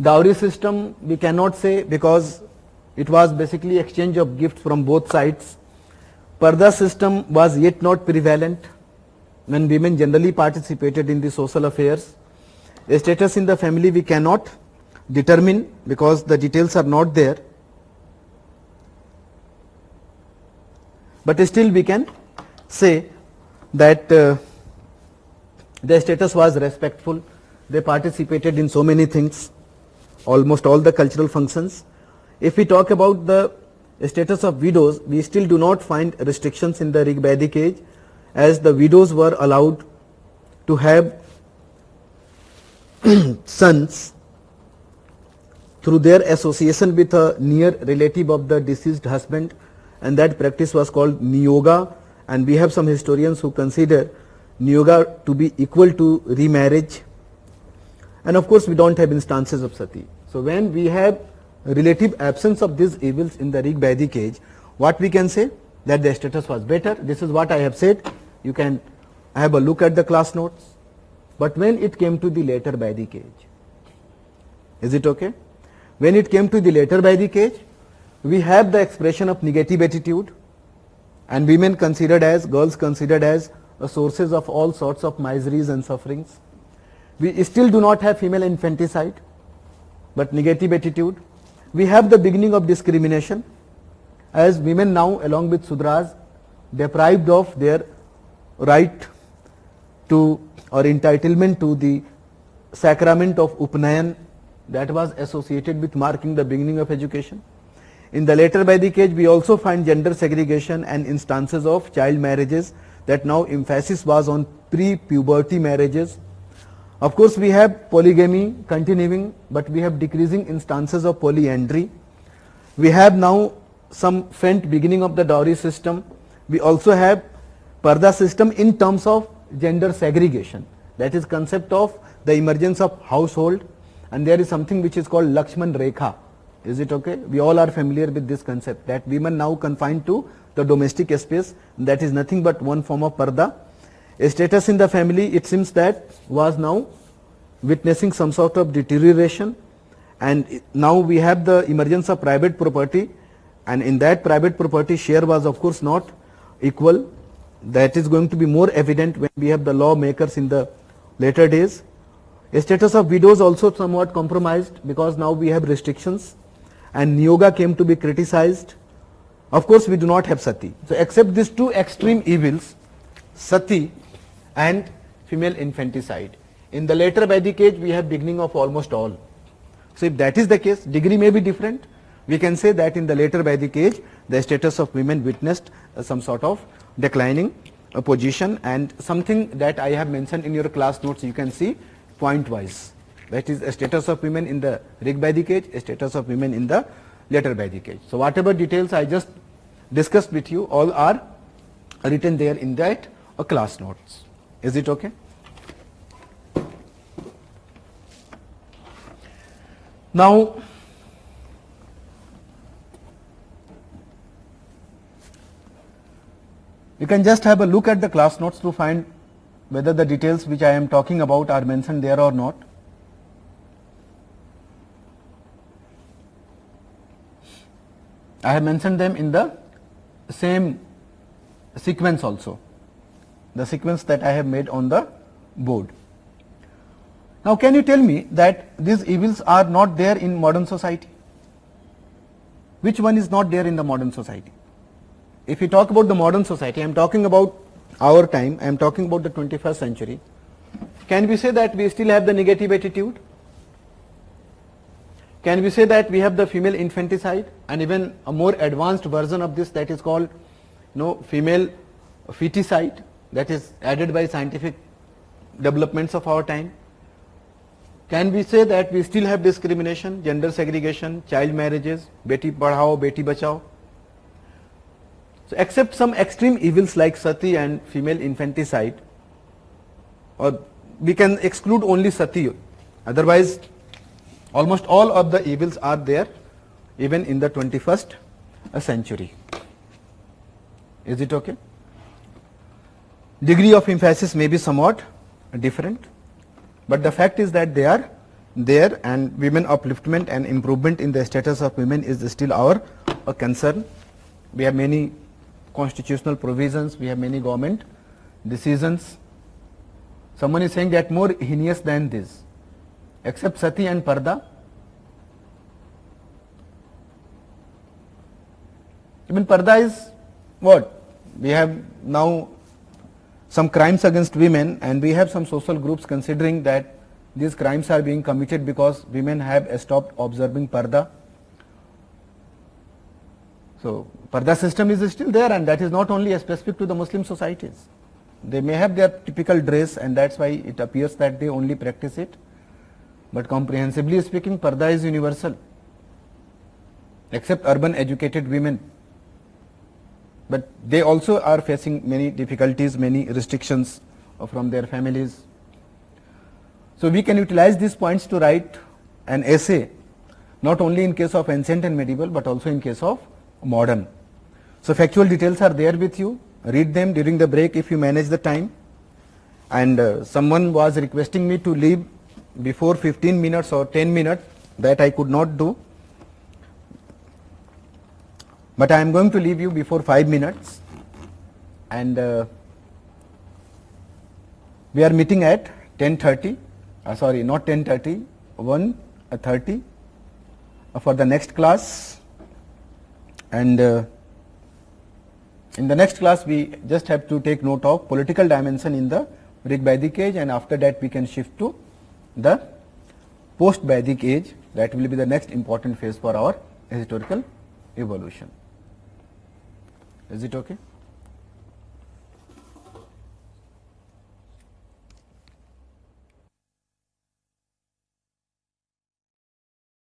Dowry system we cannot say, because it was basically exchange of gifts from both sides. Parda system was yet not prevalent when women generally participated in the social affairs. A status in the family we cannot determine because the details are not there, but still we can say that the status was respectful. They participated in so many things, almost all the cultural functions. If we talk about the status of widows, we still do not find restrictions in the Rig Vedic age, as the widows were allowed to have sons through their association with a near relative of the deceased husband, and that practice was called niyoga, and we have some historians who consider niyoga to be equal to remarriage. And of course we don't have instances of sati. So when we have relative absence of these evils in the Rig Vedic age, what we can say? That the status was better. This is what I have said. You can have a look at the class notes. But when it came to the later Vedic age, is it okay? When it came to the later Vedic age, we have the expression of negative attitude, and women considered as, girls considered as sources of all sorts of miseries and sufferings. We still do not have female infanticide, but negative attitude. We have the beginning of discrimination, as women now along with Sudras deprived of their right to or entitlement to the sacrament of Upnayan that was associated with marking the beginning of education. In the later Vedic age, we also find gender segregation and instances of child marriages, that now emphasis was on pre-puberty marriages. Of course, we have polygamy continuing, but we have decreasing instances of polyandry. We have now some faint beginning of the dowry system. We also have Parda system in terms of gender segregation, that is concept of the emergence of household, and there is something which is called Lakshman Rekha. Is it okay? We all are familiar with this concept, that women now confined to the domestic space, that is nothing but one form of Parda. A status in the family, it seems that was now witnessing some sort of deterioration, and now we have the emergence of private property, and in that private property share was of course not equal. That is going to be more evident when we have the lawmakers in the later days. Status of widows also somewhat compromised because now we have restrictions and Niyoga came to be criticized. Of course, we do not have sati. So, except these two extreme evils, sati and female infanticide. In the later Vedic age, we have beginning of almost all. So, if that is the case, degree may be different. We can say that in the later Vedic age, the status of women witnessed some sort of declining position, and something that I have mentioned in your class notes, you can see point wise. That is a status of women in the Rig Vedic age, a status of women in the later Vedic age. So, whatever details I just discussed with you, all are written there in that class notes. Is it okay? Now, you can just have a look at the class notes to find whether the details which I am talking about are mentioned there or not. I have mentioned them in the same sequence also, the sequence that I have made on the board. Now, can you tell me that these evils are not there in modern society? Which one is not there in the modern society? If we talk about the modern society, I am talking about our time, I am talking about the 21st century. Can we say that we still have the negative attitude? Can we say that we have the female infanticide and even a more advanced version of this that is called female feticide, that is added by scientific developments of our time? Can we say that we still have discrimination, gender segregation, child marriages, beti padhao, beti bachao? So, except some extreme evils like sati and female infanticide, or we can exclude only sati, otherwise almost all of the evils are there even in the 21st century. Is it okay? Degree of emphasis may be somewhat different, but the fact is that they are there, and women upliftment and improvement in the status of women is still our concern. We have many constitutional provisions, we have many government decisions. Someone is saying that more heinous than this, except sati and parda. Even parda is what? We have now some crimes against women, and we have some social groups considering that these crimes are being committed because women have stopped observing parda. So, parda system is still there, and that is not only specific to the Muslim societies. They may have their typical dress, and that is why it appears that they only practice it. But comprehensively speaking, parda is universal, except urban educated women. But they also are facing many difficulties, many restrictions from their families. So, we can utilize these points to write an essay, not only in case of ancient and medieval, but also in case of modern. So, factual details are there with you. Read them during the break if you manage the time. And someone was requesting me to leave before 15 minutes or 10 minutes, that I could not do. But I am going to leave you before 5 minutes, and we are meeting at 10:30, sorry, not 10:30, 1:30 for the next class. And in the next class, we just have to take note of political dimension in the Rig Vedic age, and after that we can shift to the post Vedic age. That will be the next important phase for our historical evolution. Is it okay?